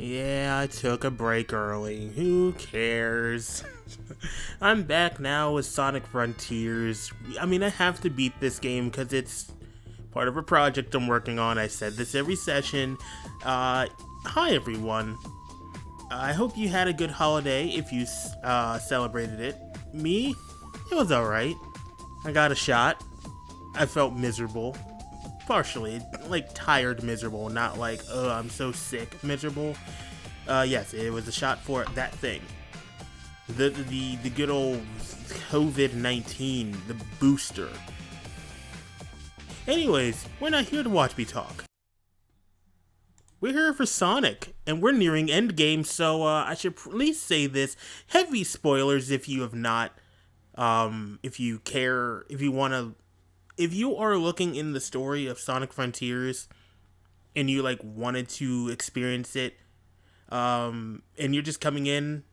Yeah, I took a break early. Who cares? I'm back now with Sonic Frontiers. I mean, I have to beat this game because it's part of a project I'm working on. I said this every session. Hi everyone. I hope you had a good holiday if you celebrated it. Me? It was alright. I got a shot. I felt miserable. Partially, like tired miserable, not like, oh, I'm so sick miserable. Yes, it was a shot for that thing. The good old COVID-19, the booster. Anyways, we're not here to watch me talk. We're here for Sonic, and we're nearing endgame, so I should at least say this. Heavy spoilers if you have not, if you care, if you want to, if you are looking in the story of Sonic Frontiers, and you like wanted to experience it, and you're just coming in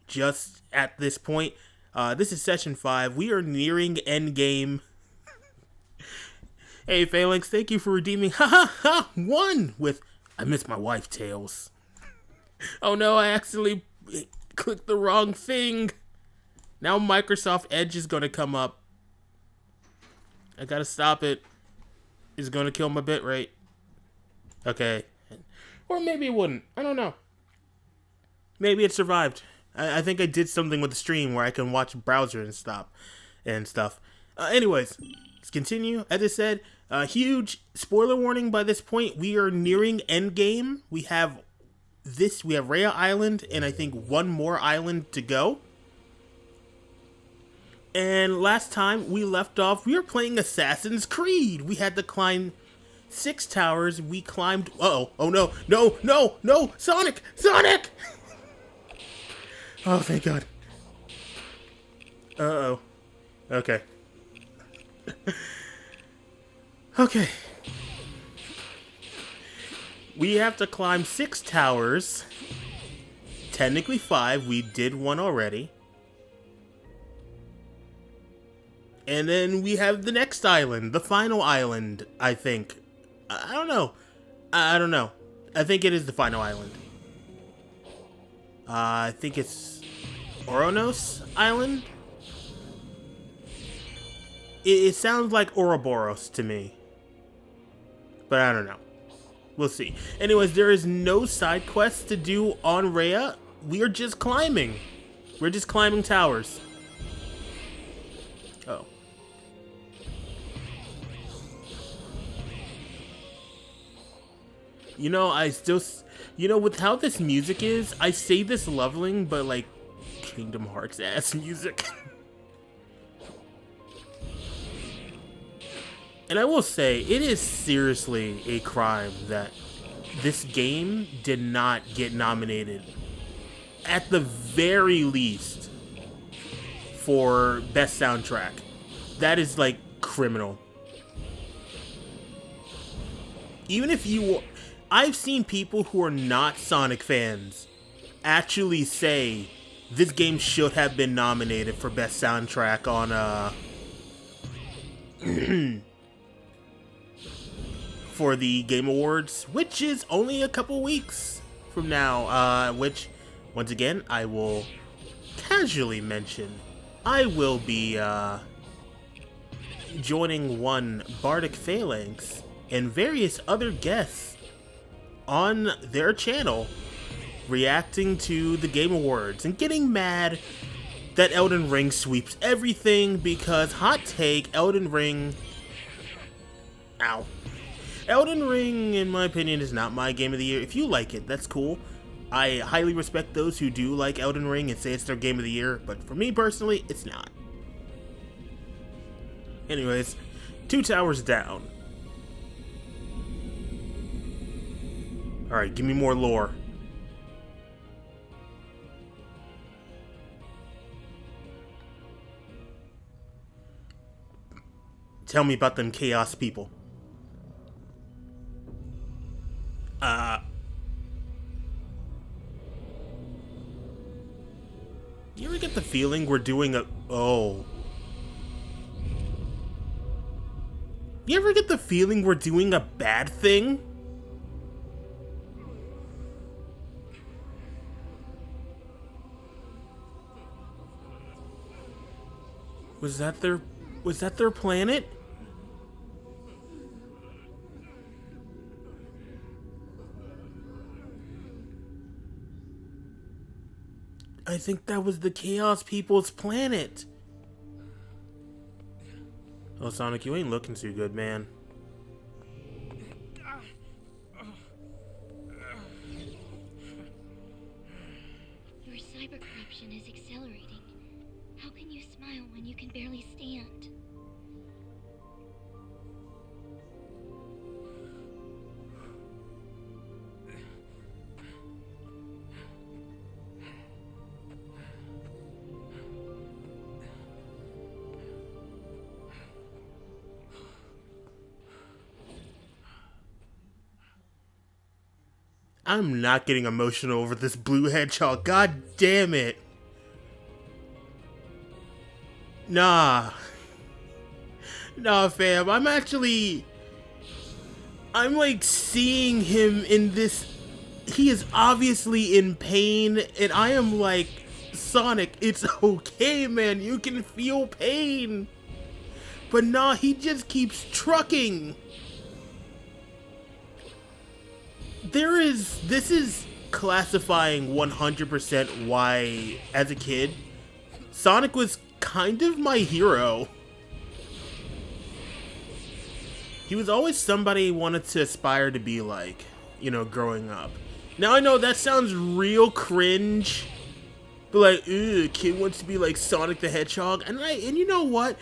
just at this point, this is session 5. We are nearing endgame. Hey Phalanx, thank you for redeeming one with I miss my wife, Tails. Oh no, I accidentally clicked the wrong thing. Now Microsoft Edge is gonna come up. I gotta stop it. It's gonna kill my bitrate. Okay. Or maybe it wouldn't. I don't know. Maybe it survived. I think I did something with the stream where I can watch browser and stuff. Anyways, let's continue. As I said, huge spoiler warning by this point. We are nearing endgame. We have Rhea Island and I think one more island to go. And last time we left off, we were playing Assassin's Creed. We had to climb 6 towers. We climbed... Uh-oh. Oh, no. No, no, no. Sonic! Sonic! Oh, thank God. Uh-oh. Okay. Okay. We have to climb 6 towers. Technically 5. We did one already. And then we have the next island, the final island, I think. I don't know. I don't know. I think it is the final island. I think it's Oronos Island? It sounds like Ouroboros to me. But I don't know. We'll see. Anyways, there is no side quests to do on Rhea. We are just climbing. We're just climbing towers. Oh. You know, with how this music is, I say this leveling, but like Kingdom Hearts ass music. And I will say, it is seriously a crime that this game did not get nominated, at the very least, for Best Soundtrack. That is like criminal. Even if you... I've seen people who are not Sonic fans actually say this game should have been nominated for Best Soundtrack on, for the Game Awards, which is only a couple weeks from now, which, once again, I will casually mention. I will be, joining one Bardic Phalanx and various other guests on their channel reacting to the Game Awards and getting mad that Elden Ring sweeps everything because, hot take, Elden Ring, in my opinion, is not my game of the year. If you like it, that's cool. I highly respect those who do like Elden Ring and say it's their game of the year, but for me personally, it's not. Anyways, 2 towers down. Alright, give me more lore. Tell me about them chaos people. You ever get the feeling we're doing a... Oh. You ever get the feeling we're doing a bad thing? Was that their... Was that their planet? I think that was the Chaos People's planet. Oh, Sonic, you ain't looking too good, man. Your cyber corruption is accelerating. How can you smile when you can barely stand? I'm not getting emotional over this blue hedgehog. God damn it. Nah. Nah, fam. I'm like seeing him in this. He is obviously in pain, and I am like, Sonic, it's okay, man. You can feel pain. But nah, he just keeps trucking. This is classifying 100% why, as a kid, Sonic was kind of my hero. He was always somebody I wanted to aspire to be like, you know, growing up. Now I know that sounds real cringe, but like, a kid wants to be like Sonic the Hedgehog, and you know what?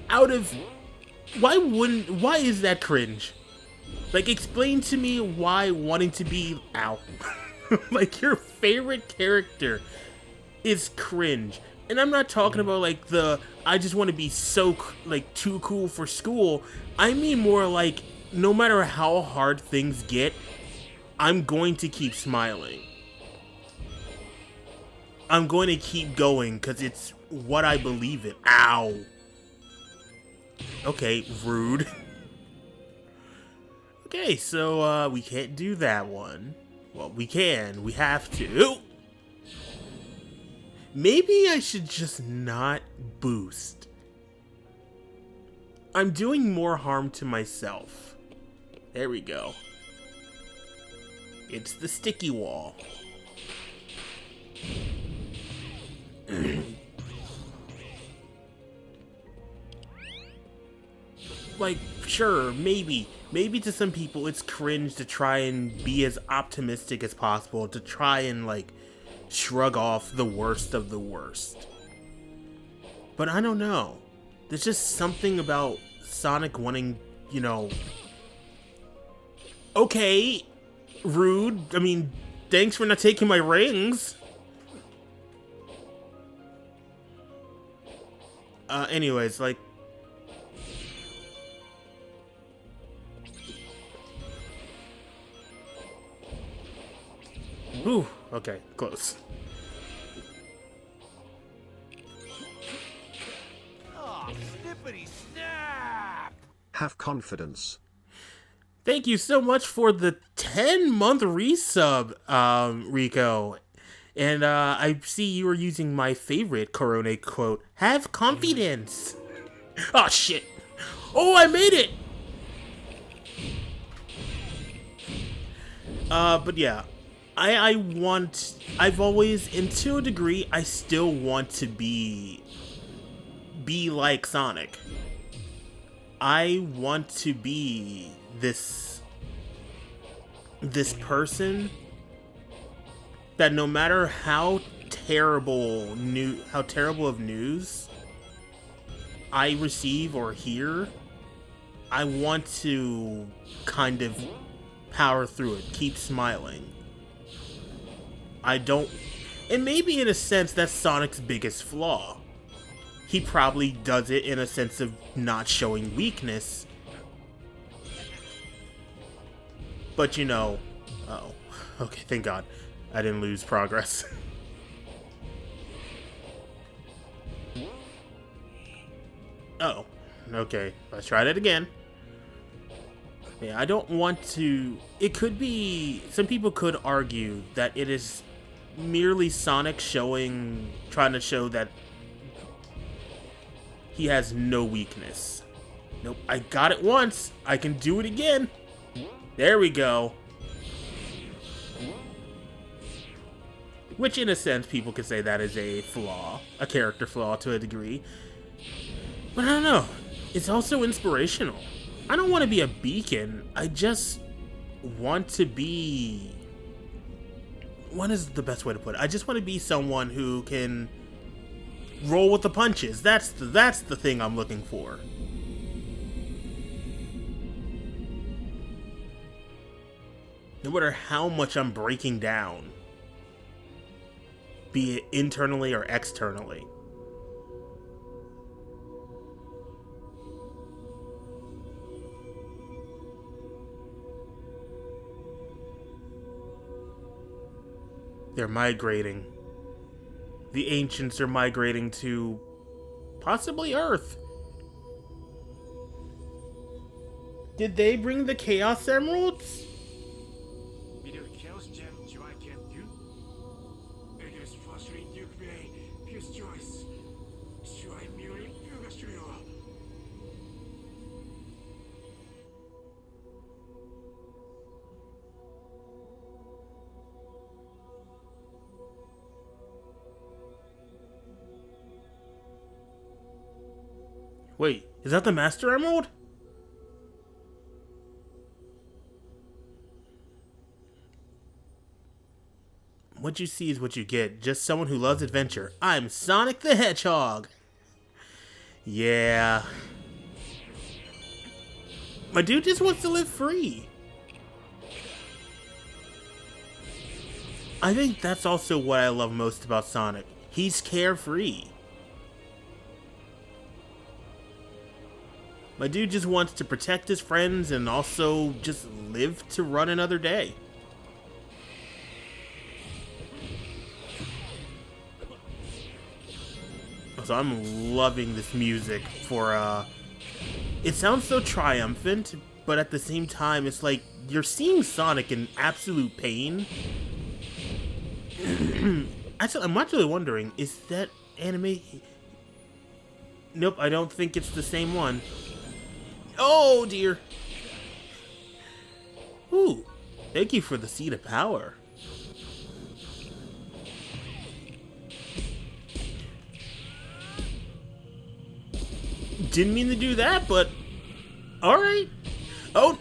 Why is that cringe? Like, explain to me why wanting to be, like, your favorite character is cringe. And I'm not talking about, like, I just want to be so, like, too cool for school. I mean more like, no matter how hard things get, I'm going to keep smiling. I'm going to keep going, because it's what I believe in. Ow. Okay, rude. Okay, so, we can't do that one. Well, we can. We have to. Maybe I should just not boost. I'm doing more harm to myself. There we go. It's the sticky wall. Like, sure, maybe to some people it's cringe to try and be as optimistic as possible, to try and, like, shrug off the worst of the worst. But I don't know. There's just something about Sonic wanting, you know... Okay, rude. I mean, thanks for not taking my rings. Anyways, like... Ooh, okay, close. Oh, snippity snap! Have confidence. Thank you so much for the 10-month resub, Rico. And I see you were using my favorite Corona quote, have confidence. Oh, shit. Oh, I made it! But yeah. I've always, and to a degree, I still want to be like Sonic. I want to be this person that no matter how terrible of news I receive or hear, I want to kind of power through it, keep smiling. And maybe in a sense that's Sonic's biggest flaw. He probably does it in a sense of not showing weakness. But you know, oh, okay, thank God. I didn't lose progress. Oh, okay, let's try that again. Yeah, I don't want to... It could be... Some people could argue that it is merely Sonic trying to show that He has no weakness. Nope, I got it once. I can do it again. There we go. Which, in a sense, people could say that is a flaw. A character flaw to a degree. But I don't know. It's also inspirational. I don't want to be a beacon. I just want to be... What is the best way to put it? I just want to be someone who can roll with the punches. That's the thing I'm looking for. No matter how much I'm breaking down, be it internally or externally. They're migrating. The ancients are migrating to possibly Earth. Did they bring the Chaos Emeralds? Wait, is that the Master Emerald? What you see is what you get. Just someone who loves adventure. I'm Sonic the Hedgehog. Yeah. My dude just wants to live free. I think that's also what I love most about Sonic. He's carefree. My dude just wants to protect his friends and also just live to run another day. So I'm loving this music for, it sounds so triumphant, but at the same time, it's like you're seeing Sonic in absolute pain. Actually, I'm actually wondering, is that anime? Nope, I don't think it's the same one. Oh, dear. Ooh, thank you for the seed of power. Didn't mean to do that, but alright. Oh,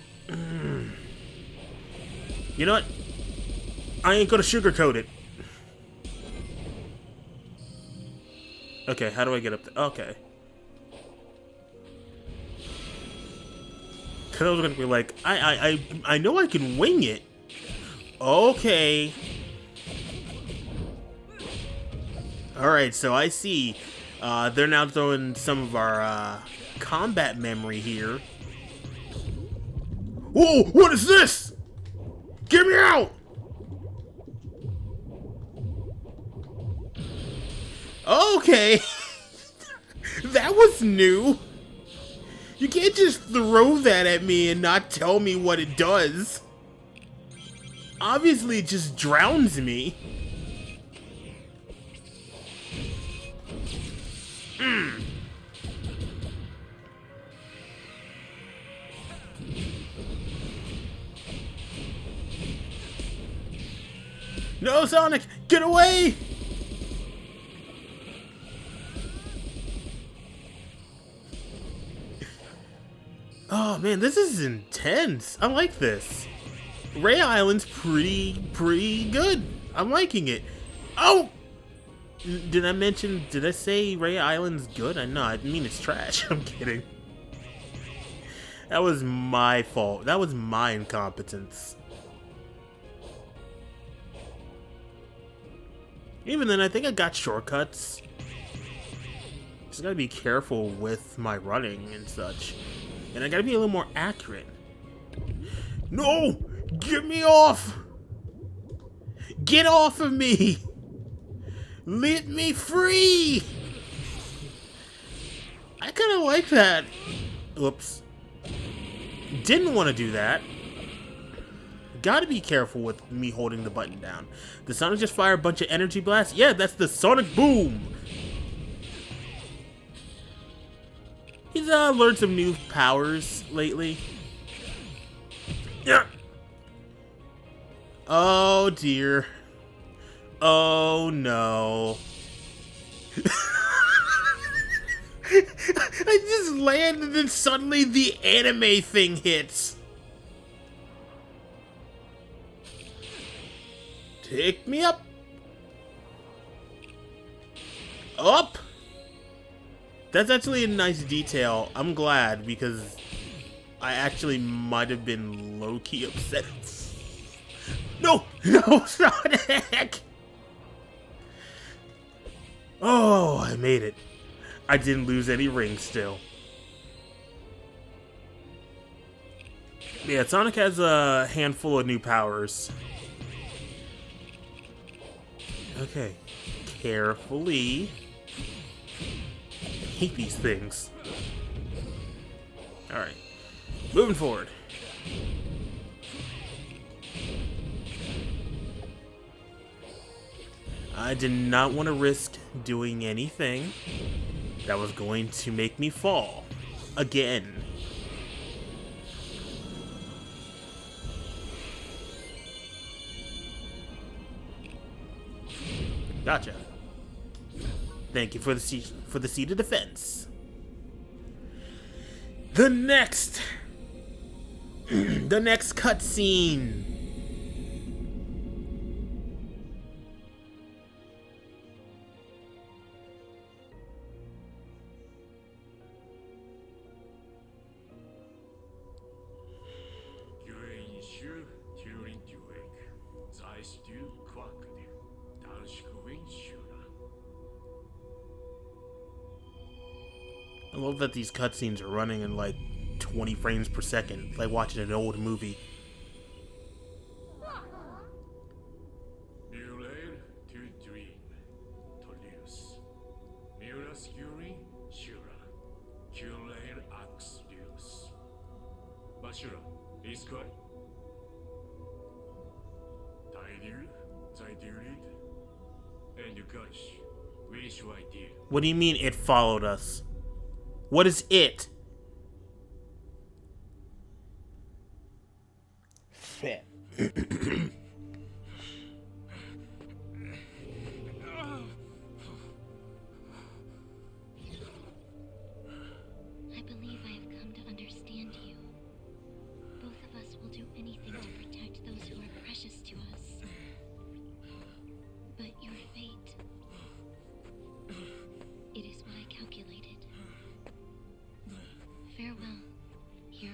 you know what? I ain't gonna sugarcoat it. Okay, how do I get up there? Okay. Cause I was gonna be like, I know I can wing it. Okay. Alright, so I see. They're now throwing some of our combat memory here. Whoa, what is this? Get me out! Okay. That was new. You can't just throw that at me and not tell me what it does. Obviously, it just drowns me. No, Sonic, get away! Oh man, this is intense. I like this. Ray Island's pretty good. I'm liking it. Oh! Did I say Ray Island's good? I know, I mean it's trash. I'm kidding. That was my fault. That was my incompetence. Even then, I think I got shortcuts. Just gotta be careful with my running and such. And I gotta be a little more accurate. No! Get me off! Get off of me! Let me free! I kinda like that. Oops. Didn't want to do that. Gotta be careful with me holding the button down. Did Sonic just fire a bunch of energy blasts? Yeah, that's the Sonic Boom! He's learned some new powers lately. Yeah. Oh dear. Oh no. I just land and then suddenly the anime thing hits. Pick me up. Up. That's actually a nice detail. I'm glad because I actually might have been low-key upset. No! No, Sonic! Oh, I made it. I didn't lose any rings still. Yeah, Sonic has a handful of new powers. Okay. Carefully. I hate these things. Alright. Moving forward. I did not want to risk doing anything that was going to make me fall. Again. Gotcha. Thank you for the seat of defense. The next cutscene. I love that these cutscenes are running in like 20 frames per second. It's like watching an old movie. What do you mean it followed us? What is it? Shit. I believe I have come to understand you. Both of us will do anything to protect those who are precious to us. But your fate, it is what I calculated. Farewell, hero.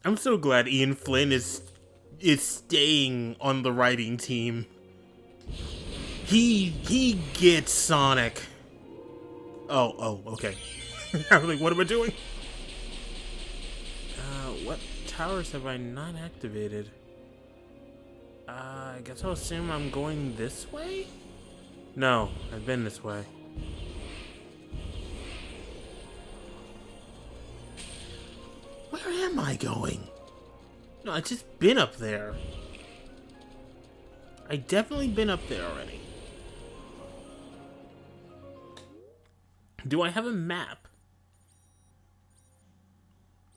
I'm so glad Ian Flynn is staying on the writing team. He gets Sonic. Oh, okay. I'm like, what am I doing? What towers have I not activated? I guess I'll assume I'm going this way? No, I've been this way. Where am I going? No, I've just been up there. I definitely been up there already. Do I have a map?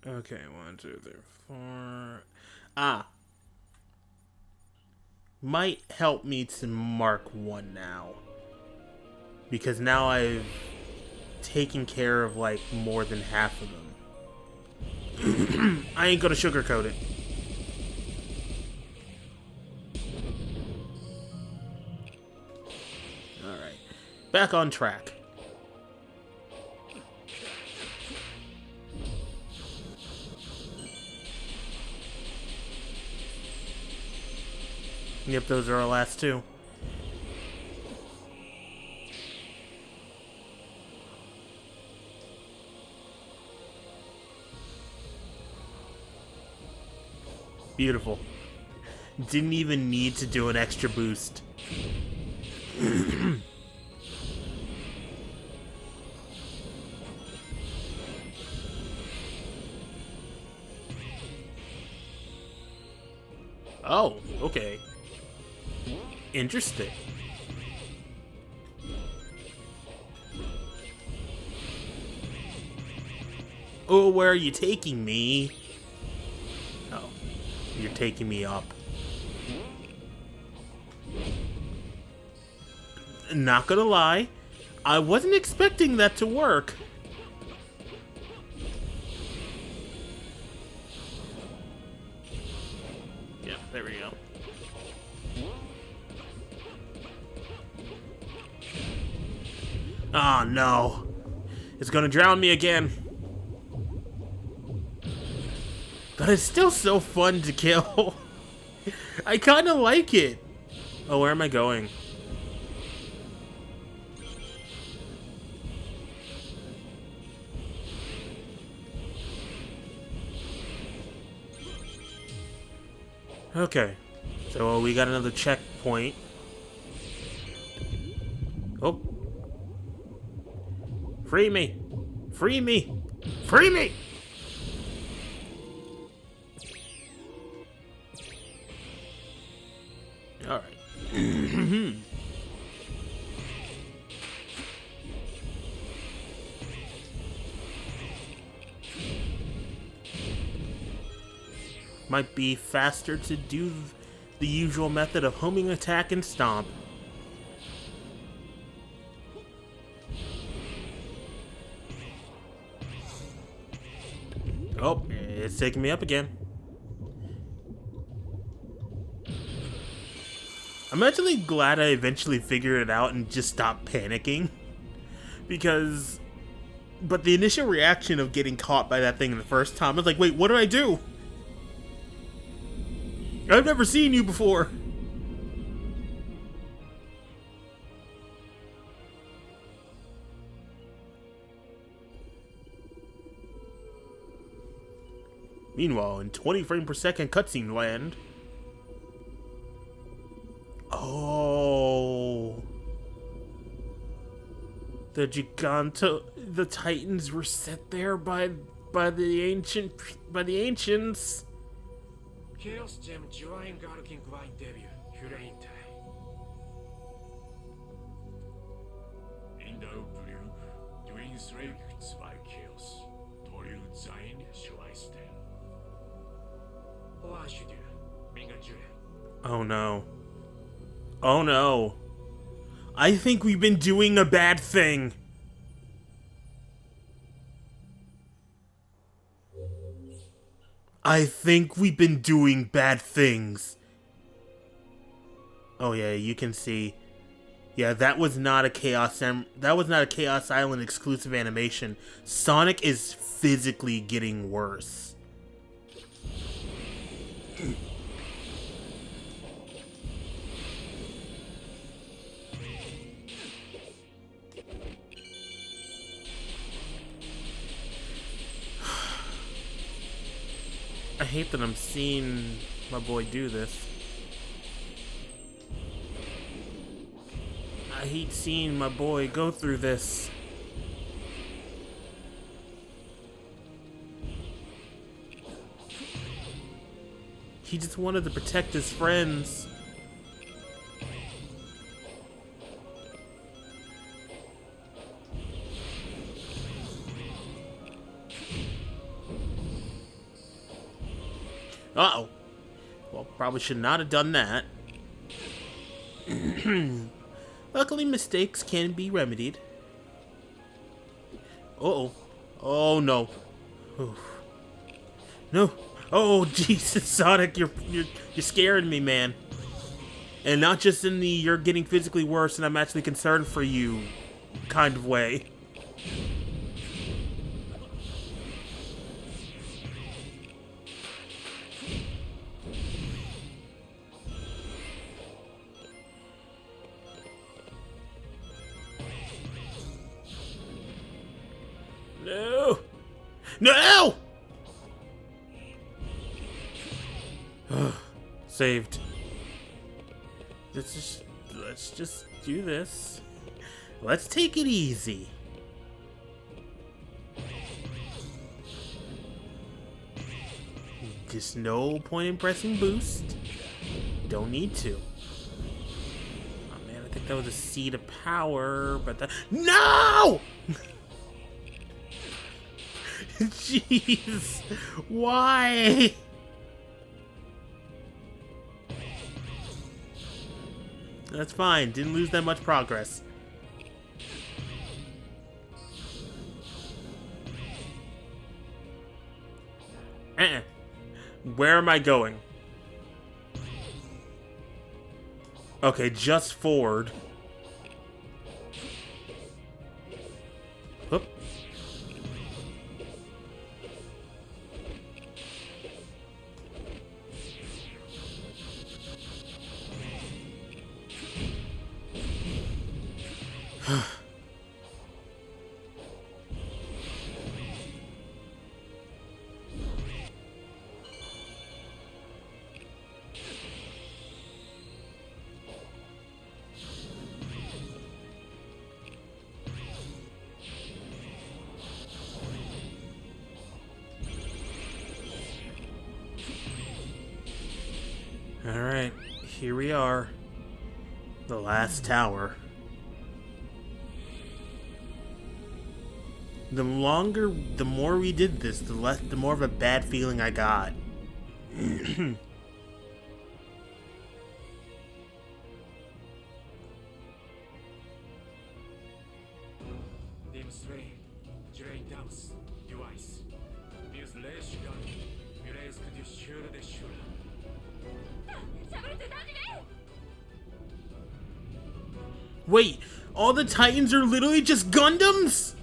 Okay, 1, 2, 3, 4. Ah. Might help me to mark one now. Because now I've taken care of like more than half of them. I ain't gonna sugarcoat it. Alright. Back on track. Yep, those are our last two. Beautiful. Didn't even need to do an extra boost. Oh, okay. Interesting. Oh, where are you taking me? Oh, you're taking me up. Not gonna lie, I wasn't expecting that to work. Yeah, there we go. Oh no. It's gonna drown me again. But it's still so fun to kill. I kinda like it. Oh, where am I going? Okay. So we got another checkpoint. Oh. Free me! Free me! Free me! Alright. Might be faster to do the usual method of homing attack and stomp. Oh, it's taking me up again. I'm actually glad I eventually figured it out and just stopped panicking. But the initial reaction of getting caught by that thing the first time, I was like, wait, what do I do? I've never seen you before. Meanwhile, in 20 frames per second cutscene land. Oh. The Titans were set there by the ancients. Chaos Gem Join Garking Wine Debut, Hurain Tai. In the Blue, Twin Strengths by Chaos, Toru Zain Schweisten. What should you? Minga Oh no. Oh no. I think we've been doing a bad thing. I think we've been doing bad things. Oh yeah, you can see. Yeah, that was not a Chaos Island exclusive animation. Sonic is physically getting worse. I hate that I'm seeing my boy do this. I hate seeing my boy go through this. He just wanted to protect his friends. Uh-oh. Well, probably should not have done that. Luckily, mistakes can be remedied. Uh-oh. Oh, no. Oof. No. Oh, Jesus, Sonic, you're scaring me, man. And not just in the you're getting physically worse and I'm actually concerned for you kind of way. No! No! Saved. Let's just do this. Let's take it easy. Just no point in pressing boost. Don't need to. that was a seed of power, but that... No! Jeez. Why? That's fine. Didn't lose that much progress. Where am I going? Okay, just forward. Whoop. Alright, here we are. The last tower. The more we did this, the more of a bad feeling I got. Wait, all the Titans are literally just Gundams?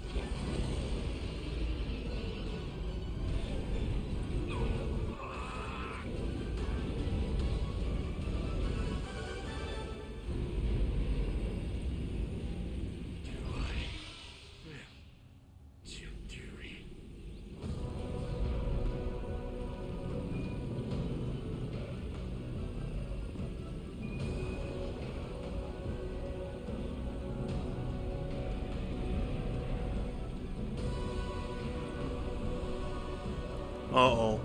Uh-oh.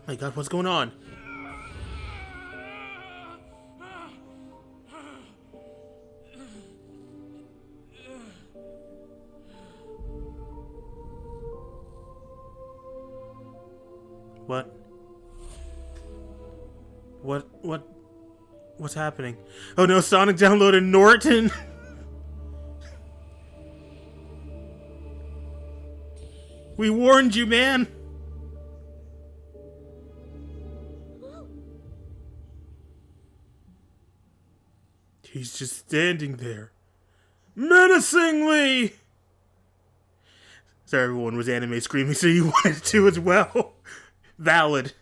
My God, what's going on? What's happening? Oh no, Sonic downloaded Norton! We warned you, man! He's just standing there. Menacingly! So everyone was anime screaming, so you wanted to as well. Valid.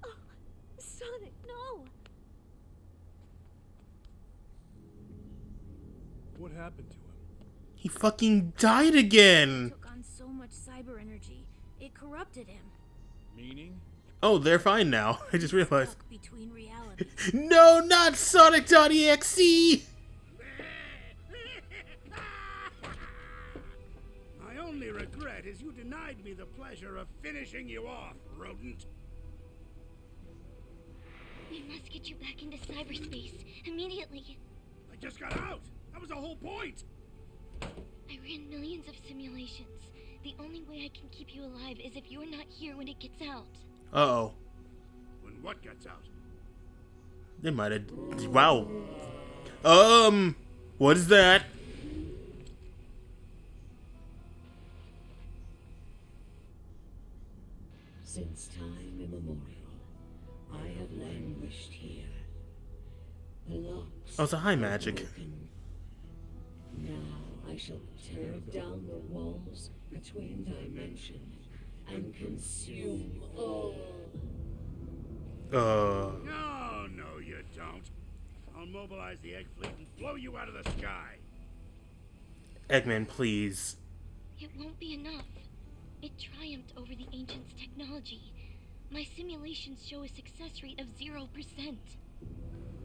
Oh, Sonic, no! What happened to him? He fucking died again! Took on so much cyber energy, it corrupted him. Meaning? Oh, they're fine now. I just realized. Stuck between realities. No, not Sonic.exe! My only regret is you denied me the pleasure of finishing you off, rodent. We must get you back into cyberspace immediately. I just got out. That was the whole point. I ran millions of simulations. The only way I can keep you alive is if you're not here when it gets out. Uh-oh. When what gets out? They might have... Wow. What is that? Since time immemorial, I have languished here. The locks Oh, it's a high magic. broken. Now I shall tear down the walls between dimensions and consume all. No, no, you don't. I'll mobilize the egg fleet and blow you out of the sky. Eggman, please. It won't be enough. It triumphed over the ancients' technology. My simulations show a success rate of 0%.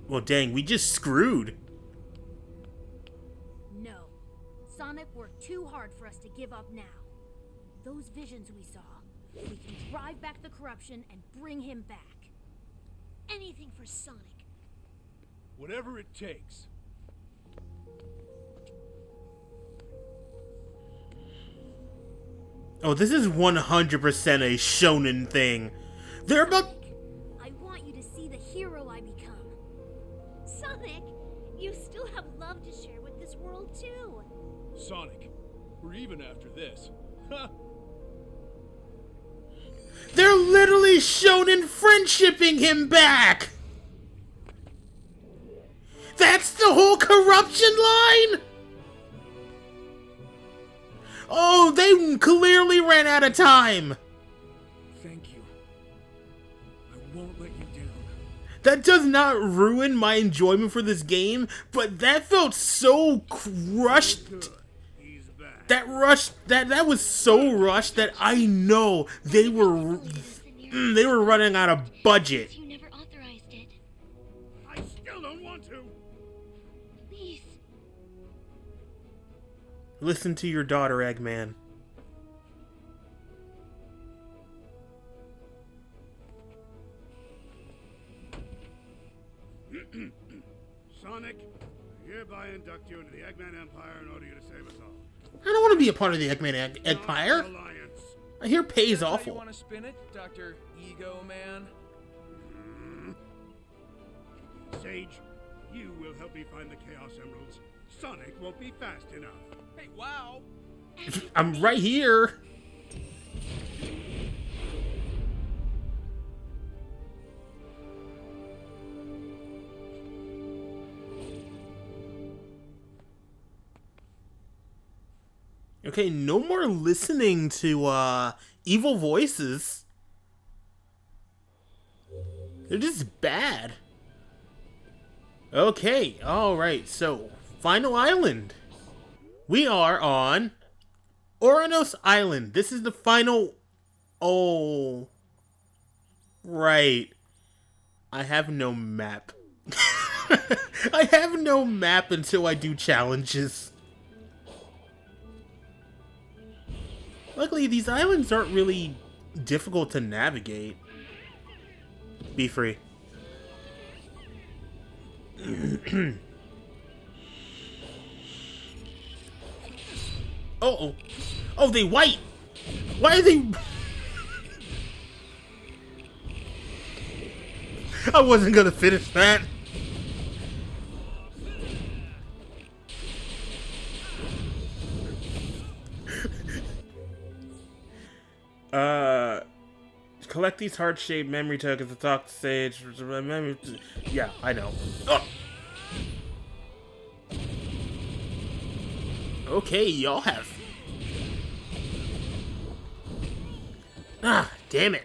Well, dang, we just screwed. No. Sonic worked too hard for us to give up now. Those visions we saw, we can drive back the corruption and bring him back. Anything for Sonic. Whatever it takes. Oh, this is 100% a shonen thing. They're about... I want you to see the hero I become. Sonic, you still have love to share with this world too. Sonic, we're even after this. Ha! They're literally shonen friendshipping him back! That's the whole corruption line?! Oh, they clearly ran out of time! Thank you. I won't let you down. That does not ruin my enjoyment for this game, but that felt so crushed. Good. He's back. That was so rushed that I know they were running out of budget. You never authorized it. I still don't want to. Please. Listen to your daughter, Eggman. Sonic, I hereby induct you into the Eggman Empire in order to save us all. I don't want to be a part of the Eggman Empire. Alliance. I hear pay is How you awful. want to spin it, Dr. Ego Man? Sage, you will help me find the Chaos Emeralds. Sonic won't be fast enough. Hey, wow! I'm right here. Okay, no more listening to evil voices. They're just bad. Okay, alright, so final island. We are on Oranos Island. This is the final... Oh. Right. I have no map. I have no map until I do challenges. Luckily, these islands aren't really difficult to navigate. Be free. Uh-oh. Oh, they white! Why are they... I wasn't gonna finish that. Collect these heart-shaped memory tokens to talk to Sage. Yeah, I know. Oh. Okay, y'all have... Ah, damn it.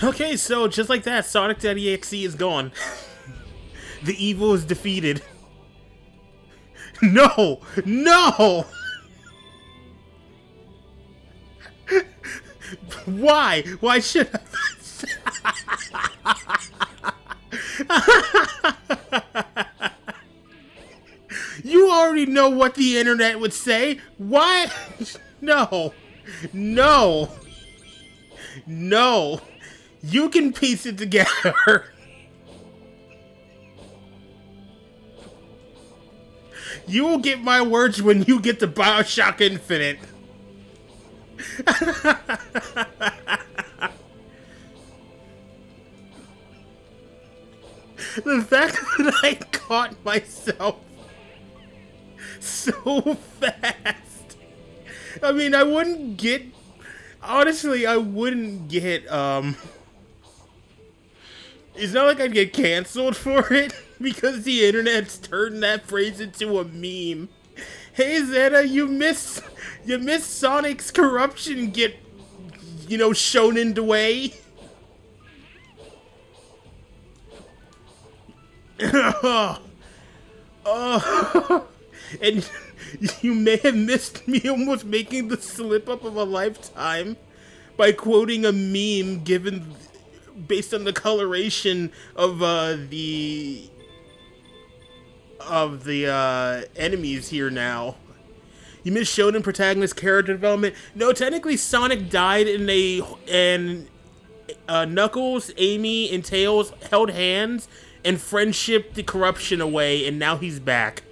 Okay, so just like that, Sonic.exe is gone. The evil is defeated. No! No! Why? Why should I? You already know what the internet would say. Why? No. No. No. You can piece it together. You will get my words when you get to BioShock Infinite. The fact that I caught myself so fast. I mean, I wouldn't get... Honestly, I wouldn't get, It's not like I'd get canceled for it because the internet's turned that phrase into a meme. Hey Zeta, you miss Sonic's corruption get, you know, shown in the way. Oh, and you may have missed me almost making the slip up of a lifetime by quoting a meme given based on the coloration of the enemies here now. You missed Shonen protagonist character development. No, technically Sonic died and Knuckles, Amy, and Tails held hands and friendship the corruption away, and now he's back.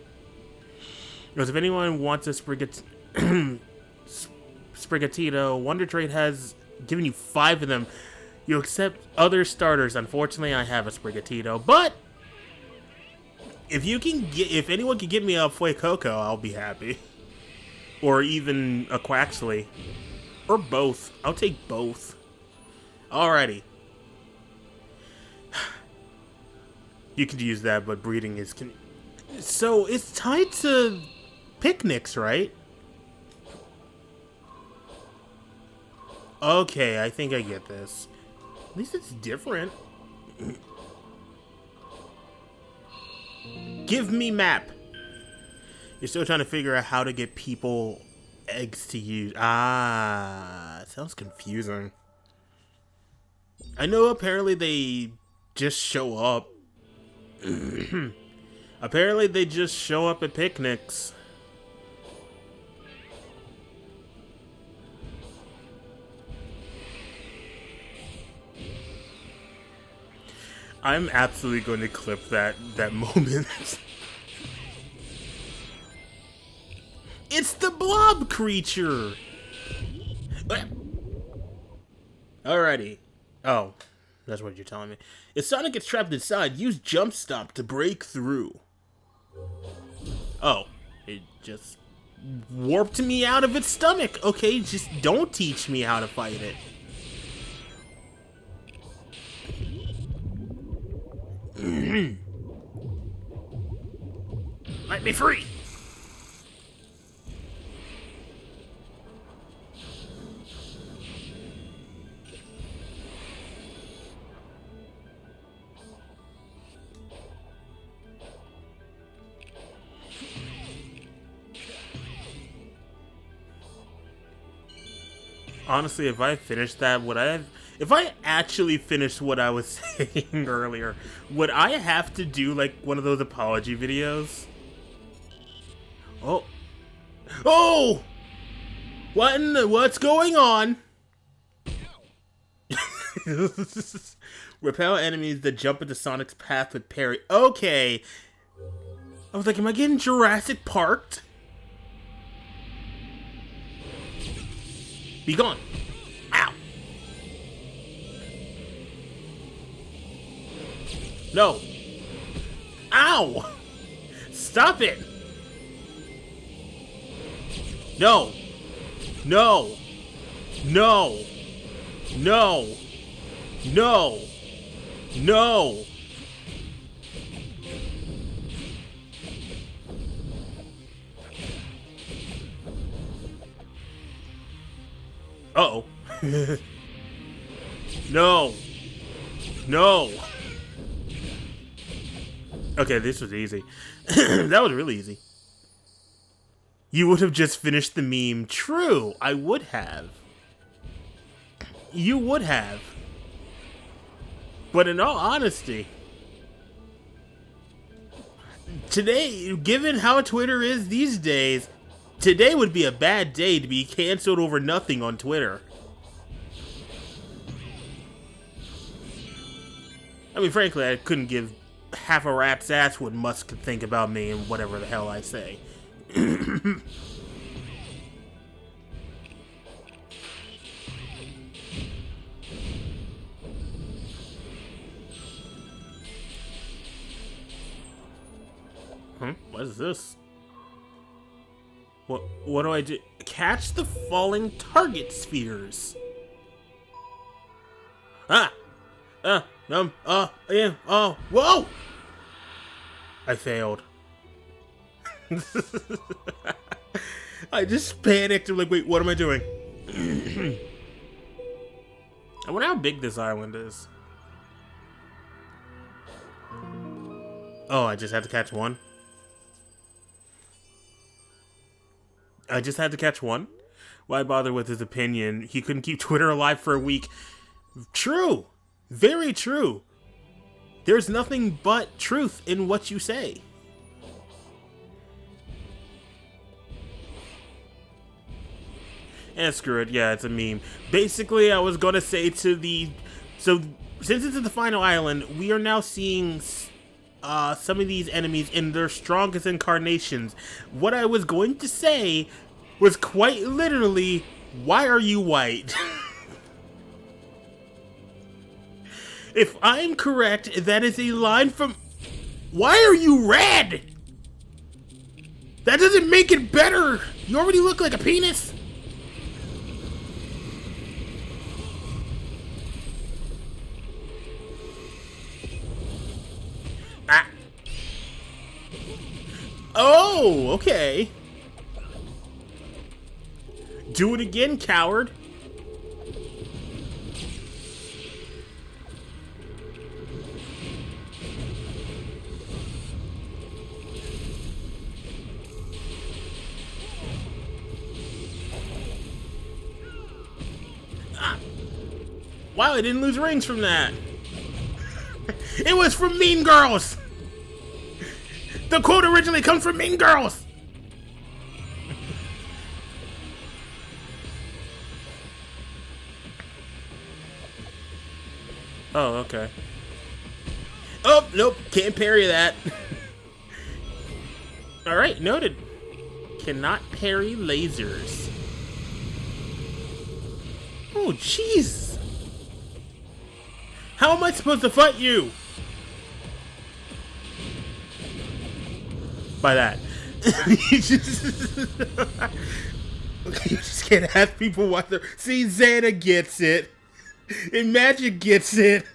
Because if anyone wants a Sprigatito, Wonder Trade has given you 5 of them. You accept other starters. Unfortunately, I have a Sprigatito, but if anyone can get me a Fuecoco, I'll be happy. Or even a Quaxley. Or both. I'll take both. Alrighty. You could use that, but breeding is... So, it's tied to picnics, right? Okay, I think I get this. At least it's different. Give me map. You're still trying to figure out how to get people eggs to use. Ah, sounds confusing. I know apparently they just show up. Apparently they just show up at picnics. I'm absolutely going to clip that moment. It's the blob creature! Alrighty. Oh, that's what you're telling me. If Sonic gets trapped inside, use Jump Stop to break through. Oh, it just warped me out of its stomach. Okay, just don't teach me how to fight it. Let me free! Honestly, if I finished that, if I actually finished what I was saying earlier, would I have to do like one of those apology videos? Oh. Oh! What's going on? Repel enemies that jump into Sonic's path with parry. Okay. I was like, am I getting Jurassic Parked? Be gone. Ow. No. Ow. Stop it. No. No. No. No. No. No. Uh-oh. No. No. Okay, this was easy. That was really easy. You would have just finished the meme. True, I would have. You would have. But in all honesty, today, given how Twitter is these days, today would be a bad day to be canceled over nothing on Twitter. I mean, frankly, I couldn't give half a rat's ass what Musk could think about me and whatever the hell I say. What is this? What do I do? Catch the falling target spheres. Yeah, oh, whoa! I failed. I just panicked. I'm like, wait, what am I doing? I wonder how big this island is. Oh, I just had to catch one? I just had to catch one? Why bother with his opinion? He couldn't keep Twitter alive for a week. True. Very true. There's nothing but truth in what you say. And screw it. Yeah, it's a meme. Basically, I was going to say to the... So, since it's in the final island, we are now seeing some of these enemies in their strongest incarnations. What I was going to say was quite literally, why are you white? If I'm correct, that is a line from... Why are you red? That doesn't make it better. You already look like a penis. Ah. Oh, okay. Do it again, coward. Wow, I didn't lose rings from that. It was from Mean Girls. The quote originally comes from Mean Girls. Oh, okay. Oh, nope, can't parry that. Alright, noted. Cannot parry lasers. Oh, jeez. How am I supposed to fight you? By that. You just can't ask people why they're... See, Xana gets it. And Magic gets it.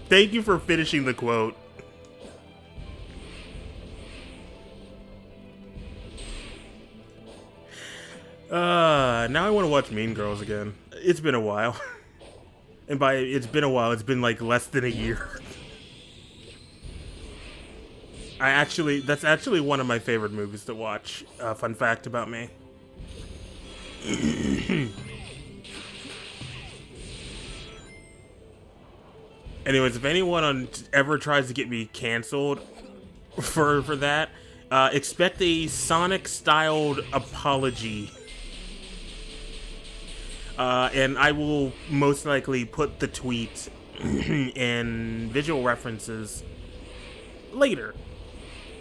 Thank you for finishing the quote. Now I want to watch Mean Girls again. It's been a while. And by it's been a while, it's been like less than a year. That's actually one of my favorite movies to watch. Fun fact about me. Anyways, if anyone ever tries to get me canceled for that, expect a Sonic-styled apology. And I will most likely put the tweet and visual references later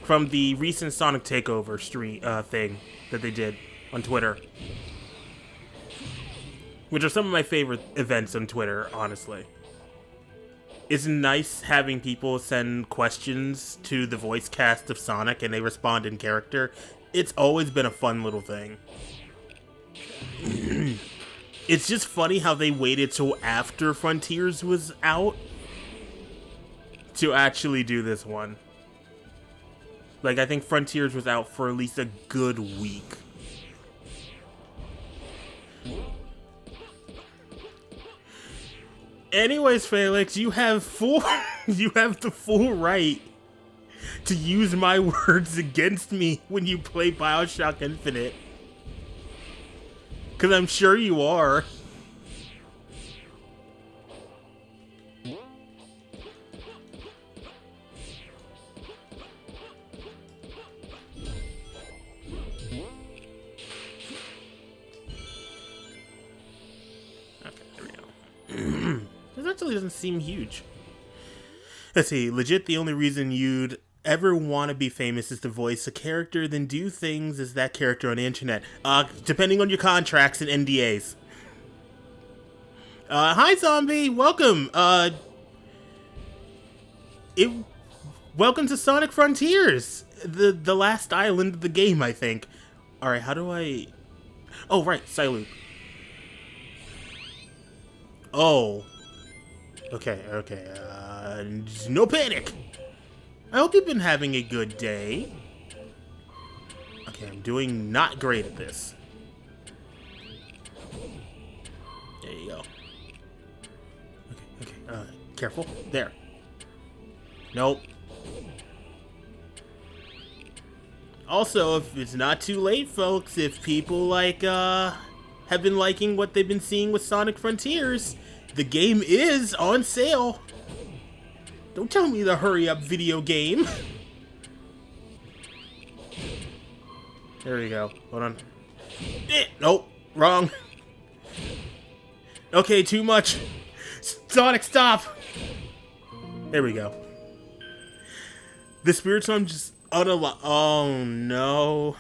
from the recent Sonic Takeover stream thing that they did on Twitter, which are some of my favorite events on Twitter, honestly. It's nice having people send questions to the voice cast of Sonic and they respond in character. It's always been a fun little thing. It's just funny how they waited till after Frontiers was out to actually do this one. Like, I think Frontiers was out for at least a good week. Anyways, Felix, you have the full right to use my words against me when you play BioShock Infinite. Because I'm sure you are. Okay, there we go. This actually doesn't seem huge. Let's see, legit the only reason you'd ever want to be famous is to voice a character, then do things as that character on the internet. Depending on your contracts and NDAs. Hi, Zombie! Welcome! Welcome to Sonic Frontiers! The last island of the game, I think. Alright, how do I... Oh, right, Psyloop. Oh. Okay. No panic. I hope you've been having a good day. Okay, I'm doing not great at this. There you go. Okay. Careful. There. Nope. Also, if it's not too late, folks, if people have been liking what they've been seeing with Sonic Frontiers, the game is on sale. Don't tell me the hurry up video game. There we go. Hold on. Nope. Wrong. Okay, too much. Sonic, stop. There we go. The Spirit Storm just unalive. Oh, no.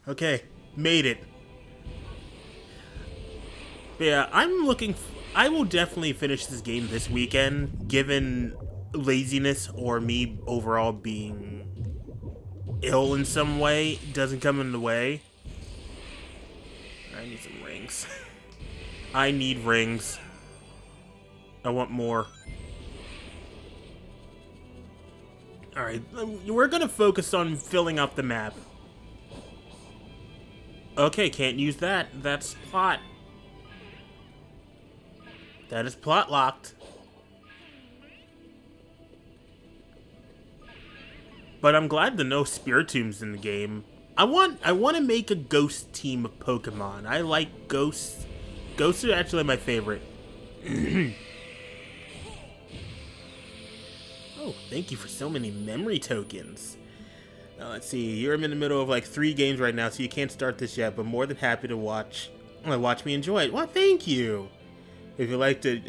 Okay. Made it. But yeah, I will definitely finish this game this weekend, given laziness or me overall being ill in some way doesn't come in the way. I need some rings. I need rings. I want more. Alright, we're gonna focus on filling up the map. Okay, can't use that. That's plot. That is plot locked. But I'm glad the no Spiritombs in the game. I want to make a ghost team of Pokemon. I like ghosts. Ghosts are actually my favorite. Oh, thank you for so many memory tokens. Now, let's see. You're in the middle of like 3 games right now, so you can't start this yet. But more than happy to watch me enjoy it. Well, thank you. If you like to,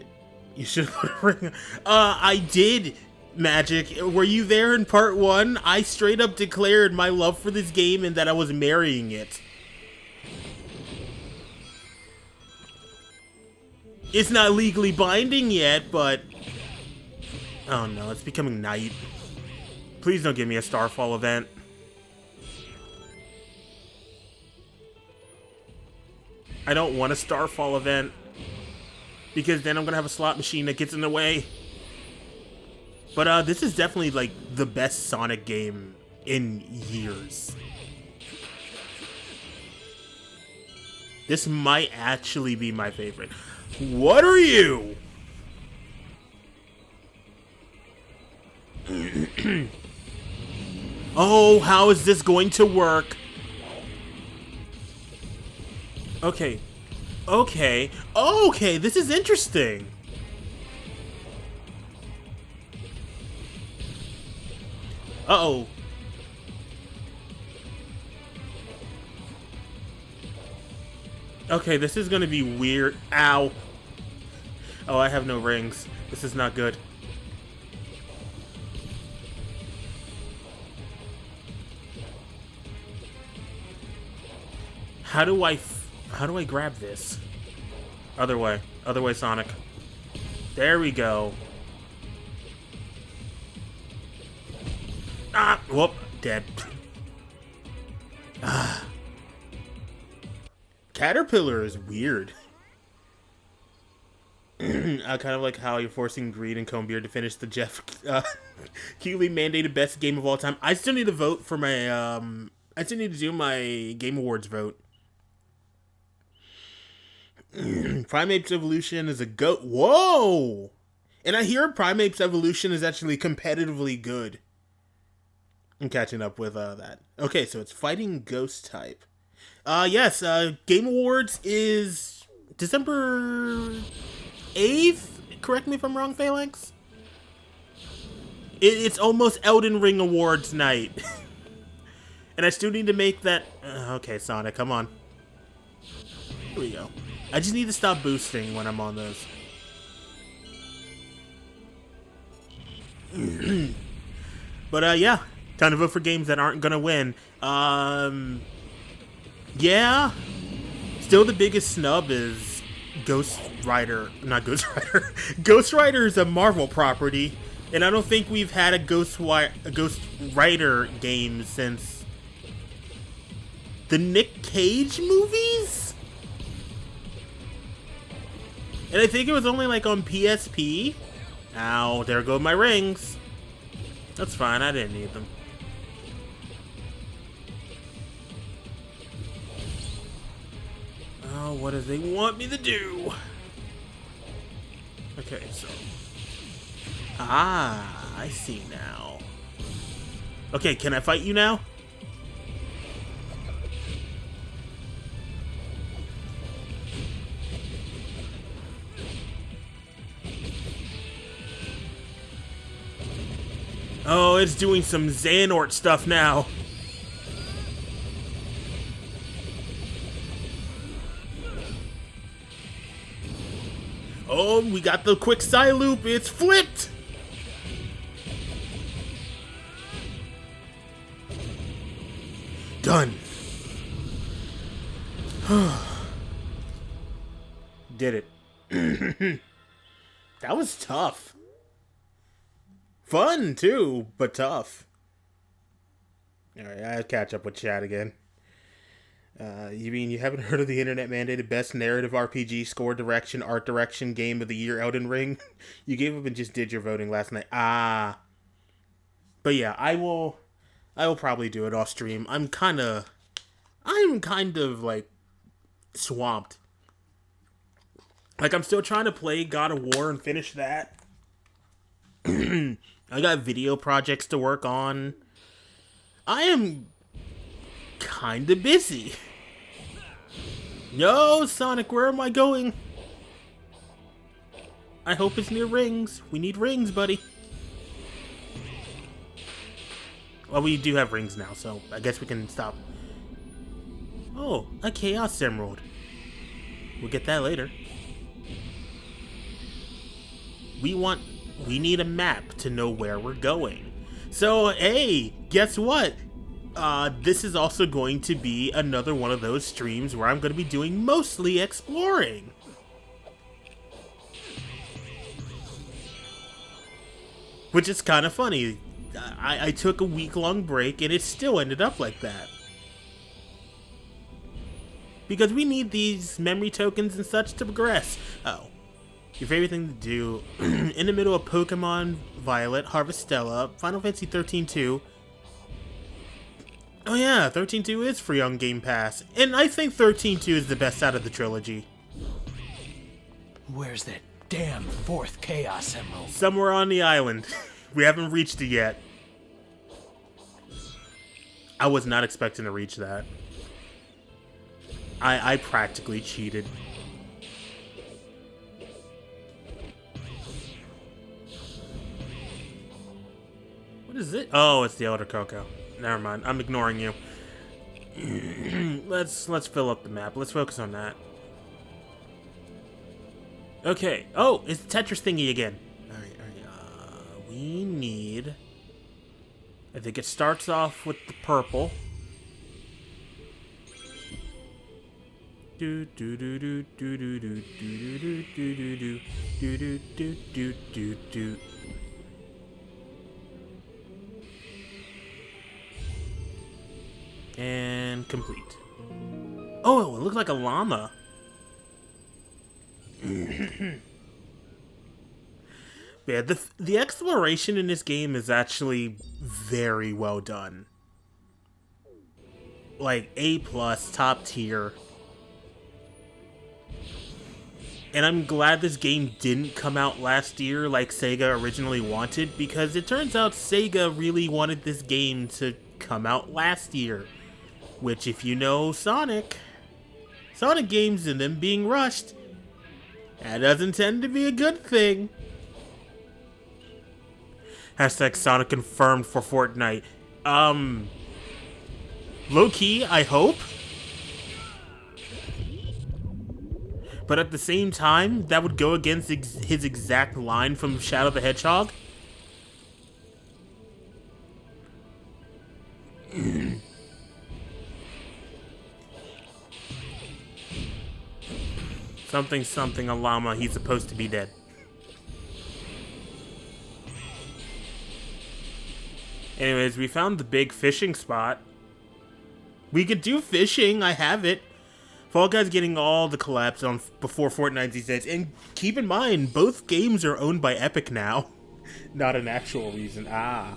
you should put a ring. I did. Magic, were you there in part 1? I straight up declared my love for this game and that I was marrying it. It's not legally binding yet, but... Oh no, it's becoming night. Please don't give me a Starfall event. I don't want a Starfall event, because then I'm gonna have a slot machine that gets in the way. But this is definitely like the best Sonic game in years. This might actually be my favorite. What are you? Oh, how is this going to work? Okay, this is interesting. Uh-oh. Okay, this is gonna be weird. Ow. Oh, I have no rings. This is not good. How do I grab this? Other way, Sonic. There we go. Ah, whoop, dead. Ah. Caterpillar is weird. I kind of like how you're forcing Greed and Conebeard to finish the Jeff Keighley mandated best game of all time. I still need to vote for my I still need to do my Game Awards vote. Primape's Evolution is a goat. Whoa! And I hear Primape's Evolution is actually competitively good. I'm catching up with that. Okay, so it's fighting ghost type. Yes, Game Awards is December 8th? Correct me if I'm wrong, Phalanx? It's almost Elden Ring Awards night. And I still need to make that... okay, Sonic, come on. Here we go. I just need to stop boosting when I'm on those. But, yeah. Time to vote for games that aren't gonna win. Yeah. Still the biggest snub is Ghost Rider. Not Ghost Rider. Ghost Rider is a Marvel property. And I don't think we've had a Ghost Rider game since the Nick Cage movies? And I think it was only like on PSP. Ow, there go my rings. That's fine, I didn't need them. Oh, what do they want me to do? Okay, so... Ah, I see now. Okay, can I fight you now? Oh, it's doing some Xehanort stuff now. Oh, we got the quick side loop. It's flipped. Done. Did it. That was tough. Fun, too, but tough. Alright, I'll catch up with chat again. You mean you haven't heard of the internet-mandated best narrative RPG, score direction, art direction, game of the year, Elden Ring? You gave up and just did your voting last night. Ah. But yeah, I will probably do it off stream. I'm kind of, like, swamped. Like, I'm still trying to play God of War and finish that. I got video projects to work on. I am kind of busy. Yo, Sonic, where am I going? I hope it's near rings. We need rings, buddy. Well, we do have rings now, so I guess we can stop. Oh, a Chaos Emerald. We'll get that later. We need a map to know where we're going. So, hey, guess what? This is also going to be another one of those streams where I'm going to be doing mostly exploring. Which is kind of funny. I took a week-long break and it still ended up like that. Because we need these memory tokens and such to progress. Oh. Your favorite thing to do in the middle of Pokemon Violet, Harvestella, Final Fantasy 13-2. Oh yeah, 13-2 is free on Game Pass. And I think 13-2 is the best out of the trilogy. Where's that damn fourth Chaos Emerald? Somewhere on the island. We haven't reached it yet. I was not expecting to reach that. I practically cheated. What is it? Oh, it's the Elder Cocoa. Never mind. I'm ignoring you. Let's fill up the map. Let's focus on that. Okay. Oh, it's the Tetris thingy again. Alright. We need... I think it starts off with the purple. Do do do do do do do do do do do do do do do do. And complete. Oh, it looks like a llama. Yeah, the exploration in this game is actually very well done. Like A+, top tier. And I'm glad this game didn't come out last year like Sega originally wanted, because it turns out Sega really wanted this game to come out last year. Which, if you know Sonic games and them being rushed, that doesn't tend to be a good thing. Hashtag Sonic confirmed for Fortnite. Low-key, I hope. But at the same time, that would go against his exact line from Shadow the Hedgehog. Something, a llama, he's supposed to be dead. Anyways, we found the big fishing spot. We could do fishing. I have it. Fall Guys getting all the collabs on before Fortnite these days. And keep in mind, both games are owned by Epic now. Not an actual reason. Ah.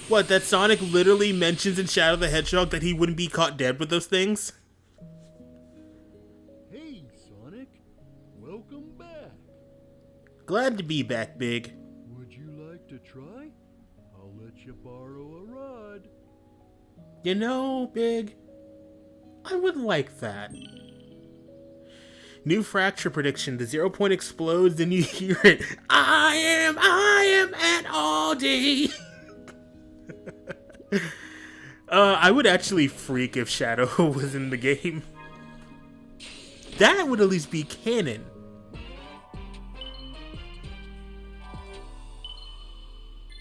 What, that Sonic literally mentions in Shadow the Hedgehog that he wouldn't be caught dead with those things? Hey, Sonic. Welcome back. Glad to be back, Big. Would you like to try? I'll let you borrow a rod. You know, Big, I would like that. New fracture prediction. The 0 point explodes and you hear it. I am at Aldi. I would actually freak if Shadow was in the game. That would at least be canon.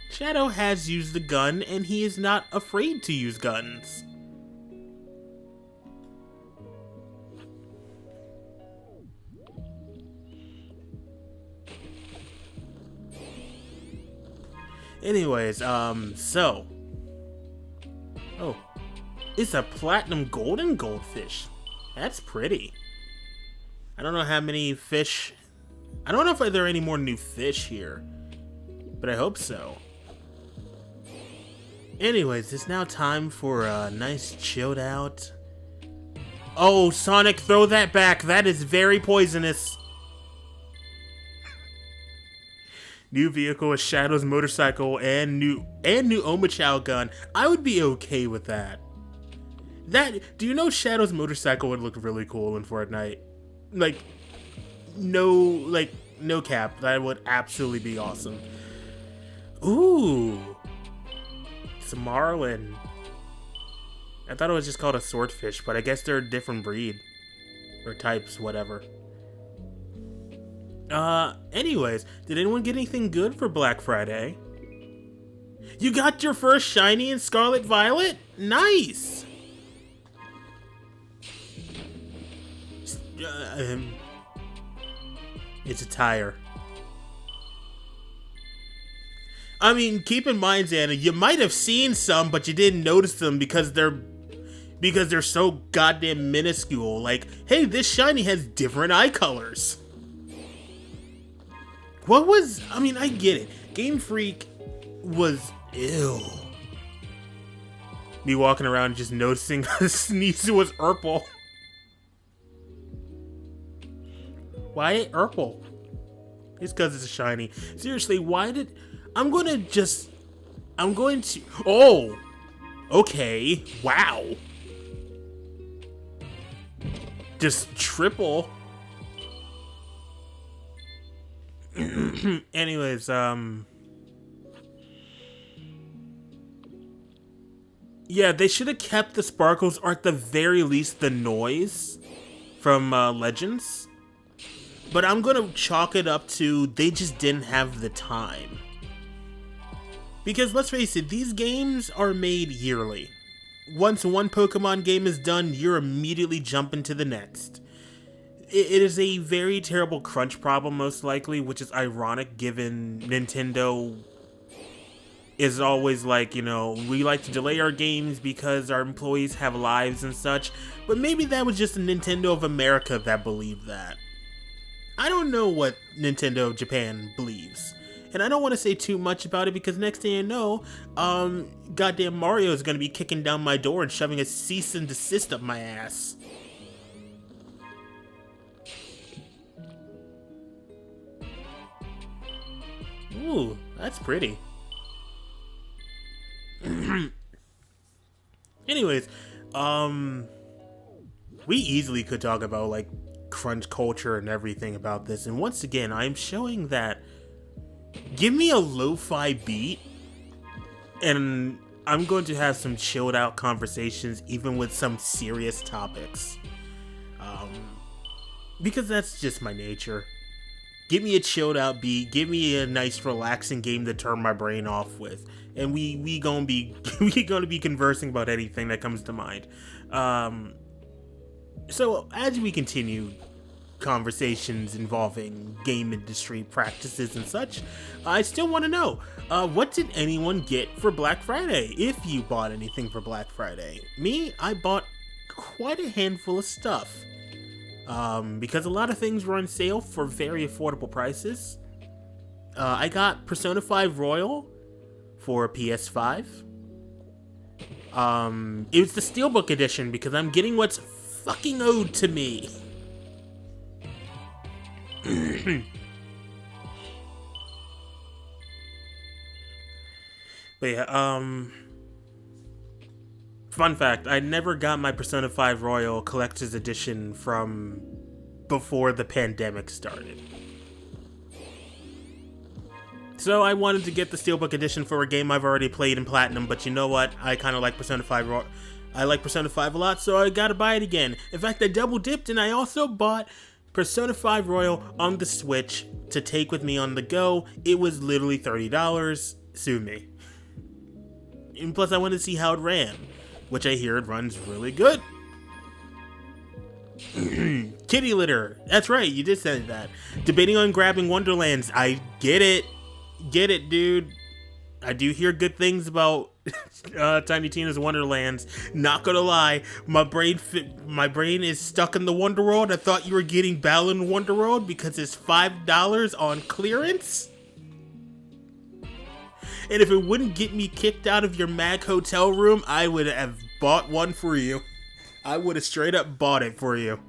Shadow has used the gun, and he is not afraid to use guns. Anyways, so. Oh. It's a platinum golden goldfish. That's pretty. I don't know how many fish. I don't know if there are any more new fish here, but I hope so. Anyways, it's now time for a nice chilled out. Oh, Sonic, throw that back. That is very poisonous. New vehicle is Shadow's motorcycle and new Omochao gun. I would be okay with that. Do you know Shadow's motorcycle would look really cool in Fortnite? No cap. That would absolutely be awesome. Ooh. It's a marlin. I thought it was just called a swordfish, but I guess they're a different breed. Or types, whatever. Anyways, did anyone get anything good for Black Friday? You got your first shiny in Scarlet Violet? Nice! It's a tire. I mean, keep in mind, Xana, you might have seen some, but you didn't notice them because they're so goddamn minuscule. Like, hey, this shiny has different eye colors. I get it. Game Freak was ew. Me walking around just noticing Sneasel was purple. Why purple? It's because it's a shiny. Seriously, oh! Okay, wow. Just triple. Anyways, yeah, they should have kept the sparkles, or at the very least the noise from Legends. But I'm gonna chalk it up to they just didn't have the time. Because let's face it, these games are made yearly. Once one Pokemon game is done, you're immediately jumping to the next. It is a very terrible crunch problem, most likely, which is ironic given Nintendo is always like, we like to delay our games because our employees have lives and such, but maybe that was just the Nintendo of America that believed that. I don't know what Nintendo of Japan believes, and I don't want to say too much about it because next thing you know, goddamn Mario is going to be kicking down my door and shoving a cease and desist up my ass. Ooh, that's pretty. Anyways, we easily could talk about like crunch culture and everything about this, and once again I'm showing that give me a lo-fi beat and I'm going to have some chilled out conversations even with some serious topics, because that's just my nature. Give me a chilled out beat, give me a nice relaxing game to turn my brain off with, and we gonna be conversing about anything that comes to mind. So as we continue conversations involving game industry practices and such, I still want to know, what did anyone get for Black Friday? If you bought anything for Black Friday. Me, I bought quite a handful of stuff. Because a lot of things were on sale for very affordable prices. I got Persona 5 Royal for PS5. It was the Steelbook edition because I'm getting what's fucking owed to me. But yeah, fun fact, I never got my Persona 5 Royal Collector's Edition from before the pandemic started. So I wanted to get the Steelbook Edition for a game I've already played in Platinum, but you know what? I kind of like Persona 5 Royal. I like Persona 5 a lot, so I gotta buy it again. In fact, I double dipped and I also bought Persona 5 Royal on the Switch to take with me on the go. It was literally $30. Sue me. And plus, I wanted to see how it ran, which I hear it runs really good. Kitty litter. That's right, you did say that. Debating on grabbing Wonderlands. I get it. Get it, dude. I do hear good things about Tiny Tina's Wonderlands. Not gonna lie, my brain is stuck in the Wonder World. I thought you were getting Balan Wonderworld because it's $5 on clearance. And if it wouldn't get me kicked out of your Mag hotel room, I would have bought one for you. I would have straight up bought it for you.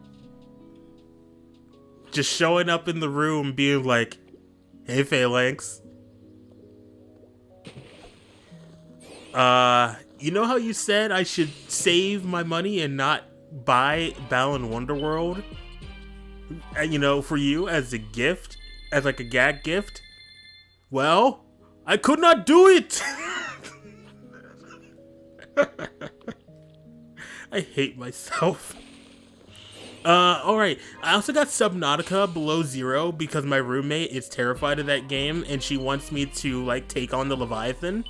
Just showing up in the room being like, hey, Phalanx. You know how you said I should save my money and not buy Balan Wonderworld? You know, for you as a gift? As like a gag gift? Well, I could not do it! I hate myself. Alright. I also got Subnautica Below Zero because my roommate is terrified of that game and she wants me to, like, take on the Leviathan.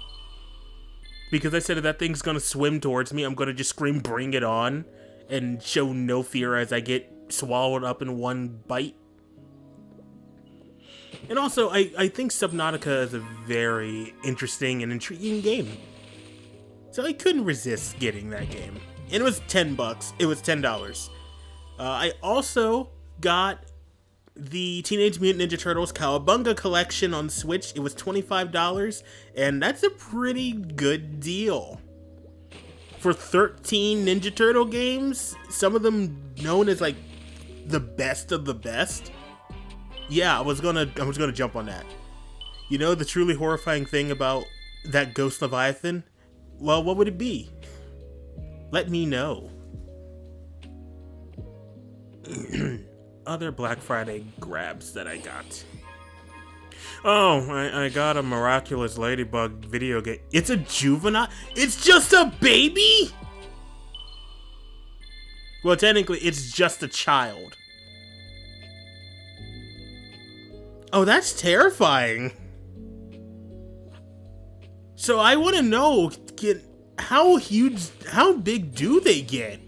Because I said if that thing's gonna swim towards me, I'm gonna just scream, bring it on, and show no fear as I get swallowed up in one bite. And also, I think Subnautica is a very interesting and intriguing game. So I couldn't resist getting that game. And it was $10. It was $10. I also got the Teenage Mutant Ninja Turtles Cowabunga collection on Switch. It was $25, and that's a pretty good deal. For 13 Ninja Turtle games, some of them known as like the best of the best. Yeah, I was gonna jump on that. You know the truly horrifying thing about that Ghost Leviathan? Well, what would it be? Let me know. Other Black Friday grabs that I got. Oh, I got a Miraculous Ladybug video game. It's a juvenile? It's just a baby? Well, technically, it's just a child. Oh, that's terrifying. So I want to know, how big do they get?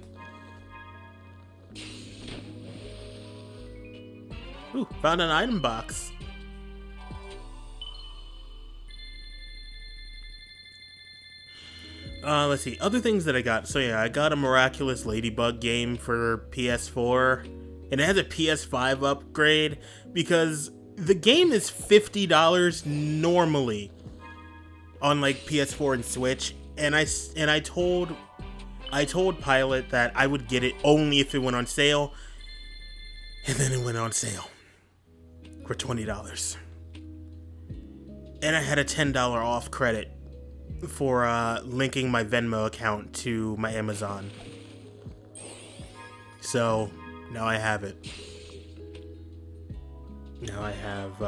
Ooh, found an item box. Let's see, other things that I got. So yeah, I got a Miraculous Ladybug game for PS4, and it has a PS5 upgrade because the game is $50 normally on like PS4 and Switch, and I told Pilot that I would get it only if it went on sale, and then it went on sale for $20. And I had a $10 off credit for linking my Venmo account to my Amazon. So now I have it. Now I have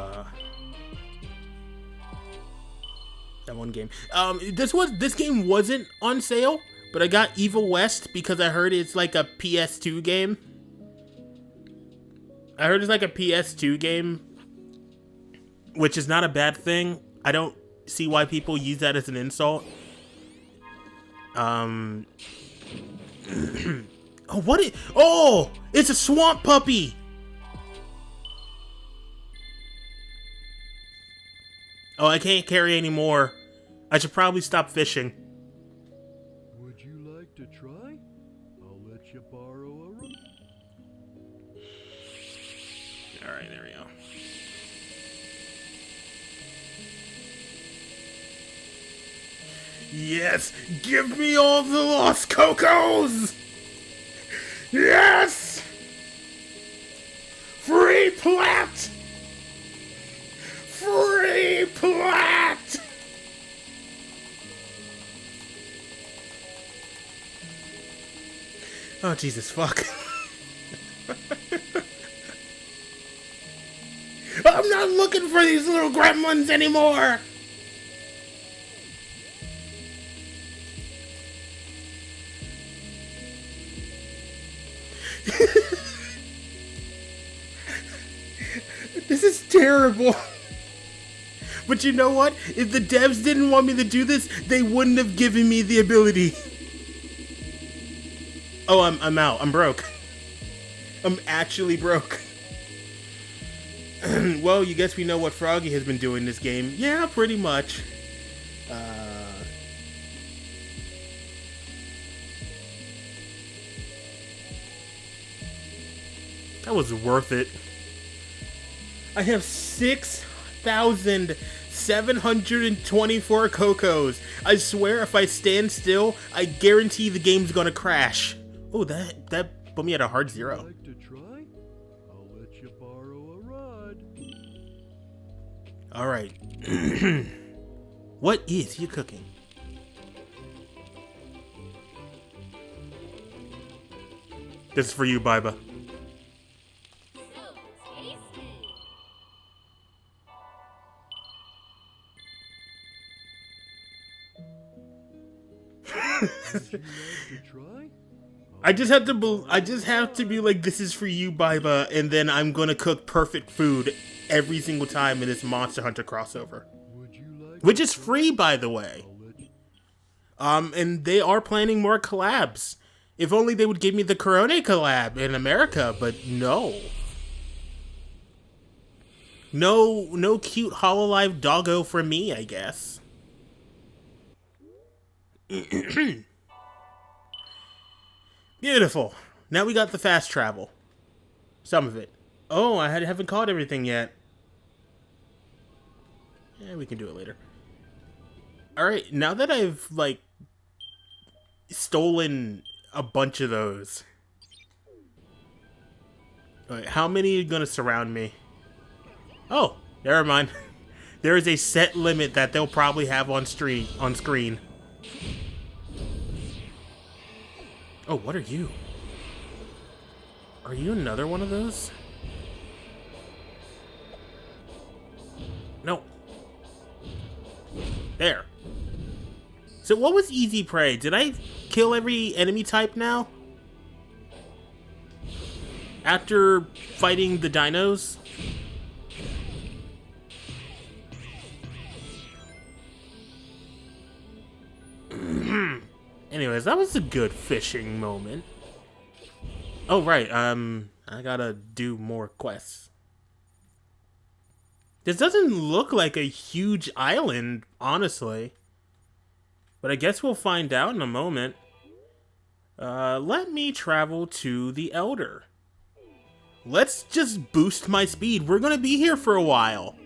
that one game. This game wasn't on sale, but I got Evil West because I heard it's like a PS2 game. I heard it's like a PS2 game, which is not a bad thing. I don't see why people use that as an insult. Oh, it's a swamp puppy. Oh, I can't carry any more. I should probably stop fishing. Would you like to try? I'll let you borrow a rod. Alright, there we go. Yes! Give me all the lost cocos! Yes! Free plat! Free plat! Oh, Jesus, fuck. I'm not looking for these little gremlins anymore! This is terrible. But you know what? If the devs didn't want me to do this, they wouldn't have given me the ability. Oh, I'm out. I'm broke. I'm actually broke. Well, you guess we know what Froggy has been doing this game. Yeah, pretty much. That was worth it. I have 6,724 cocos. I swear if I stand still, I guarantee the game's gonna crash. Oh, that put me at a hard 0. Like to try? I'll let you borrow a rod. Alright. What is you cooking? This is for you, Biba. I just have to be like, this is for you, Biba, and then I'm gonna cook perfect food every single time in this Monster Hunter crossover. Which is free, by the way. And they are planning more collabs. If only they would give me the Corone collab in America, but no. No cute Hololive doggo for me, I guess. Beautiful. Now we got the fast travel. Some of it. Oh, I haven't caught everything yet. Yeah, we can do it later. Alright, now that I've, like, stolen a bunch of those. Alright, how many are gonna surround me? Oh, never mind. There is a set limit that they'll probably have on screen. Oh, what are you? Are you another one of those? No. There. So what was easy prey? Did I kill every enemy type now? After fighting the dinos? Anyways, that was a good fishing moment. Oh, right, I gotta do more quests. This doesn't look like a huge island, honestly. But I guess we'll find out in a moment. Let me travel to the Elder. Let's just boost my speed. We're gonna be here for a while.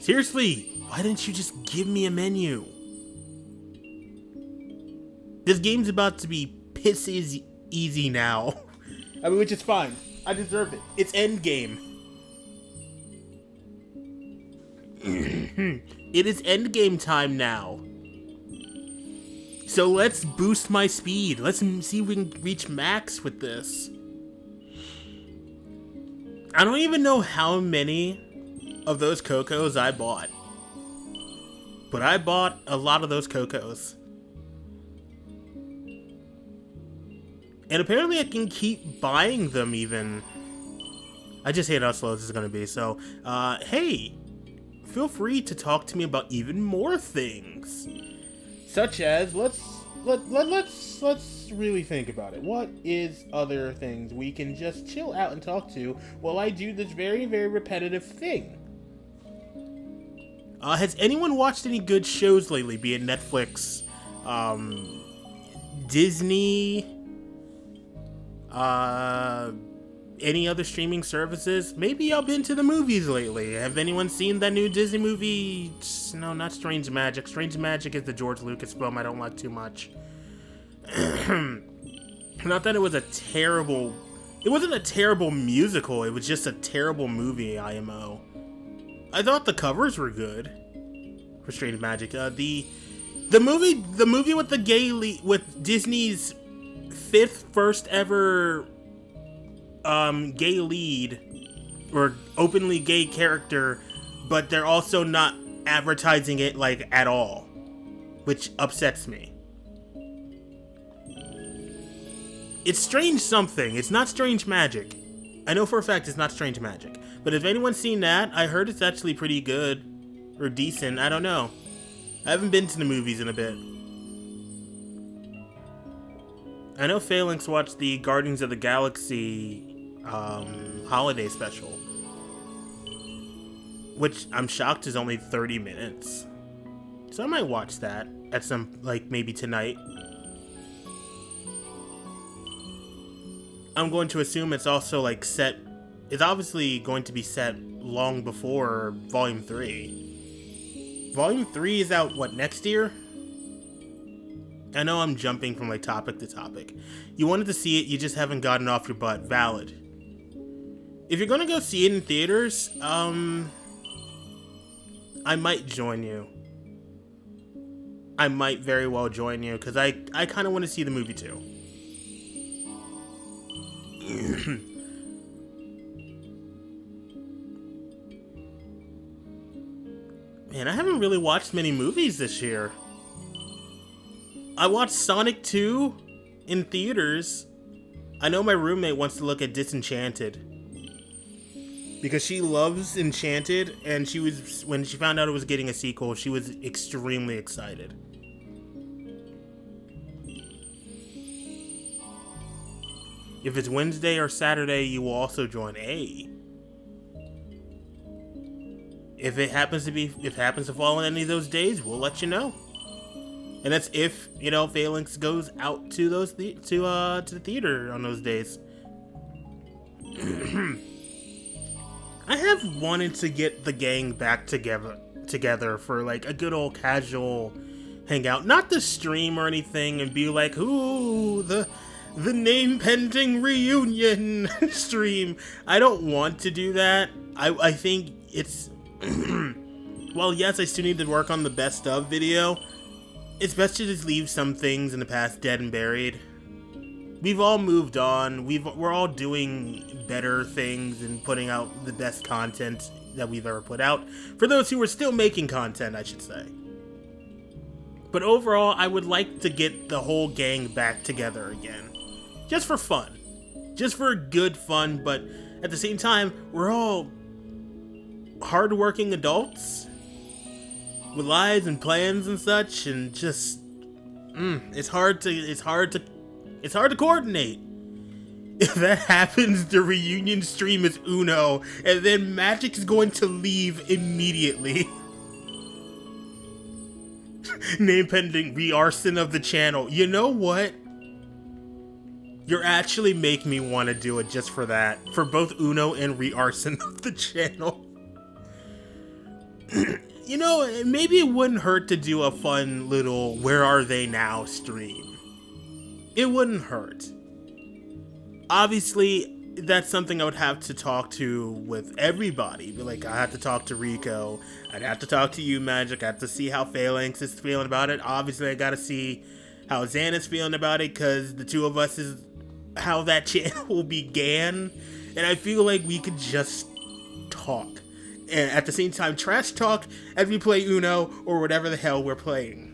Seriously, why didn't you just give me a menu? This game's about to be piss easy now. I mean, which is fine. I deserve it. It's endgame. It is endgame time now. So let's boost my speed. Let's see if we can reach max with this. I don't even know how many of those cocos I bought. But I bought a lot of those cocos. And apparently I can keep buying them even. I just hate how slow this is going to be. So, hey, feel free to talk to me about even more things. Such as, let's really think about it. What is other things we can just chill out and talk to while I do this very, very repetitive thing? Has anyone watched any good shows lately, be it Netflix, Disney, any other streaming services? Maybe y'all been to the movies lately. Have anyone seen that new Disney movie? No, not Strange Magic. Strange Magic is the George Lucas film I don't like too much. Not that it was a terrible... It wasn't a terrible musical, it was just a terrible movie, IMO. I thought the covers were good for Strange Magic. The movie with the gay lead, with Disney's first ever gay lead, or openly gay character, but they're also not advertising it like at all, which upsets me. It's Strange something. It's not Strange Magic. I know for a fact it's not Strange Magic. But if anyone's seen that, I heard it's actually pretty good. Or decent. I don't know. I haven't been to the movies in a bit. I know Phalanx watched the Guardians of the Galaxy holiday special. Which I'm shocked is only 30 minutes. So I might watch that at some, like, maybe tonight. I'm going to assume it's also, like, set... It's obviously going to be set long before Volume 3. Volume 3 is out, what, next year? I know I'm jumping from, like, topic to topic. You wanted to see it, you just haven't gotten off your butt. Valid. If you're gonna go see it in theaters, I might join you. I might very well join you, because I kind of want to see the movie, too. Man, I haven't really watched many movies this year. I watched Sonic 2 in theaters. I know my roommate wants to look at Disenchanted because she loves Enchanted, and she was, when she found out it was getting a sequel, she was extremely excited. If it's Wednesday or Saturday, you will also join A. If it happens to fall on any of those days, we'll let you know. And that's if, you know, Phalanx goes out to those to the theater on those days. I have wanted to get the gang back together for like a good old casual hangout, not to stream or anything and be like, ooh, the name pending reunion stream. I don't want to do that. I think it's well, yes, I still need to work on the best of video. It's best to just leave some things in the past dead and buried. We've all moved on. We're all doing better things and putting out the best content that we've ever put out. For those who are still making content, I should say. But overall, I would like to get the whole gang back together again. Just for fun. Just for good fun, but at the same time, we're all hardworking adults with lives and plans and such, and just it's hard to coordinate. If that happens, the reunion stream is Uno, and then Magic's going to leave immediately. Name pending re-arson of the channel. You know what? You're actually make me want to do it just for that. For both Uno and re-arson of the channel. You know, maybe it wouldn't hurt to do a fun little Where Are They Now stream. It wouldn't hurt. Obviously, that's something I would have to talk to with everybody. But like, I have to talk to Rico. I'd have to talk to you, Magic. I have to see how Phalanx is feeling about it. Obviously, I gotta see how Xana's feeling about it, because the two of us is how that channel began. And I feel like we could just talk. And at the same time, trash talk as we play Uno or whatever the hell we're playing.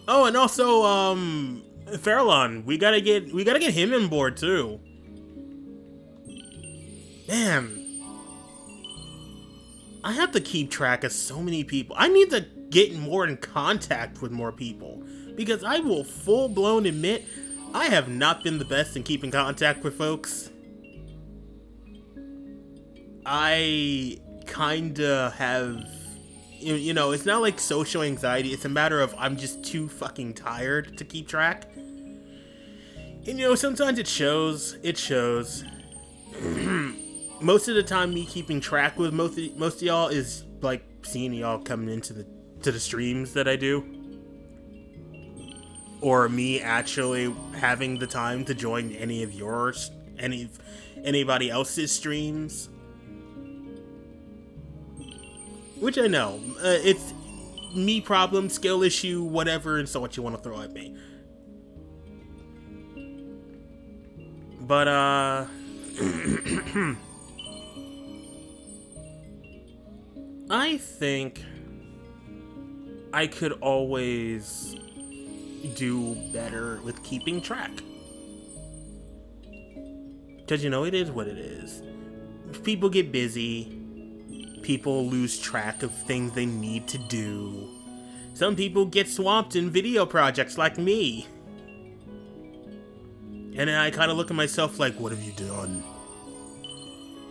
Oh, and also, Farallon, we gotta get him on board too. Man, I have to keep track of so many people. I need to get more in contact with more people, because I will full-blown admit I have not been the best in keeping contact with folks. I kinda have, you know, it's not like social anxiety. It's a matter of I'm just too fucking tired to keep track. And you know, sometimes it shows. It shows. Most of the time, me keeping track with most of y'all is like seeing y'all coming into the streams that I do, or me actually having the time to join any of yours, anybody else's streams. Which I know, it's me problem, skill issue, whatever, and so what you want to throw at me. But, I think I could always do better with keeping track. Because, you know, it is what it is. People get busy. People lose track of things they need to do. Some people get swamped in video projects like me. And then I kind of look at myself like, what have you done?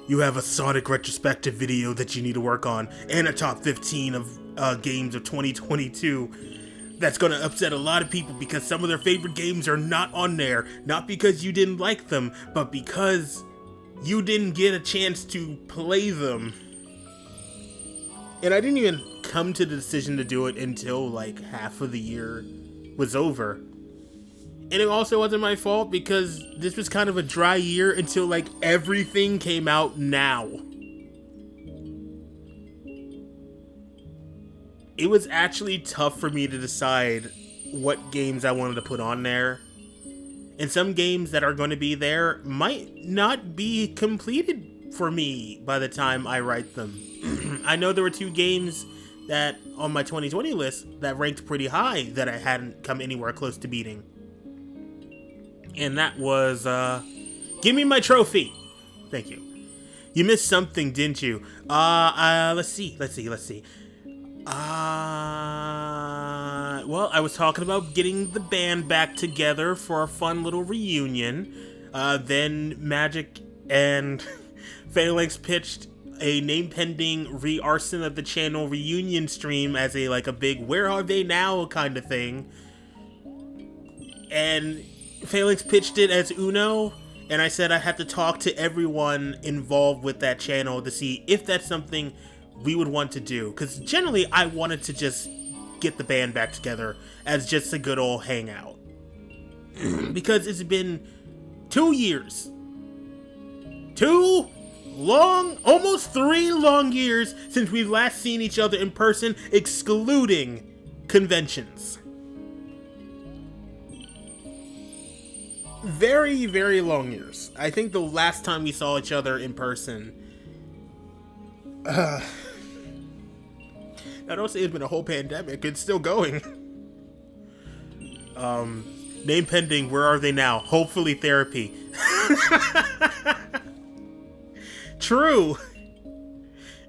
You have a Sonic retrospective video that you need to work on, and a top 15 of games of 2022. That's gonna upset a lot of people because some of their favorite games are not on there. Not because you didn't like them, but because you didn't get a chance to play them. And I didn't even come to the decision to do it until like half of the year was over. And it also wasn't my fault because this was kind of a dry year until like everything came out now. It was actually tough for me to decide what games I wanted to put on there. And some games that are going to be there might not be completed for me by the time I write them. I know there were 2 games that on my 2020 list that ranked pretty high that I hadn't come anywhere close to beating. And that was, give me my trophy. Thank you. You missed something, didn't you? Let's see. Well, I was talking about getting the band back together for a fun little reunion. Then Magic and Phalanx pitched a name-pending re-arson of the channel reunion stream as a big where are they now kind of thing. And Phalanx pitched it as Uno, and I said I had to talk to everyone involved with that channel to see if that's something we would want to do. Because generally, I wanted to just get the band back together as just a good old hangout. Because it's been 2 years. 2 long, almost 3 long years since we've last seen each other in person, excluding conventions. Very, very long years. I think the last time we saw each other in person, I don't say it's been a whole pandemic. It's still going. Name pending. Where are they now? Hopefully therapy. True.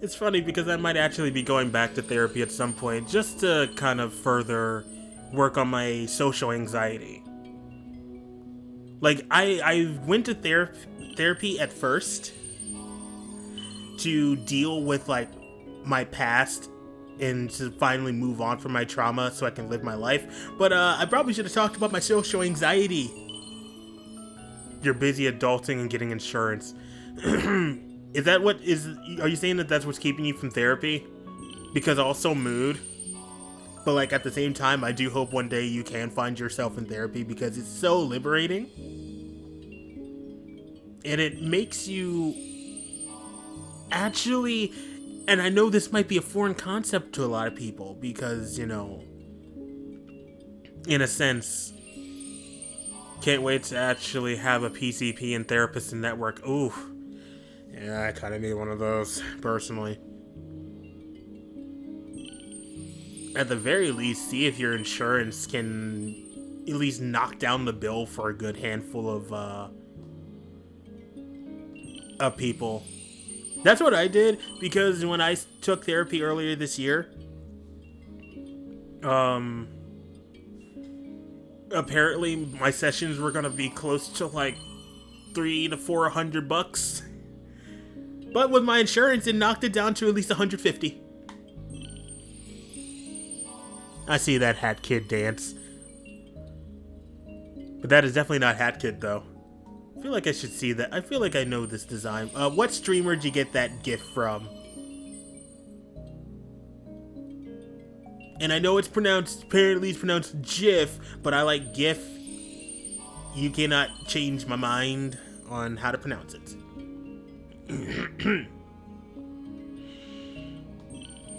It's funny because I might actually be going back to therapy at some point just to kind of further work on my social anxiety. Like, I went to therapy at first to deal with, like, my past and to finally move on from my trauma so I can live my life. But, I probably should have talked about my social anxiety. You're busy adulting and getting insurance. Is that what is... Are you saying that that's what's keeping you from therapy? Because also mood? But, like, at the same time, I do hope one day you can find yourself in therapy because it's so liberating. And it makes you actually... And I know this might be a foreign concept to a lot of people because, you know, in a sense, can't wait to actually have a PCP and therapist and network. Ooh. Yeah, I kind of need one of those, personally. At the very least, see if your insurance can at least knock down the bill for a good handful of people. That's what I did, because when I took therapy earlier this year, apparently my sessions were gonna be close to like $300 to $400. But with my insurance, it knocked it down to at least 150. I see that Hat Kid dance. But that is definitely not Hat Kid, though. I feel like I should see that. I feel like I know this design. What streamer did you get that GIF from? And I know it's pronounced, apparently it's pronounced GIF, but I like GIF. You cannot change my mind on how to pronounce it.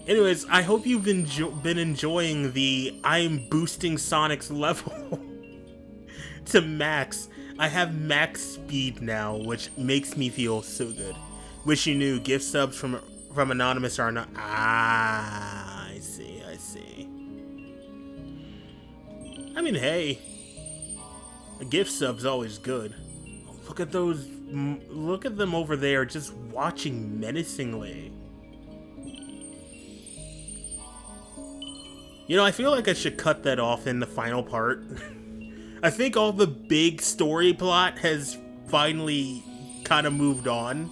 Anyways, I hope you've been enjoying the I'm boosting Sonic's level to max. I have max speed now, which makes me feel so good. Wish you knew gift subs from Anonymous are not. Ah, I see. I mean, hey, a gift sub's always good. Look at those. Look at them over there, just watching menacingly. You know, I feel like I should cut that off in the final part. I think all the big story plot has finally kind of moved on.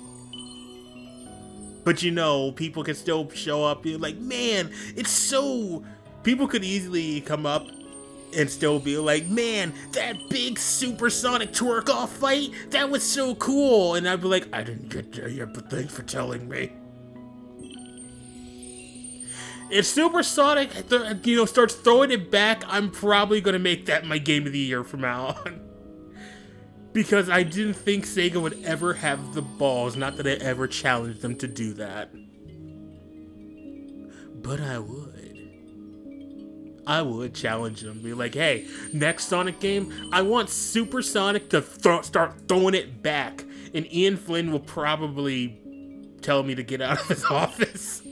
But you know, people can still show up and be like, man, it's so... People could easily come up and still be like, man, that big supersonic twerk-off fight, that was so cool. And I'd be like, I didn't get there yet, but thanks for telling me. If Supersonic, you know, starts throwing it back, I'm probably going to make that my game of the year from now on. Because I didn't think Sega would ever have the balls, not that I ever challenged them to do that. But I would. I would challenge them, be like, hey, next Sonic game, I want Supersonic to start throwing it back. And Ian Flynn will probably tell me to get out of his office.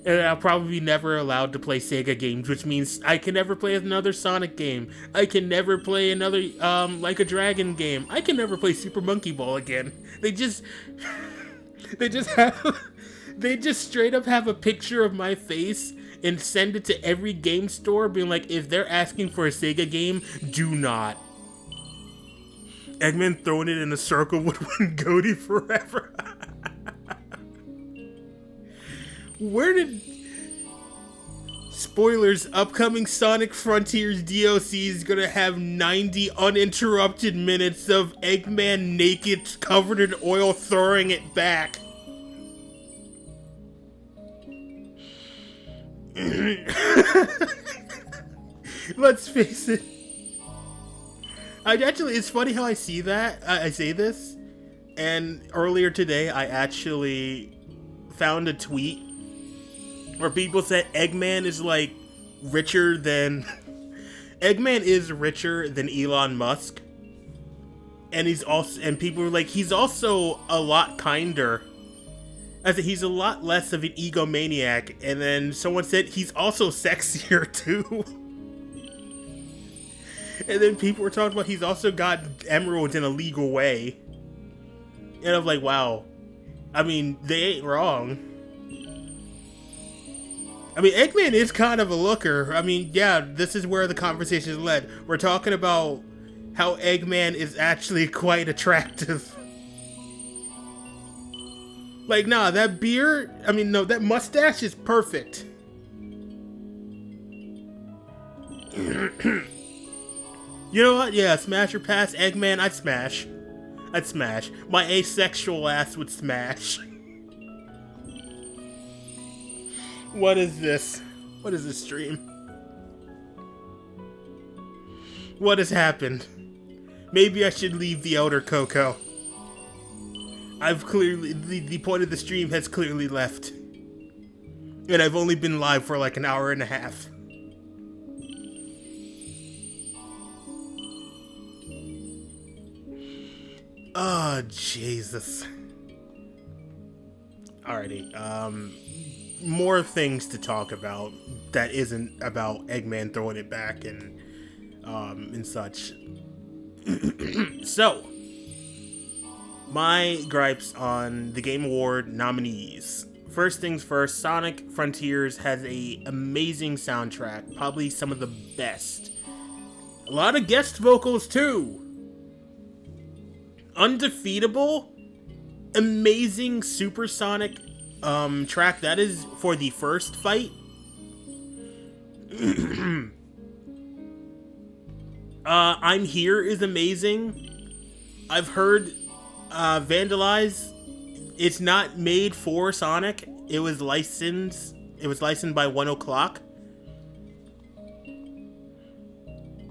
And I'll probably be never allowed to play Sega games, which means I can never play another Sonic game. I can never play another, Like a Dragon game. I can never play Super Monkey Ball again. They just straight up have a picture of my face and send it to every game store, being like, if they're asking for a Sega game, do not. Eggman throwing it in a circle would win Goaty forever. Where did... Spoilers, upcoming Sonic Frontiers DLC is gonna have 90 uninterrupted minutes of Eggman naked, covered in oil, throwing it back. Let's face it. It's funny how I see that. I say this. And earlier today, I actually found a tweet where people said Eggman is like richer than Eggman is richer than Elon Musk, and people were like, he's also a lot kinder. I said he's a lot less of an egomaniac, and then someone said he's also sexier too. And then people were talking about he's also got emeralds in a legal way, and I'm like, wow. I mean, they ain't wrong. I mean, Eggman is kind of a looker. I mean, yeah, this is where the conversation is led. We're talking about how Eggman is actually quite attractive. Like, nah, that beard, I mean, no, that mustache is perfect. You know what? Yeah, smash or pass, Eggman, I'd smash. I'd smash. My asexual ass would smash. What is this? What is this stream? What has happened? Maybe I should leave the Elder Coco. I've clearly... The point of the stream has clearly left. And I've only been live for like an hour and a half. Oh, Jesus. Alrighty, more things to talk about that isn't about Eggman throwing it back and such. So, my gripes on the Game Award nominees. First things first, Sonic Frontiers has an amazing soundtrack, probably some of the best. A lot of guest vocals too. Undefeatable, amazing supersonic track. That is for the first fight. I'm Here is amazing. I've heard Vandalize. It's not made for Sonic. It was licensed by 1 O'Clock.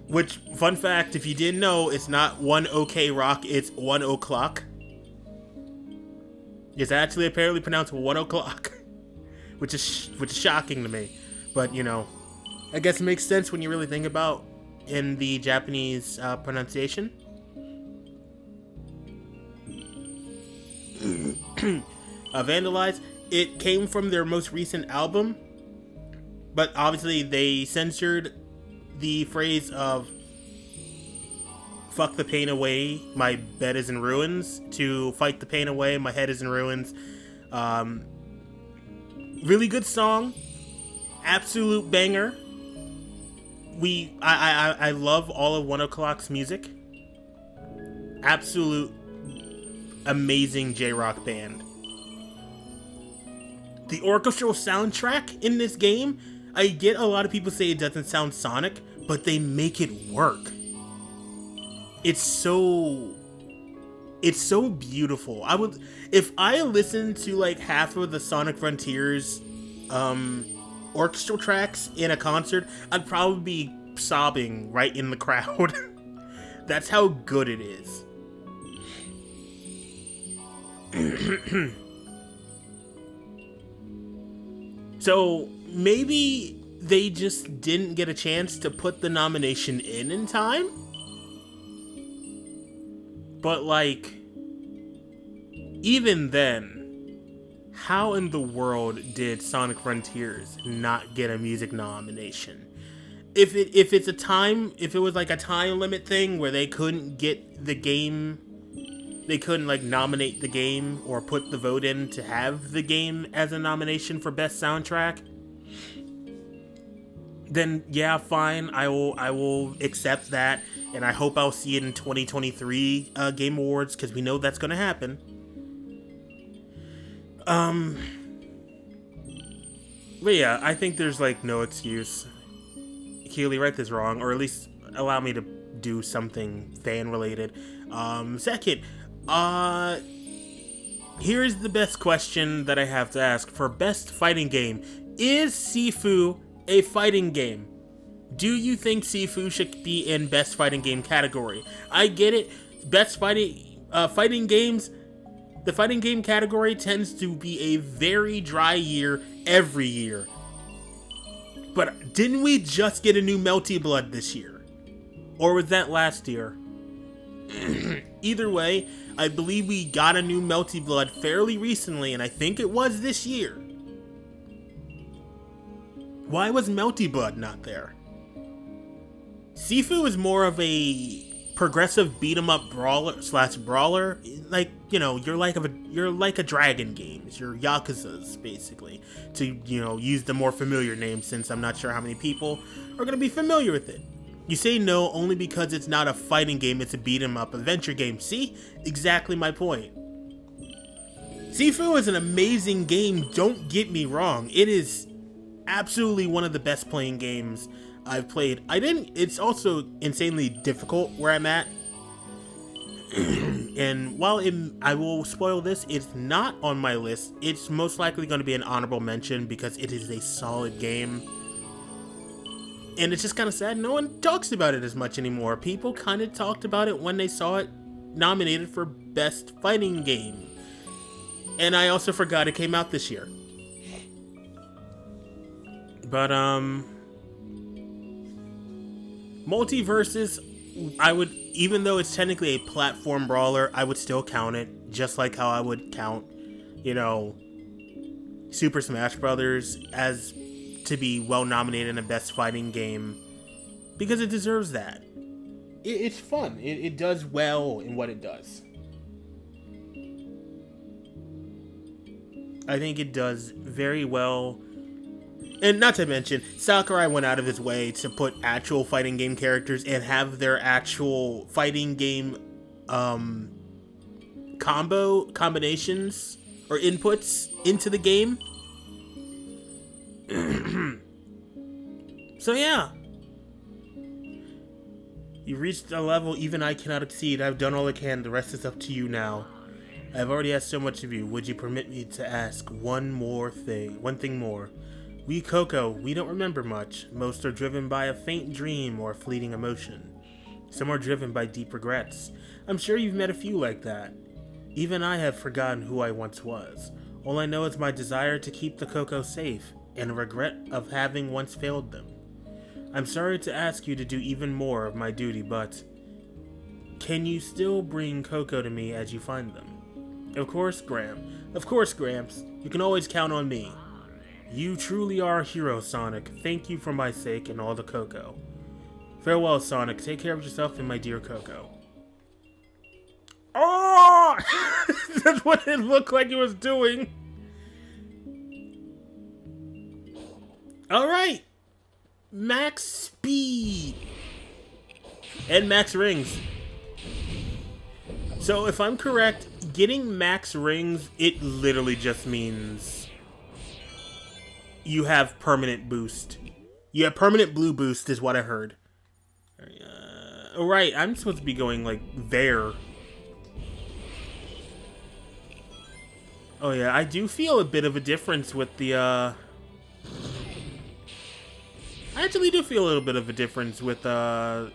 Which, fun fact, if you didn't know, it's not 1 OK Rock, it's 1 O'Clock. It's actually apparently pronounced 1 O'Clock. Which is shocking to me. But, you know, I guess it makes sense when you really think about in the Japanese pronunciation. Vandalize. It came from their most recent album, but obviously they censored the phrase of "fuck the pain away, my bed is in ruins" to "fight the pain away, my head is in ruins." Really good song, absolute banger. I love all of 1 O'Clock's music. Absolute amazing J-rock band. The orchestral soundtrack in this game, I get a lot of people say it doesn't sound Sonic, but they make it work. It's so beautiful. If I listened to like half of the Sonic Frontiers orchestral tracks in a concert, I'd probably be sobbing right in the crowd. That's how good it is. So maybe they just didn't get a chance to put the nomination in time? But like, even then, how in the world did Sonic Frontiers not get a music nomination? If it was like a time limit thing where they couldn't get the game, they couldn't like nominate the game or put the vote in to have the game as a nomination for best soundtrack, then yeah, fine, I will accept that, and I hope I'll see it in 2023 Game Awards, because we know that's gonna happen. But yeah, I think there's like no excuse. Keely, write this wrong, or at least allow me to do something fan related. Second, here's the best question that I have to ask for best fighting game. Is Sifu a fighting game? Do you think Sifu should be in best fighting game category? I get it. Best fighting games, the fighting game category tends to be a very dry year every year. But didn't we just get a new Melty Blood this year? Or was that last year? Either way, I believe we got a new Melty Blood fairly recently, and I think it was this year. Why was Melty Blood not there? Sifu is more of a progressive beat-em-up brawler, like, you know, you're like a Dragon games, you're Yakuza's basically, to, you know, use the more familiar name, since I'm not sure how many people are gonna be familiar with it. You say no only because it's not a fighting game, it's a beat-em-up adventure game. See? Exactly my point. Sifu is an amazing game, don't get me wrong. It is absolutely one of the best playing games I've played. It's also insanely difficult where I'm at. And while I will spoil this, it's not on my list. It's most likely going to be an honorable mention because it is a solid game. And it's just kind of sad no one talks about it as much anymore. People kind of talked about it when they saw it nominated for best fighting game. And I also forgot it came out this year. But, Multiverses, I would, even though it's technically a platform brawler, I would still count it, just like how I would count, you know, Super Smash Brothers as to be well nominated in a best fighting game, because it deserves that. It's fun. It does well in what it does. I think it does very well. And not to mention, Sakurai went out of his way to put actual fighting game characters and have their actual fighting game combinations or inputs into the game. So yeah. You reached a level even I cannot exceed. I've done all I can. The rest is up to you now. I've already asked so much of you. Would you permit me to ask one thing more? We Coco, we don't remember much. Most are driven by a faint dream or a fleeting emotion. Some are driven by deep regrets. I'm sure you've met a few like that. Even I have forgotten who I once was. All I know is my desire to keep the Coco safe, and a regret of having once failed them. I'm sorry to ask you to do even more of my duty, but can you still bring Coco to me as you find them? Of course, Graham. Of course, Gramps. You can always count on me. You truly are a hero, Sonic. Thank you for my sake and all the Coco. Farewell, Sonic. Take care of yourself and my dear Coco. Oh! That's what it looked like it was doing. Alright. Max speed. And max rings. So if I'm correct, getting max rings, it literally just means you have permanent boost. You have permanent blue boost is what I heard. Alright, I'm supposed to be going like there. Oh yeah, I do feel a bit of a difference with the I actually do feel a little bit of a difference with the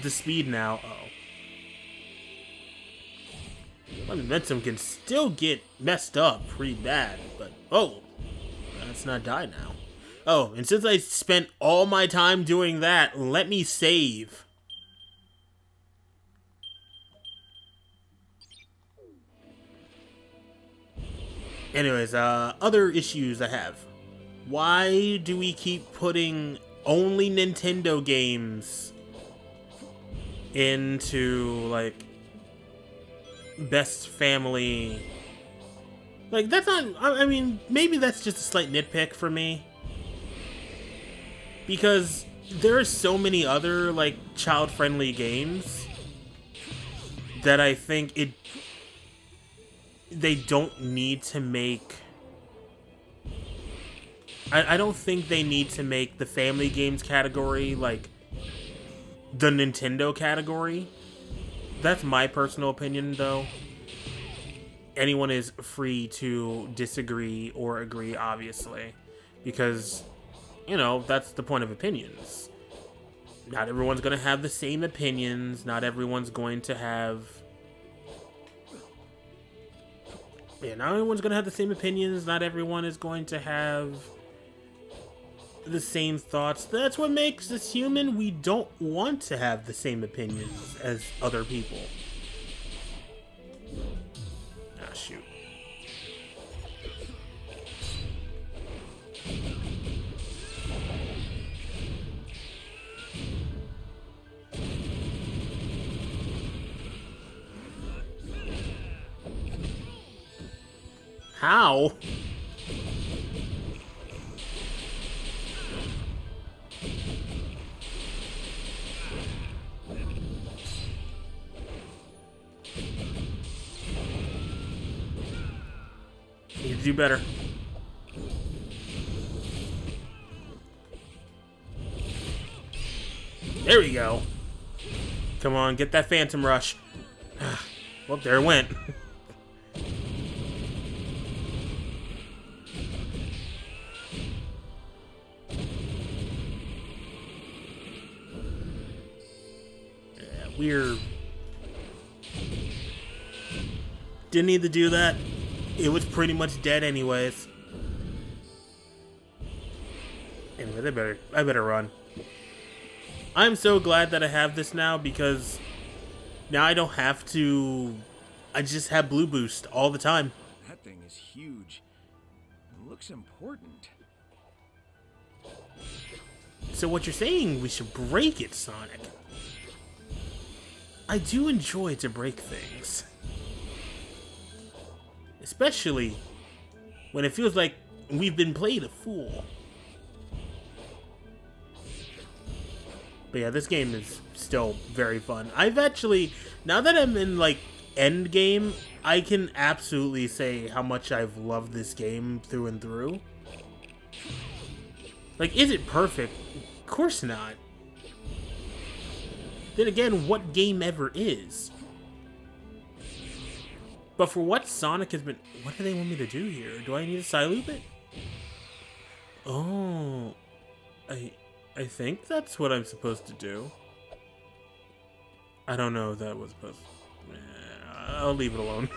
speed now. Uh-oh. My momentum can still get messed up pretty bad, but oh, let's not die now. Oh, and since I spent all my time doing that, let me save. Anyways, other issues I have. Why do we keep putting only Nintendo games into, like, best family? Like, that's not, I mean, maybe that's just a slight nitpick for me. Because there are so many other, like, child-friendly games that I think they don't need to make... I don't think they need to make the family games category, like, the Nintendo category. That's my personal opinion, though. Anyone is free to disagree or agree, obviously. Because, you know, that's the point of opinions. Not everyone's going to have the same opinions. Not everyone's going to have... Yeah, not everyone's going to have the same opinions. Not everyone is going to have the same thoughts. That's what makes us human. We don't want to have the same opinions as other people. Ah, shoot. How? You do better. There we go. Come on, get that Phantom Rush. Well, there it went. We're... Didn't need to do that. It was pretty much dead anyways. Anyway, I better run. I'm so glad that I have this now because now I don't have to... I just have blue boost all the time. That thing is huge. It looks important. So what you're saying, we should break it, Sonic. I do enjoy to break things. Especially when it feels like we've been played a fool. But yeah, this game is still very fun. I've actually Now that I'm in, like, end game, I can absolutely say how much I've loved this game through and through. Like, is it perfect? Of course not. Then again, what game ever is? But for what Sonic has been... What do they want me to do here? Do I need to side-loop it? Oh... I think that's what I'm supposed to do. I don't know if that was supposed to... I'll leave it alone.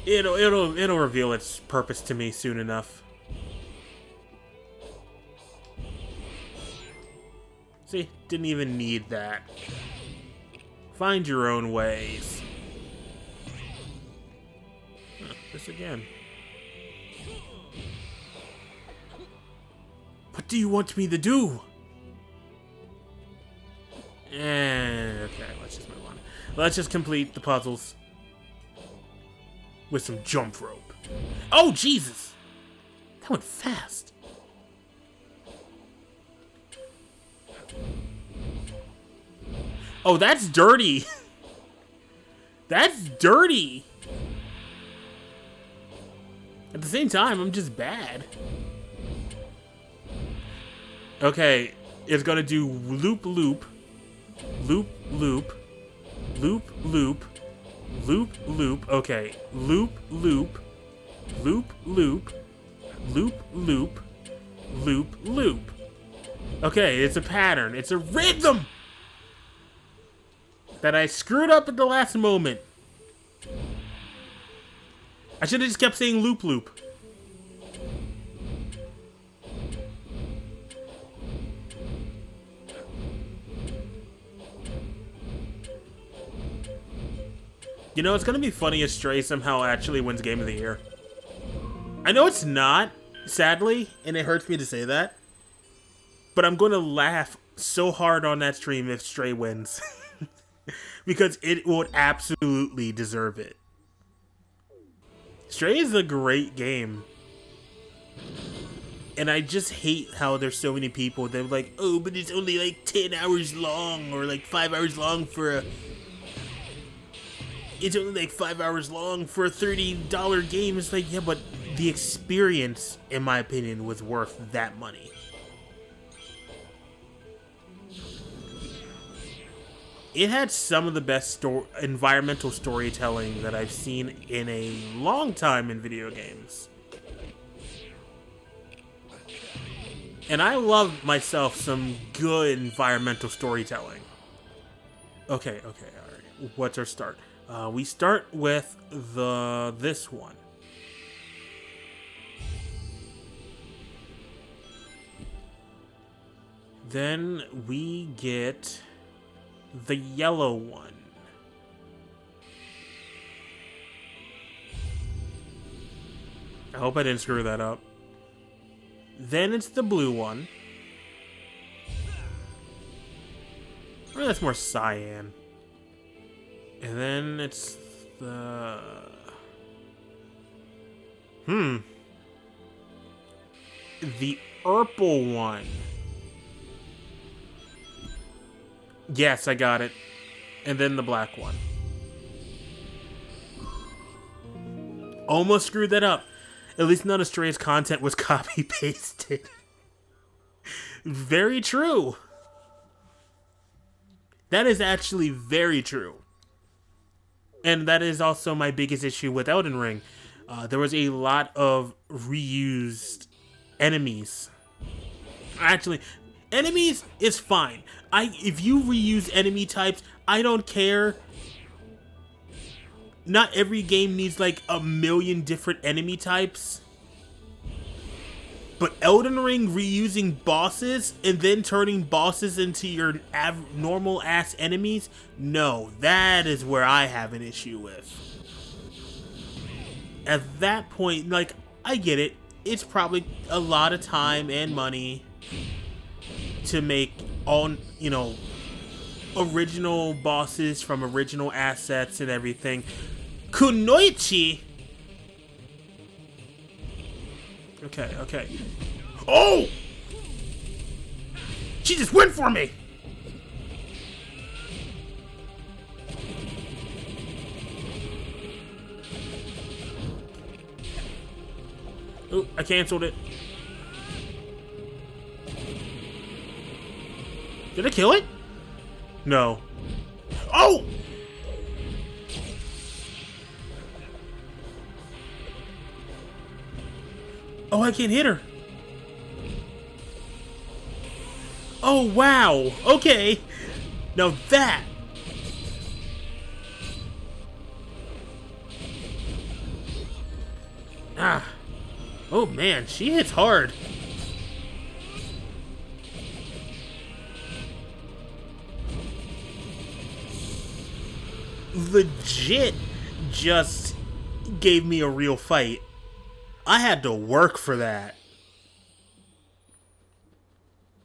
It'll reveal its purpose to me soon enough. See, didn't even need that. Find your own ways. This again. What do you want me to do? Okay, let's just move on. Let's just complete the puzzles with some jump rope. Oh, Jesus! That went fast. Oh, that's dirty. That's dirty. At the same time, I'm just bad. Okay, it's gonna do loop, loop, loop, loop, loop, loop, loop, loop. Okay, loop, loop, loop, loop, loop, loop, loop, loop. Okay, it's a pattern. It's a rhythm that I screwed up at the last moment. I should have just kept saying loop, loop. You know, it's gonna be funny if Stray somehow actually wins Game of the Year. I know it's not, sadly, and it hurts me to say that, but I'm gonna laugh so hard on that stream if Stray wins. Because it would absolutely deserve it. Stray is a great game. And I just hate how there's so many people that are like, oh, but it's only like 10 hours long, or like 5 hours long for a... It's only like 5 hours long for a $30 game. It's like, yeah, but the experience, in my opinion, was worth that money. It had some of the best environmental storytelling that I've seen in a long time in video games. And I love myself some good environmental storytelling. Okay, alright. What's our start? We start with this one. Then we get the yellow one. I hope I didn't screw that up. Then it's the blue one. Oh, that's more cyan. And then it's the... The purple one. Yes, I got it. And then the black one. Almost screwed that up. At least none of Stray's content was copy-pasted. Very true. That is actually very true. And that is also my biggest issue with Elden Ring. There was a lot of reused enemies. Actually, enemies is fine. If you reuse enemy types, I don't care. Not every game needs like a million different enemy types. But Elden Ring reusing bosses and then turning bosses into your normal ass enemies, no, that is where I have an issue with. At that point, like, I get it. It's probably a lot of time and money to make all, you know, original bosses from original assets and everything. Kunoichi! Okay. Oh! She just went for me! Oh, I canceled it. Did I kill it? No. Oh! Oh, I can't hit her. Oh, wow. Okay. Now that. Ah. Oh, man. She hits hard. Legit just gave me a real fight. I had to work for that.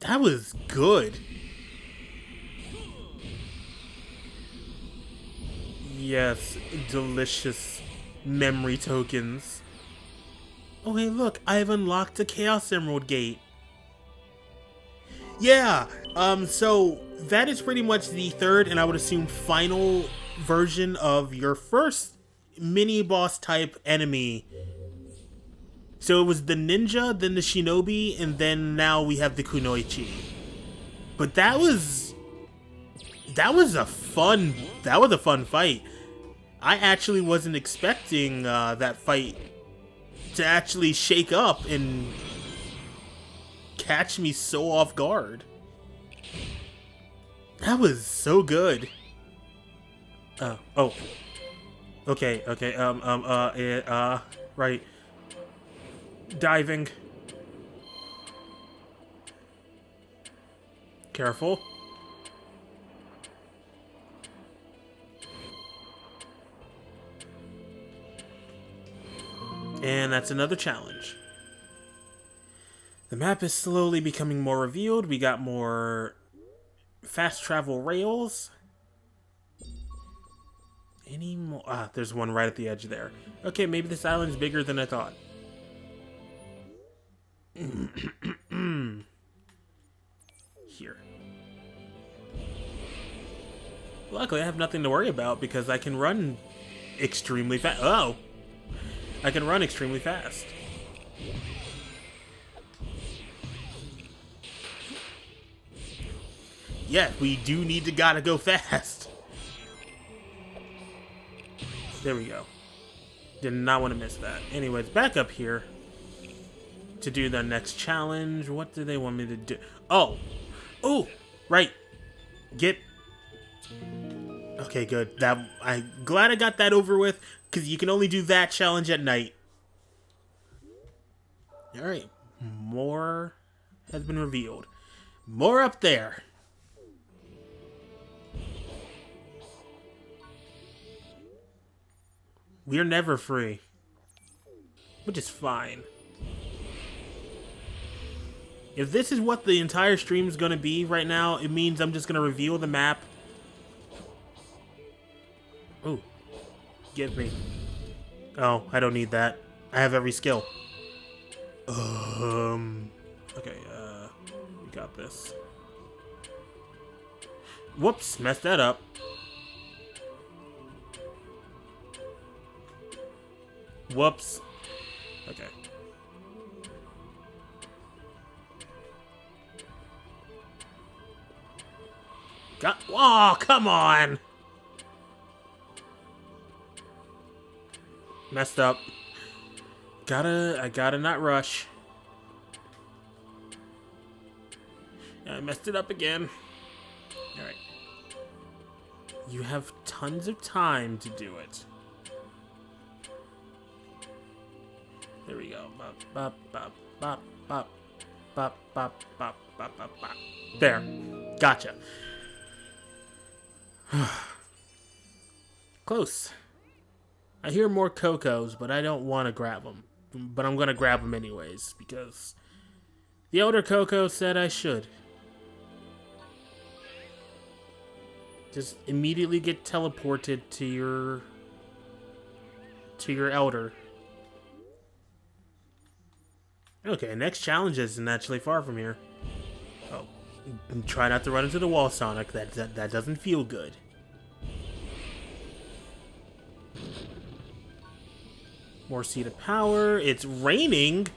That was good. Yes, delicious memory tokens. Oh, hey, look, I've unlocked the Chaos Emerald Gate. Yeah, so that is pretty much the third, and I would assume final version of your first mini-boss type enemy. So it was the ninja, then the shinobi, and then now we have the kunoichi. But that was a fun fight. I actually wasn't expecting that fight to actually shake up and catch me so off guard. That was so good. Oh. Okay, right. Diving. Careful. And that's another challenge. The map is slowly becoming more revealed. We got more fast travel rails. Any more? Ah, there's one right at the edge there. Okay, maybe this island's bigger than I thought. Here. Luckily, I have nothing to worry about because I can run extremely fast. Oh! I can run extremely fast. Yeah, we do need to gotta go fast. There we go. Did not want to miss that. Anyways, back up here to do the next challenge. What do they want me to do? Oh! Oh! Right. Get... Okay, good. I'm glad I got that over with, because you can only do that challenge at night. Alright. More has been revealed. More up there. We're never free. Which is fine. If this is what the entire stream is going to be right now, it means I'm just going to reveal the map. Ooh. Give me. Oh, I don't need that. I have every skill. Okay, we got this. Whoops, messed that up. Whoops. Okay. Oh, come on! Messed up. I gotta not rush. I messed it up again. Alright. You have tons of time to do it. There we go. Bop, bop, bop, bop, bop, bop, bop, bop, bop, bop, bop. There. Gotcha. Close. I hear more Cocos, but I don't want to grab them. But I'm going to grab them anyways, because the Elder Coco said I should. Just immediately get teleported to your Elder. Okay, next challenge isn't actually far from here. Oh, try not to run into the wall, Sonic. That doesn't feel good. More seed of power. It's raining.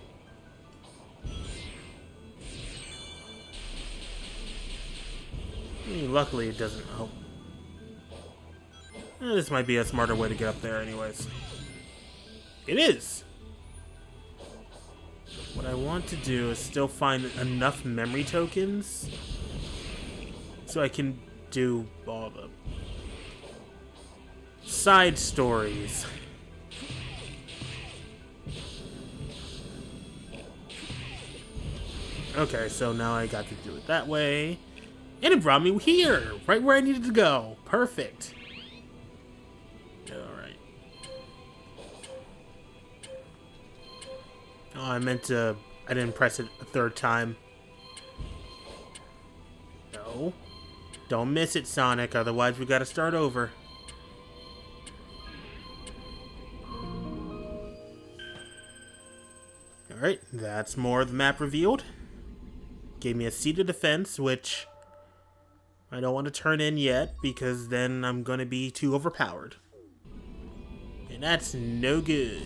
I mean, luckily it doesn't help. This might be a smarter way to get up there anyways. It is! What I want to do is still find enough memory tokens so I can do all the side stories. Okay, so now I got to do it that way. And it brought me here, right where I needed to go. Perfect. Alright. Oh, I didn't press it a third time. No. Don't miss it, Sonic, otherwise we gotta start over. Alright, that's more of the map revealed. Gave me a seat of defense, which I don't want to turn in yet, because then I'm going to be too overpowered. And that's no good.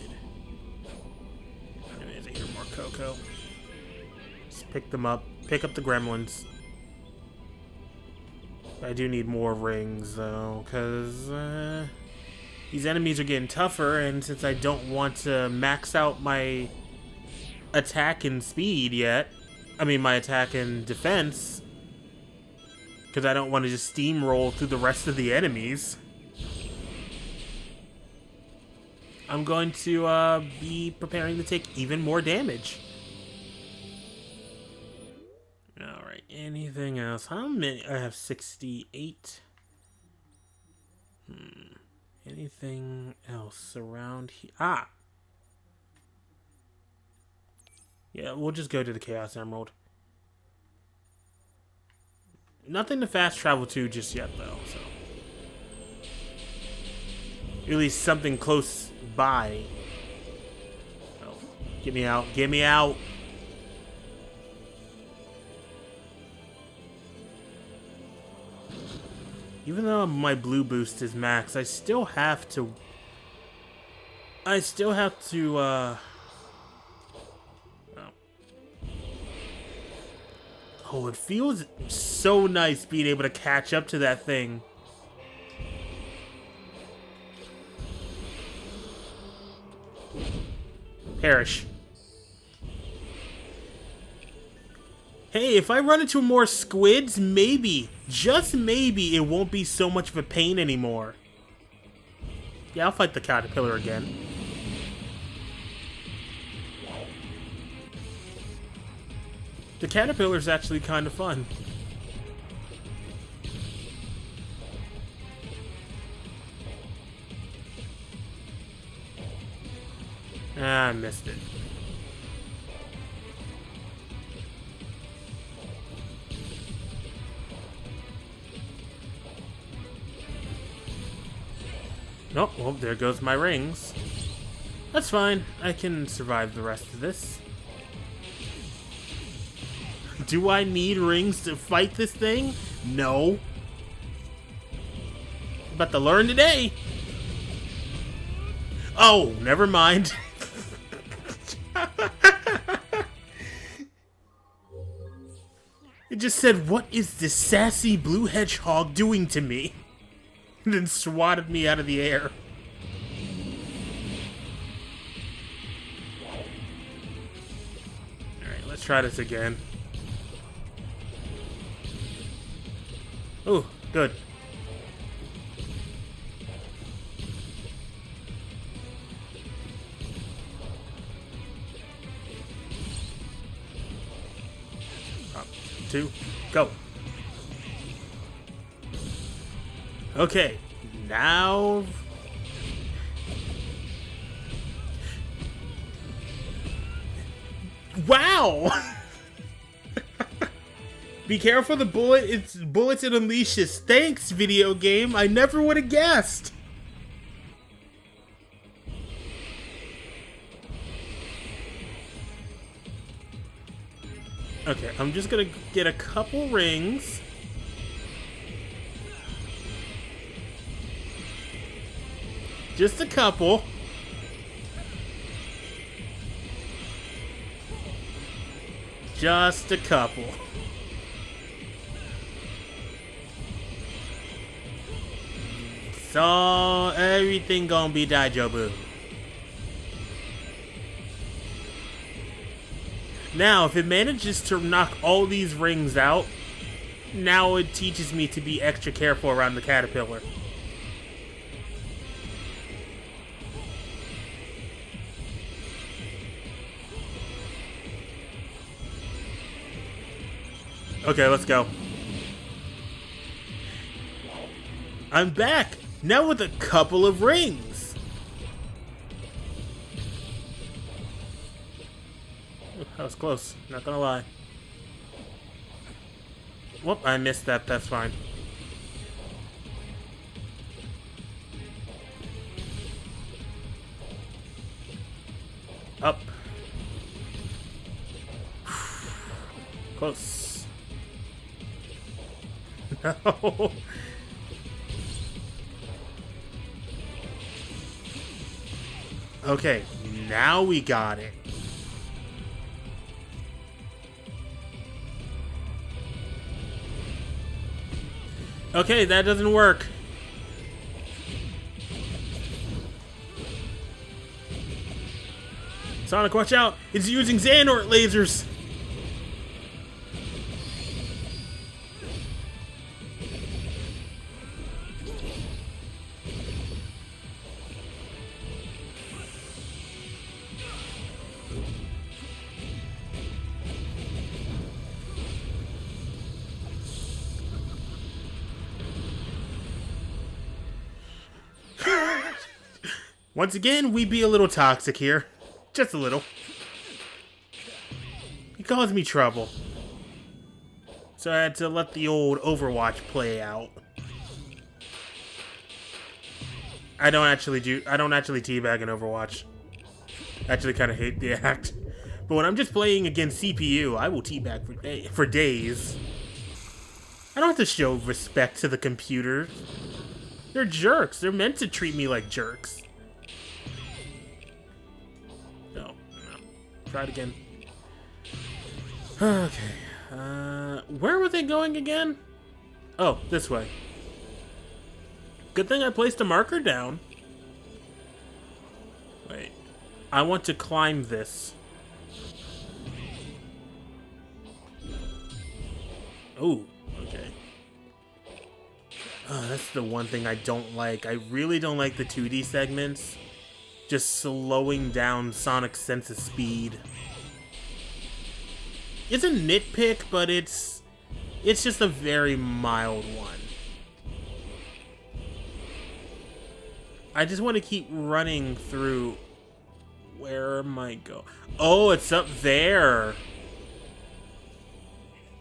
Anyways, I hear more Coco. Just pick them up. Pick up the gremlins. I do need more rings, though, because these enemies are getting tougher, and since I don't want to max out my attack and speed yet, I mean my attack and defense, because I don't want to just steamroll through the rest of the enemies, I'm going to be preparing to take even more damage. Alright, anything else? How many? I have 68. Anything else around here? Ah! Yeah, we'll just go to the Chaos Emerald. Nothing to fast travel to just yet, though, so. At least something close by. Oh, get me out. Get me out. Even though my blue boost is max, I still have to... Oh, it feels so nice being able to catch up to that thing. Perish. Hey, if I run into more squids, maybe, just maybe, it won't be so much of a pain anymore. Yeah, I'll fight the caterpillar again. The caterpillar's actually kind of fun. Ah, I missed it. Nope, well, there goes my rings. That's fine. I can survive the rest of this. Do I need rings to fight this thing? No. About to learn today. Oh, never mind. It just said, "What is this sassy blue hedgehog doing to me?" And then swatted me out of the air. Alright, let's try this again. Oh, good. Up, 2, go. Okay, now... Wow! Be careful the bullet, it's bullets it unleashes. Thanks, video game. I never would have guessed. Okay, I'm just gonna get a couple rings. Just a couple. Just a couple. So everything gonna be Daijobu. Now, if it manages to knock all these rings out, now it teaches me to be extra careful around the caterpillar. Okay, let's go. I'm back! Now with a couple of rings! That was close, not gonna lie. Whoop, I missed that, that's fine. Up. Close. No. Okay, now we got it. Okay, that doesn't work. Sonic, watch out! It's using Xehanort lasers! Once again, we be a little toxic here. Just a little. He caused me trouble. So I had to let the old Overwatch play out. I don't actually teabag in Overwatch. I actually kind of hate the act. But when I'm just playing against CPU, I will teabag for days. I don't have to show respect to the computer. They're jerks. They're meant to treat me like jerks. No. Try it again. Okay. Where were they going again? Oh, this way. Good thing I placed a marker down. Wait. I want to climb this. Oh, okay. Oh, that's the one thing I don't like. I really don't like the 2D segments. Just slowing down Sonic's sense of speed. It's a nitpick, but it's just a very mild one. I just want to keep running through. Where am I going? Oh, it's up there.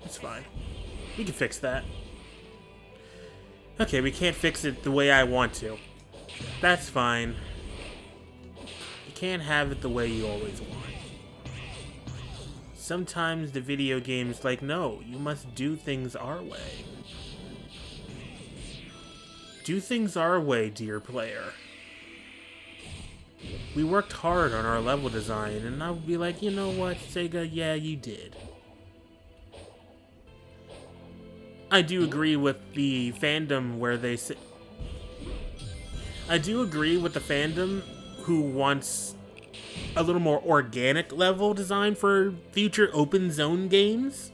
It's fine. We can fix that. Okay, we can't fix it the way I want to. That's fine. You can't have it the way you always want. Sometimes the video game's like, no, you must do things our way. Do things our way, dear player. We worked hard on our level design, and I would be like, you know what, Sega, yeah, you did. I do agree with the fandom where they say... I do agree with the fandom who wants a little more organic level design for future open zone games.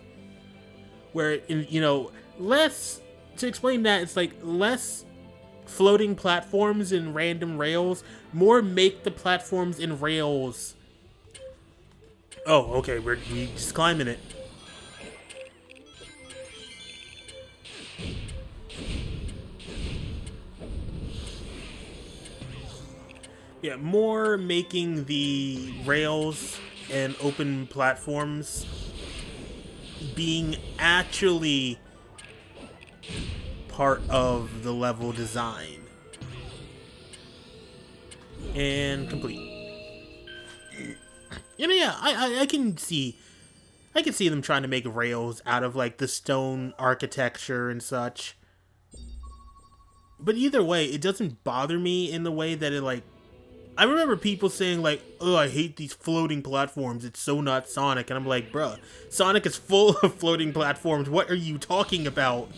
Where, you know, less... To explain that, it's like less floating platforms and random rails, more make the platforms and rails. Oh, okay, we're just climbing it. Yeah, more making the rails and open platforms being actually part of the level design. And complete. You know, yeah, I can see them trying to make rails out of like the stone architecture and such. But either way, it doesn't bother me in the way that it like I remember people saying like, "Oh, I hate these floating platforms. It's so not Sonic." And I'm like, bruh, Sonic is full of floating platforms. What are you talking about?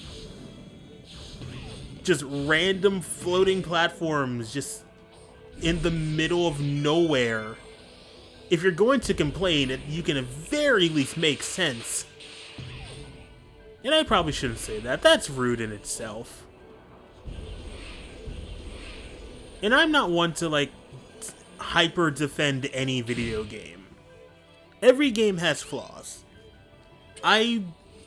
Just random floating platforms just in the middle of nowhere. If you're going to complain, you can at very least make sense. And I probably shouldn't say that. That's rude in itself. And I'm not one to, like, hyper defend any video game. Every game has flaws. I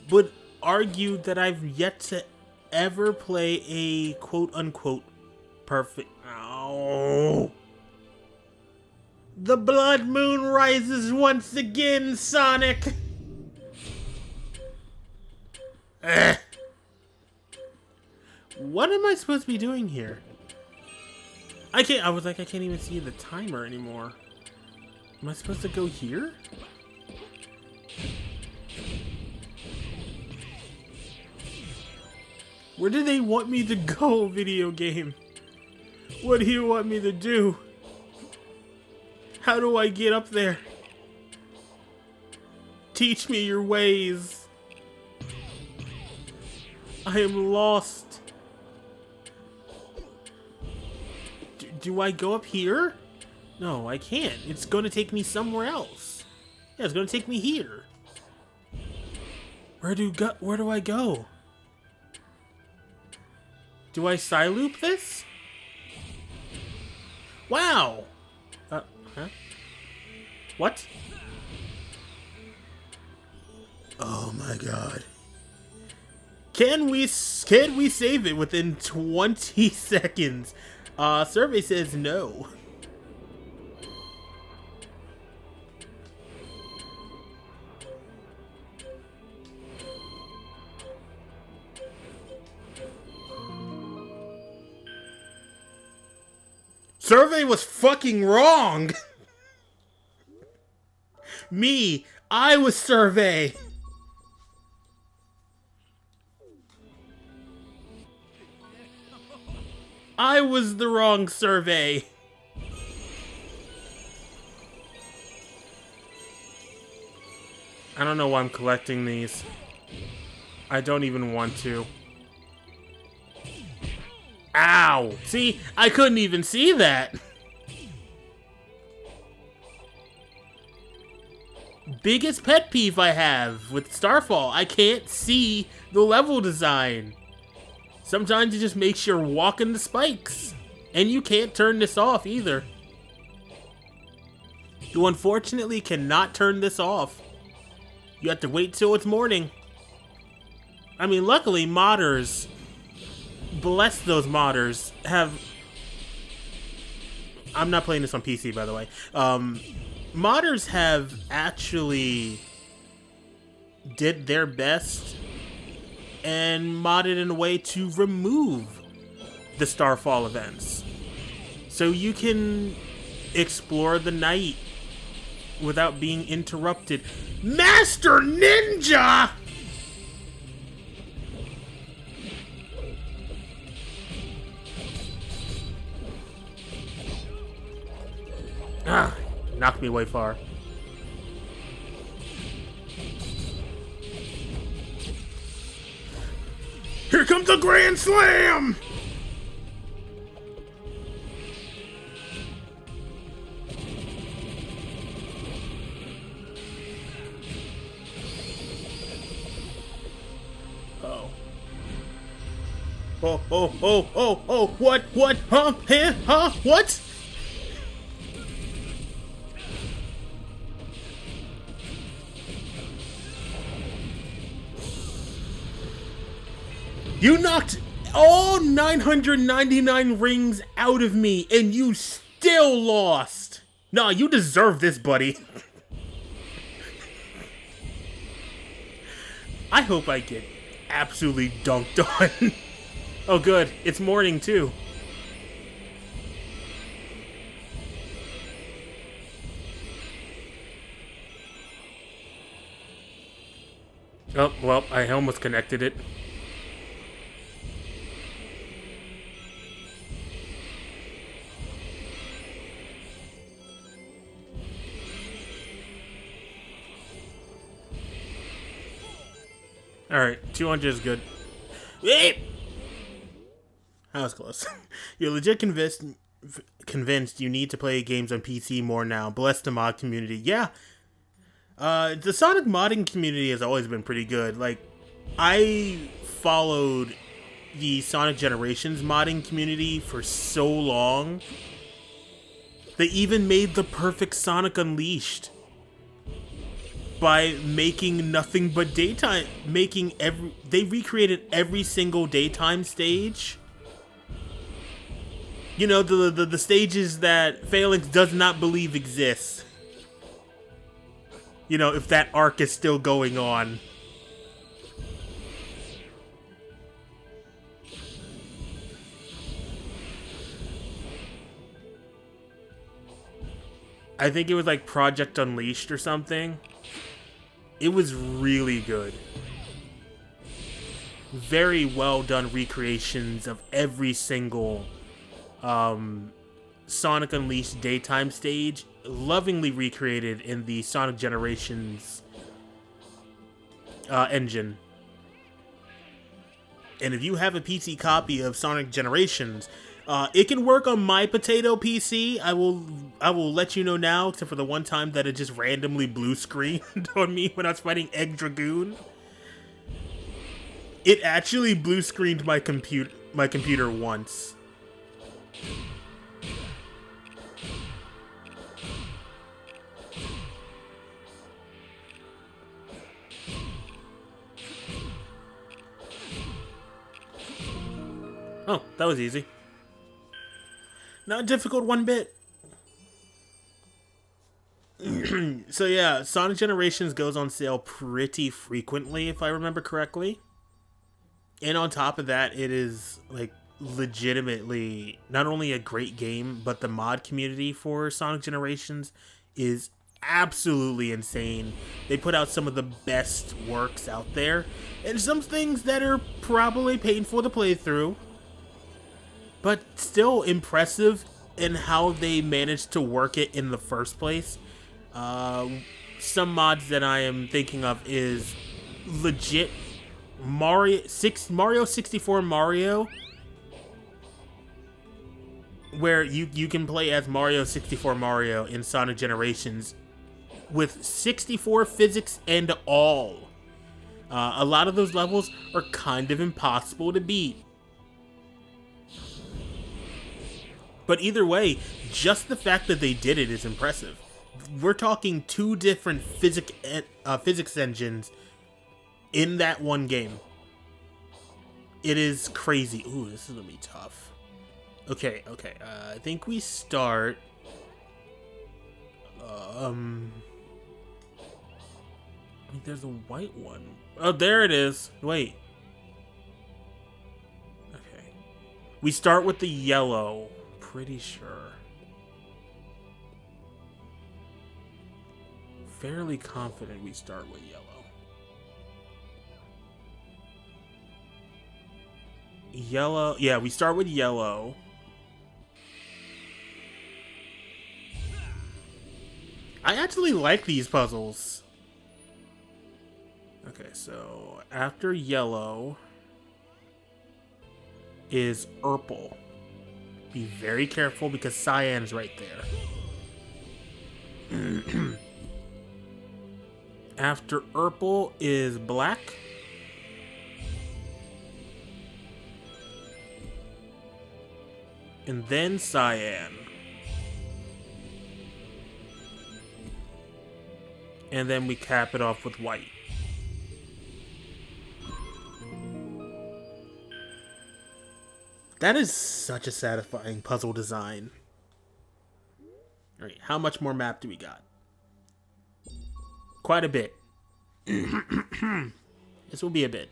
would argue that I've yet to ever play a quote-unquote perfect... Oh. The blood moon rises once again, Sonic! What am I supposed to be doing here? I can't even see the timer anymore. Am I supposed to go here? Where do they want me to go, video game? What do you want me to do? How do I get up there? Teach me your ways. I am lost. Do I go up here? No, I can't. It's going to take me somewhere else. Yeah, it's going to take me here. Where do I go? Do I side-loop this? Wow! Huh? What? Oh my god. Can we save it within 20 seconds? Survey says no. Survey was fucking wrong! Me, I was Survey! I was the wrong Survey! I don't know why I'm collecting these. I don't even want to. Ow! See? I couldn't even see that! Biggest pet peeve I have with Starfall, I can't see the level design. Sometimes it just makes you walk in the spikes. And you can't turn this off either. You unfortunately cannot turn this off. You have to wait till it's morning. I mean, luckily modders, bless those modders, have... I'm not playing this on PC, by the way. Modders have actually did their best and modded in a way to remove the Starfall events. So you can explore the night without being interrupted. Master Ninja! Ah, knocked me way far. Here comes the Grand Slam! Oh. Oh, what, huh, what? You knocked all 999 rings out of me, and you still lost. Nah, you deserve this, buddy. I hope I get absolutely dunked on. Oh, good. It's morning, too. Oh, well, I almost connected it. Alright, 200 is good. That was close. You're legit convinced you need to play games on PC more now. Bless the mod community. Yeah. The Sonic modding community has always been pretty good. Like, I followed the Sonic Generations modding community for so long. They even made the perfect Sonic Unleashed by making nothing but daytime, they recreated every single daytime stage. You know, the stages that Phalanx does not believe exist. You know, if that arc is still going on. I think it was like Project Unleashed or something. It was really good. Very well done recreations of every single Sonic Unleashed daytime stage. Lovingly recreated in the Sonic Generations engine. And if you have a PC copy of Sonic Generations, it can work on my potato PC. I will let you know now, except for the one time that it just randomly blue screened on me when I was fighting Egg Dragoon. It actually blue screened my computer once. Oh, that was easy. Not difficult one bit. So yeah, Sonic Generations goes on sale pretty frequently, if I remember correctly. And on top of that, it is like legitimately not only a great game, but the mod community for Sonic Generations is absolutely insane. They put out some of the best works out there, and some things that are probably painful to play through, but still impressive in how they managed to work it in the first place. Some mods that I am thinking of is legit Mario 64 Mario, where you can play as Mario 64 Mario in Sonic Generations with 64 physics and all. A lot of those levels are kind of impossible to beat. But either way, just the fact that they did it is impressive. We're talking 2 different physics engines in that one game. It is crazy. Ooh, this is gonna be tough. Okay. I think we start. I think there's a white one. Oh, there it is. Wait. Okay. We start with the yellow. Pretty sure. Fairly confident we start with yellow. Yellow. Yeah, we start with yellow. I actually like these puzzles. Okay, so after yellow is purple. Be very careful because cyan's right there. After purple is black. And then cyan. And then we cap it off with white. That is such a satisfying puzzle design. Alright, how much more map do we got? Quite a bit. This will be a bit.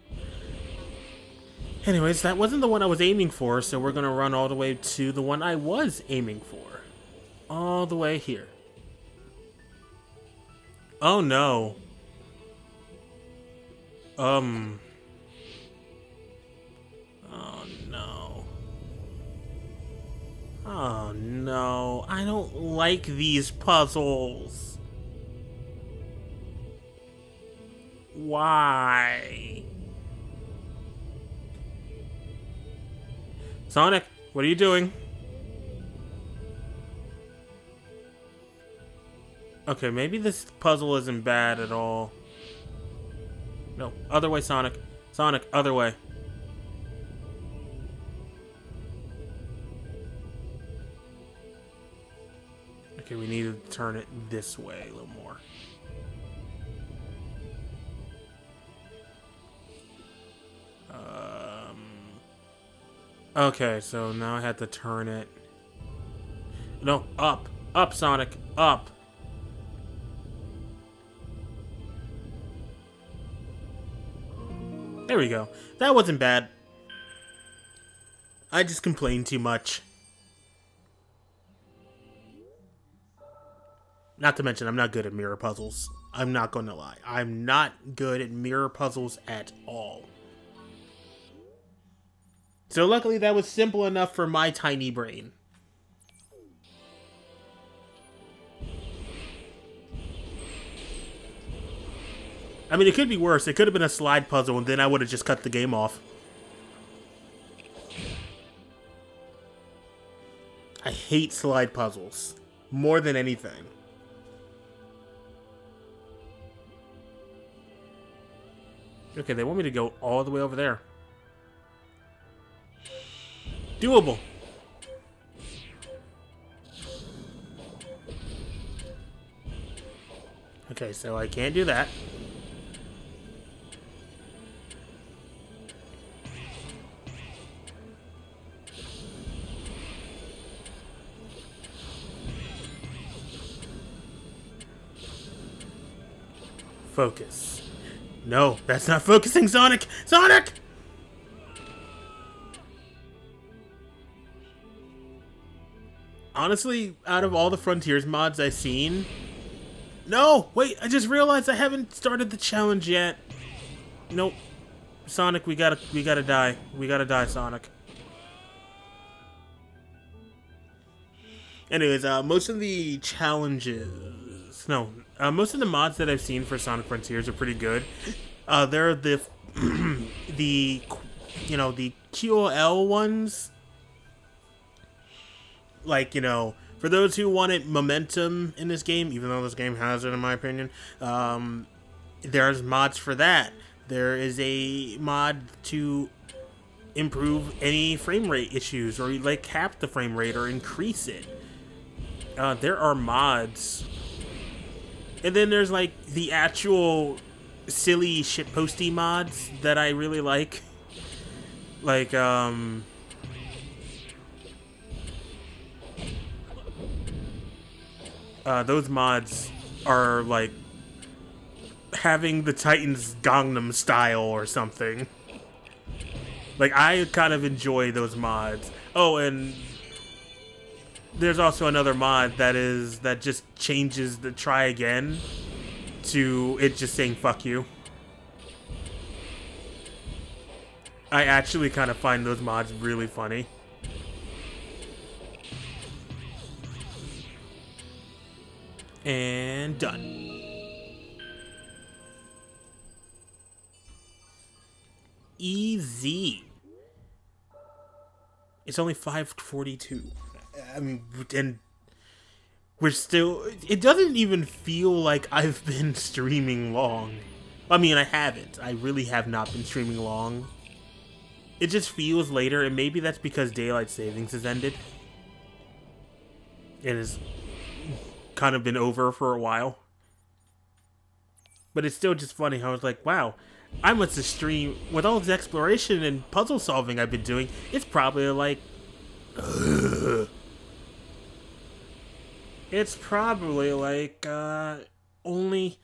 Anyways, that wasn't the one I was aiming for, so we're gonna run all the way to the one I was aiming for. All the way here. Oh no. Oh no. Oh no. I don't like these puzzles. Why? Sonic, what are you doing? Okay, maybe this puzzle isn't bad at all. No, other way, Sonic. Sonic, other way. Okay, we need to turn it this way a little more. Okay, so now I have to turn it. No, up. Up, Sonic. Up. There we go. That wasn't bad. I just complained too much. Not to mention, I'm not good at mirror puzzles. I'm not going to lie. I'm not good at mirror puzzles at all. So luckily that was simple enough for my tiny brain. I mean, it could be worse. It could have been a slide puzzle, and then I would have just cut the game off. I hate slide puzzles more than anything. Okay, they want me to go all the way over there. Doable. Okay, so I can't do that. Focus. No, that's not focusing, Sonic! Sonic! Honestly, out of all the Frontiers mods I've seen... No! Wait, I just realized I haven't started the challenge yet. Nope. Sonic, we gotta die. We gotta die, Sonic. Anyways, most of the challenges... No, most of the mods that I've seen for Sonic Frontiers are pretty good. They're the... the QOL ones. Like, you know, for those who wanted momentum in this game, even though this game has it in my opinion, there's mods for that. There is a mod to improve any frame rate issues, or like cap the frame rate or increase it. There are mods. And then there's like the actual silly shitposty mods that I really like. Like, those mods are like having the Titans Gangnam Style or something. Like, I kind of enjoy those mods. Oh, and there's also another mod that just changes the try again to it just saying fuck you. I actually kind of find those mods really funny. And done. Easy. It's only 5:42. I mean, and we're still... It doesn't even feel like I've been streaming long. I mean, I haven't. I really have not been streaming long. It just feels later, and maybe that's because Daylight Savings has ended. It has kind of been over for a while. But it's still just funny how it's like, wow, I must have streamed... With all this exploration and puzzle solving I've been doing, it's probably like... It's probably like, only...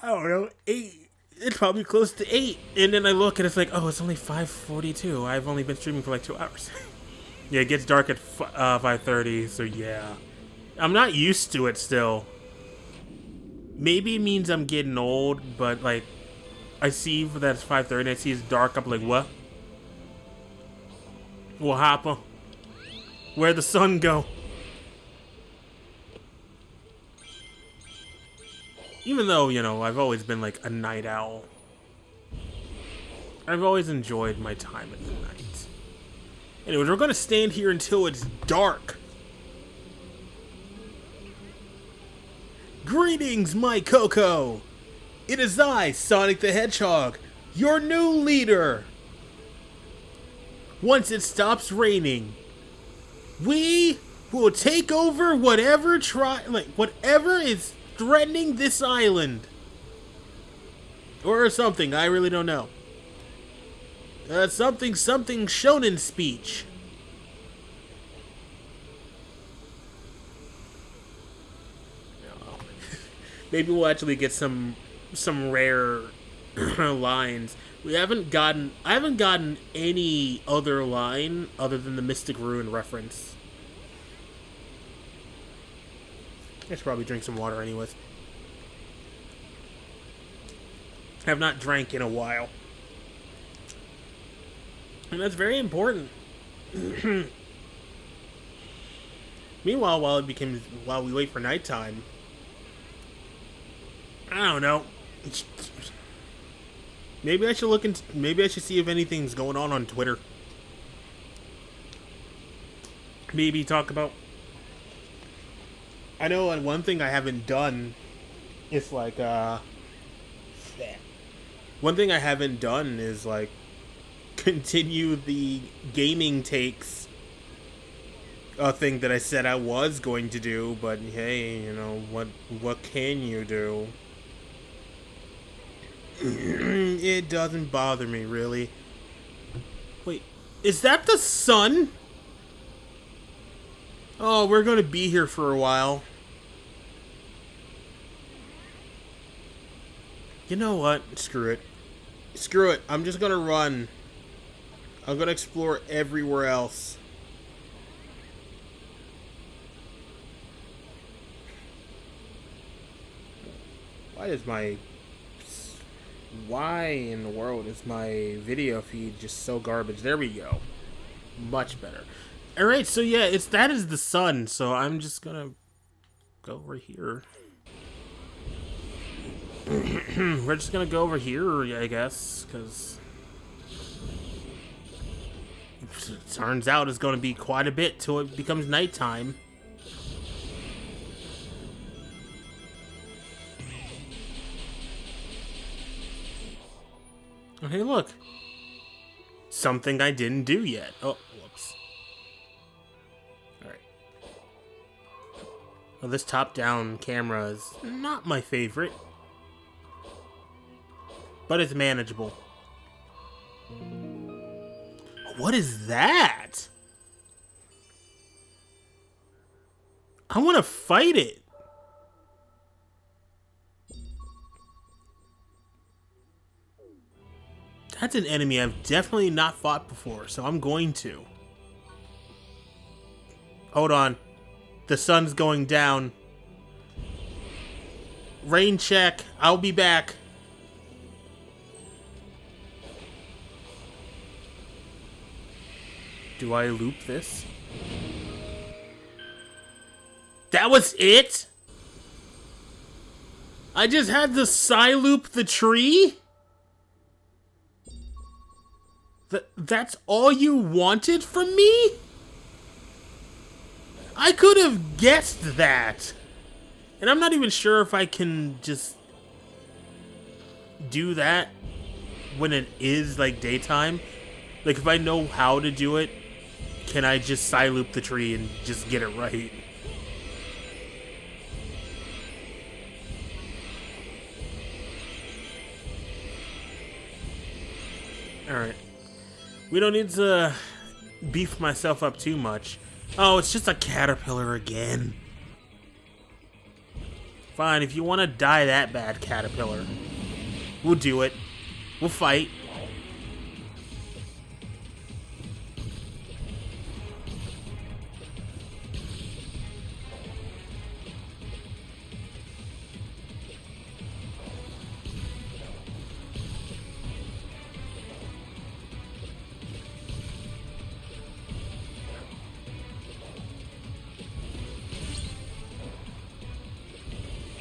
I don't know, 8... It's probably close to 8. And then I look and it's like, oh, it's only 5:42. I've only been streaming for like 2 hours. Yeah, it gets dark at 5:30, so yeah. I'm not used to it still. Maybe it means I'm getting old, but like, I see that it's 5:30 and I see it's dark. I'm like, what? What happened? Where'd the sun go? Even though, you know, I've always been like a night owl. I've always enjoyed my time at the night. Anyways, we're gonna stand here until it's dark. Greetings, my Coco! It is I, Sonic the Hedgehog, your new leader! Once it stops raining, we will take over whatever is threatening this island. Or something, I really don't know. Something shonen speech. Maybe we'll actually get some rare lines. I haven't gotten any other line other than the Mystic Ruin reference. I should probably drink some water anyways. I have not drank in a while. And that's very important. Meanwhile, while we wait for nighttime, I don't know. Maybe I should see if anything's going on Twitter. Maybe talk about. I know one thing I haven't done is like one thing I haven't done is like continue the gaming takes thing that I said I was going to do, but hey, you know, what can you do? It doesn't bother me, really. Wait, is that the sun? Oh, we're gonna be here for a while. You know what? Screw it. Screw it. I'm just gonna run. I'm gonna explore everywhere else. Why in the world is my video feed just so garbage? There we go. Much better. Alright, so yeah, that is the sun, so I'm just gonna go over here. We're just gonna go over here, I guess, because it turns out it's gonna be quite a bit till it becomes nighttime. Oh, hey, look. Something I didn't do yet. Oh, whoops. Alright. Well, this top-down camera is not my favorite. But it's manageable. What is that? I want to fight it. That's an enemy I've definitely not fought before, so I'm going to. Hold on. The sun's going down. Rain check. I'll be back. Do I loop this? That was it? I just had to loop the tree? That's all you wanted from me? I could have guessed that. And I'm not even sure if I can just do that when it is like daytime. Like if I know how to do it, can I just loop the tree and just get it right? Alright. We don't need to beef myself up too much. Oh, it's just a caterpillar again. Fine, if you want to die that bad, caterpillar, we'll do it. We'll fight.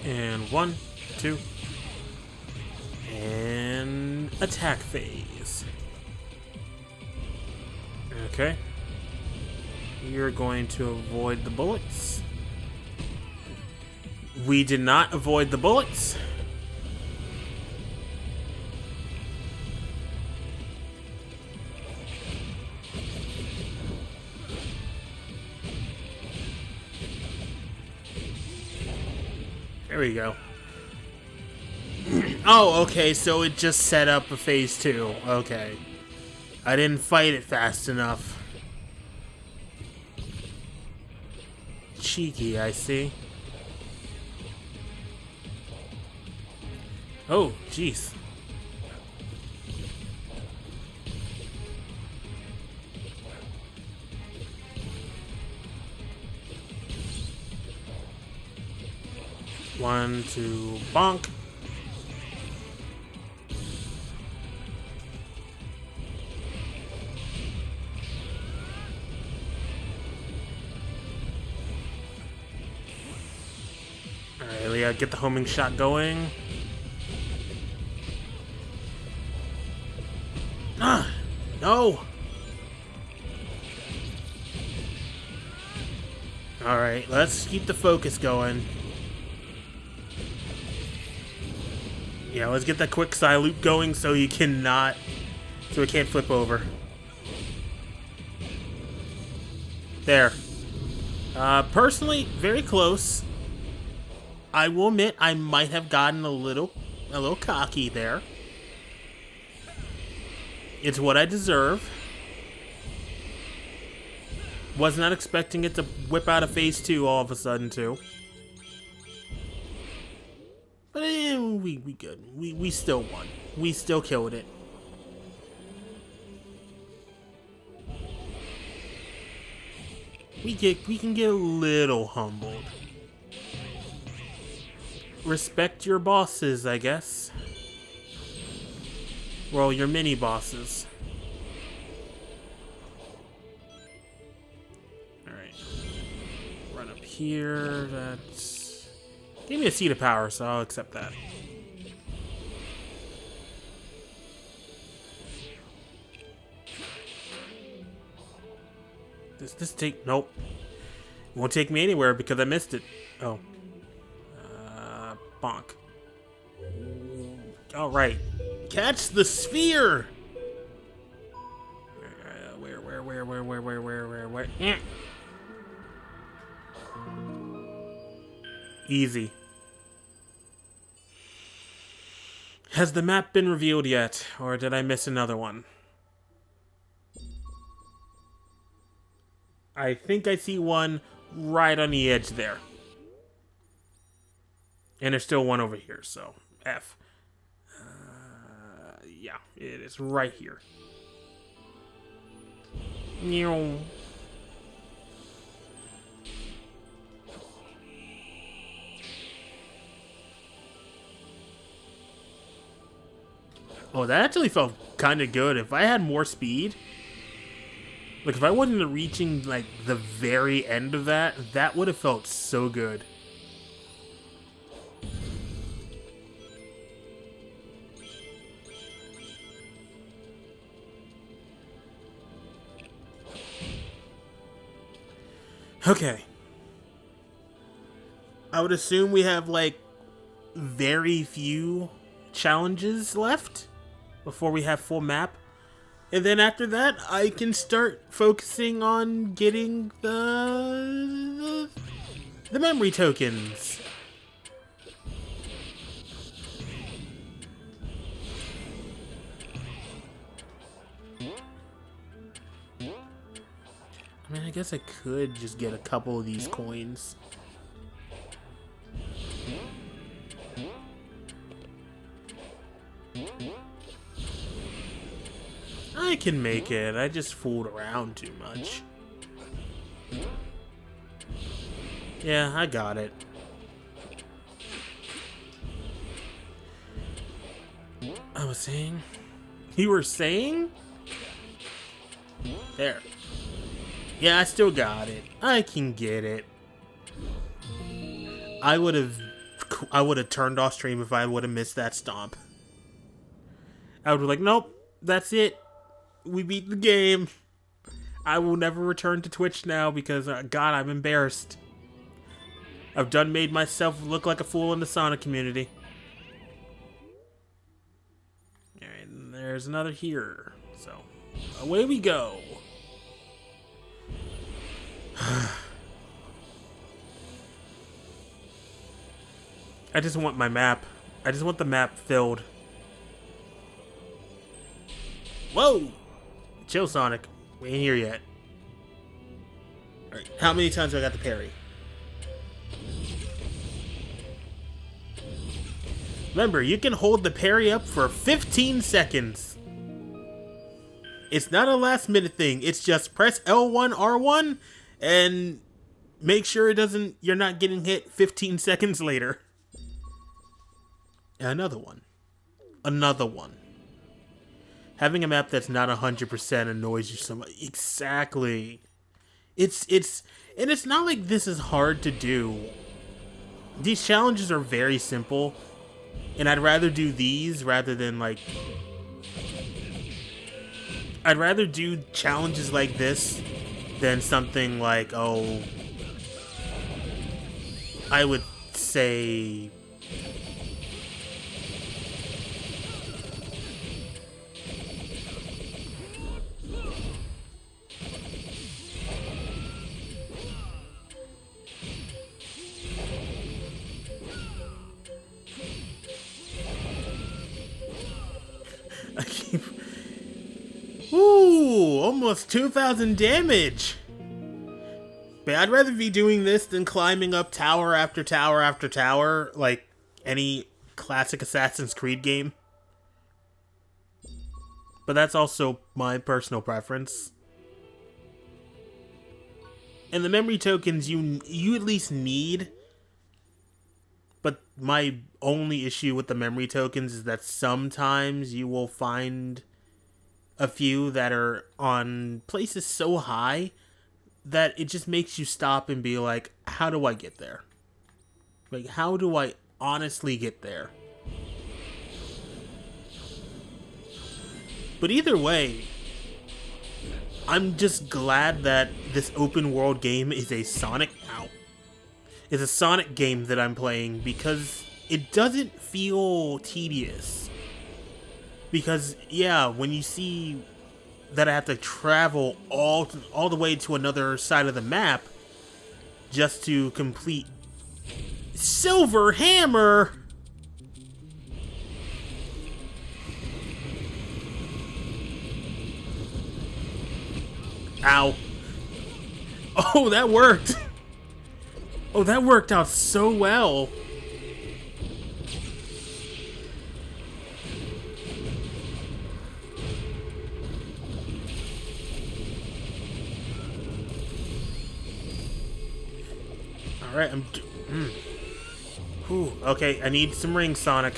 And 1, 2, and attack phase. Okay. You're going to avoid the bullets. We did not avoid the bullets. There we go. Oh, okay, so it just set up a phase 2. Okay. I didn't fight it fast enough. Cheeky, I see. Oh, jeez. One, two, bonk. Alright, we gotta get the homing shot going. Ah! No! Alright, let's keep the focus going. Yeah, let's get that quick side loop going so he cannot... so he can't flip over. There. Personally, very close. I will admit I might have gotten a little cocky there. It's what I deserve. Was not expecting it to whip out a phase 2 all of a sudden too. But we good. We still won. We still killed it. We can get a little humbled. Respect your bosses, I guess. Well, your mini bosses. Alright. Run up here. That's... Give me a seat of power, so I'll accept that. Does this take... Nope. It won't take me anywhere because I missed it. Oh. Bonk. Alright. Catch the sphere! Where? Easy. Has the map been revealed yet, or did I miss another one? I think I see one right on the edge there. And there's still one over here, so F. Yeah, it is right here. Meow. Oh, that actually felt kind of good. If I had more speed, like if I wasn't reaching like the very end of that, that would have felt so good. Okay. I would assume we have like very few challenges left before we have full map. And then after that, I can start focusing on getting the memory tokens. I mean, I guess I could just get a couple of these coins. I can make it. I just fooled around too much. Yeah, I got it. I was saying? You were saying? There. Yeah, I still got it. I can get it. I would have turned off stream if I would have missed that stomp. I would be like, nope, that's it. We beat the game. I will never return to Twitch now because, God, I'm embarrassed. I've done made myself look like a fool in the Sonic community. Alright, and there's another here. So, away we go. I just want my map. I just want the map filled. Whoa! Chill, Sonic. We ain't here yet. Alright, how many times do I got to parry? Remember, you can hold the parry up for 15 seconds. It's not a last minute thing. It's just press L1, R1, and make sure you're not getting hit 15 seconds later. And another one. Another one. Having a map that's not 100% annoys you so much. Exactly. And it's not like this is hard to do. These challenges are very simple. And I'd rather do these rather than like... I'd rather do challenges like this than something like, oh... I would say... Ooh, almost 2,000 damage. But I'd rather be doing this than climbing up tower after tower after tower, like any classic Assassin's Creed game. But that's also my personal preference. And the memory tokens you at least need. But my only issue with the memory tokens is that sometimes you will find a few that are on places so high that it just makes you stop and be like, how do I get there? Like, how do I honestly get there? But either way, I'm just glad that this open world game is a Sonic game that I'm playing because it doesn't feel tedious. Because, yeah, when you see that I have to travel all the way to another side of the map just to complete Silver Hammer. Ow. Oh, that worked. Oh, that worked out so well. Alright, Whew, okay, I need some rings, Sonic.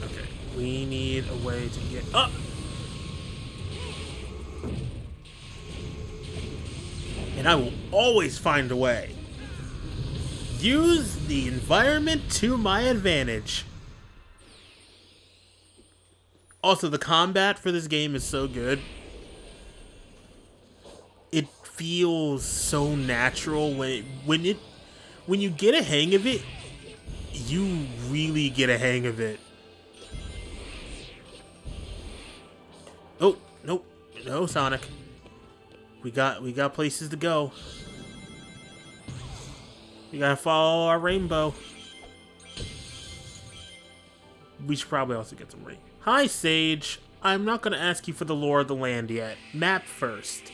Okay, we need a way to get up. And I will always find a way. Use the environment to my advantage. Also, the combat for this game is so good. It feels so natural when you get a hang of it, you really get a hang of it. Oh, nope. No, Sonic. We got places to go. We gotta follow our rainbow. We should probably also get some rain. Hi, Sage. I'm not gonna ask you for the lore of the land yet. Map first.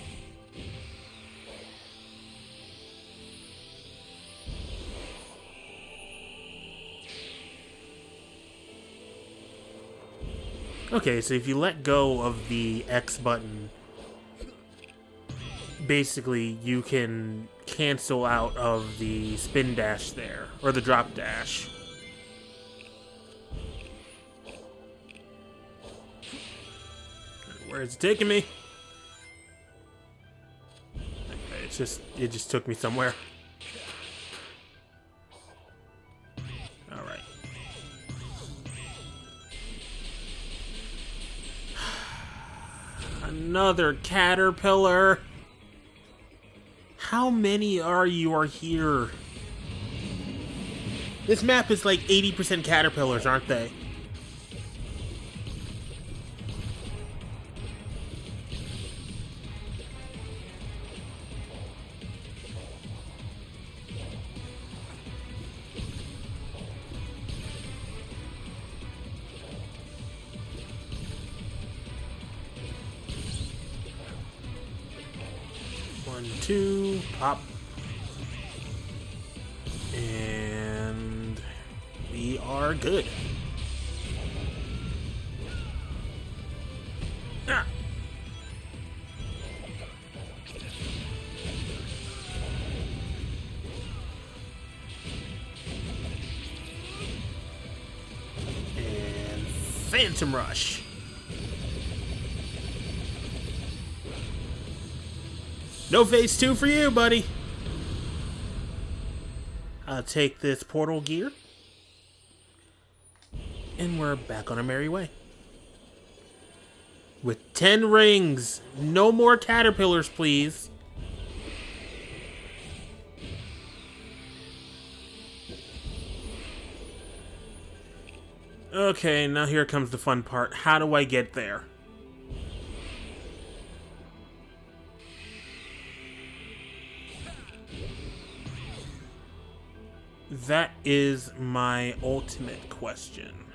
Okay, so if you let go of the X button, basically you can cancel out of the spin dash there, or the drop dash. Where is it taking me? Okay, it just took me somewhere. Alright. Another caterpillar. How many are here? This map is like 80% caterpillars, aren't they? One, two, pop. And we are good. Ah. And Phantom Rush. No phase 2 for you, buddy. I'll take this portal gear. And we're back on our merry way. With 10 rings. No more caterpillars, please. Okay, now here comes the fun part. How do I get there? That is my ultimate question.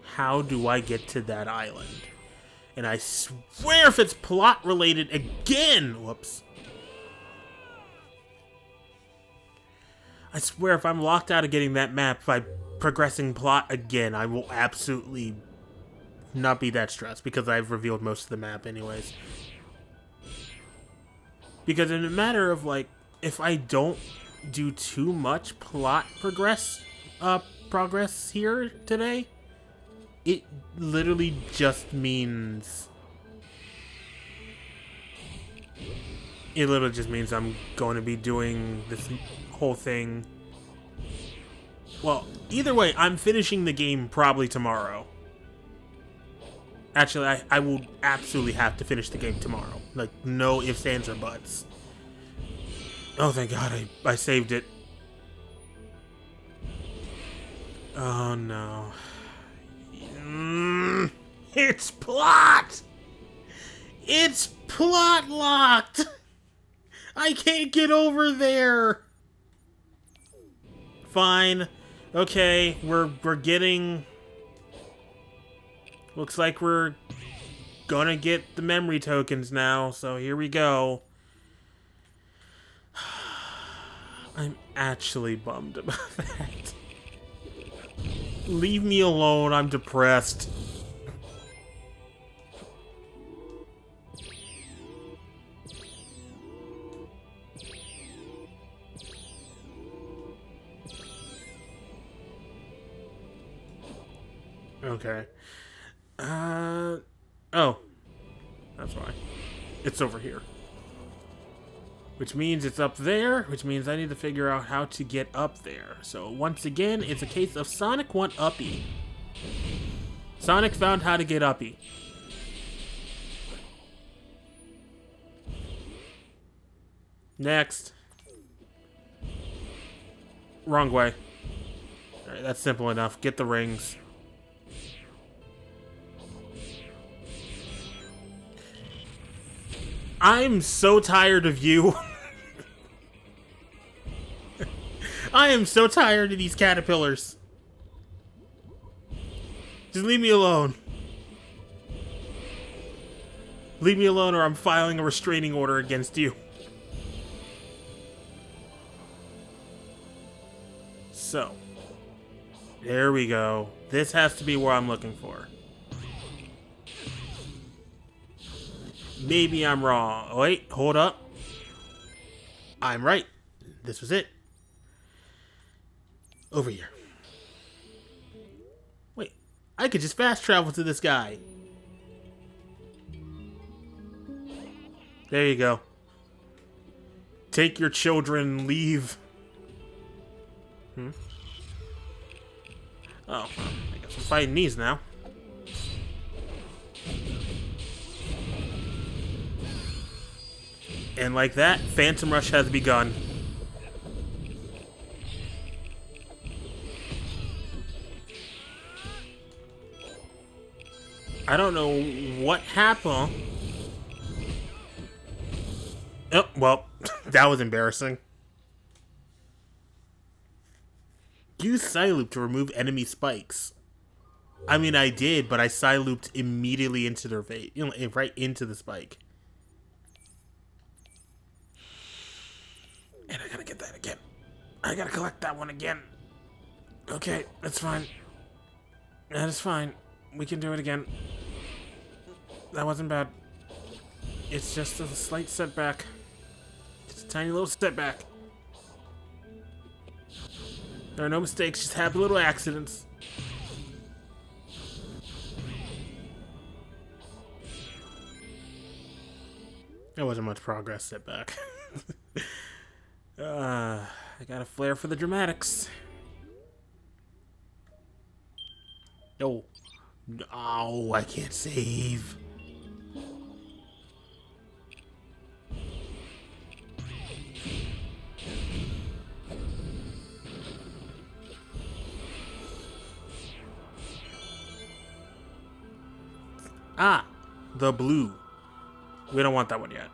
How do I get to that island? And I swear if it's plot related again! Whoops. I swear if I'm locked out of getting that map by progressing plot again, I will absolutely not be that stressed because I've revealed most of the map anyways. Because in a matter of like, if I don't do too much plot progress here today, it literally just means I'm going to be doing this whole thing. Well, either way, I'm finishing the game probably tomorrow. Actually, I will absolutely have to finish the game tomorrow. Like, no ifs, ands, or buts. Oh, thank God, I saved it. Oh, no. It's plot! It's plot locked! I can't get over there! Fine. Okay, we're getting... Looks like we're gonna get the memory tokens now, so here we go. I'm actually bummed about that. Leave me alone, I'm depressed. Okay. Oh. That's why. It's over here. Which means it's up there, which means I need to figure out how to get up there. So once again, it's a case of Sonic want uppy. Sonic found how to get uppy. Next. Wrong way. Alright, that's simple enough. Get the rings. I'm so tired of you. I am so tired of these caterpillars. Just leave me alone. Leave me alone or I'm filing a restraining order against you. So. There we go. This has to be where I'm looking for. Maybe I'm wrong. Oh, wait, hold up. I'm right. This was it. Over here. Wait, I could just fast travel to this guy. There you go. Take your children, leave. Oh, I guess I'm fighting these now. And like that, Phantom Rush has begun. I don't know what happened. Oh, well, that was embarrassing. Use Psyloop to remove enemy spikes. I mean, I did, but I Psylooped immediately into their face, right into the spike. And I gotta get that again. I gotta collect that one again. Okay, that's fine. That is fine. We can do it again. That wasn't bad. It's just a slight setback. Just a tiny little setback. There are no mistakes, just happy little accidents. There wasn't much progress setback. I got a flair for the dramatics. No. No, I can't save. Ah, the blue. We don't want that one yet.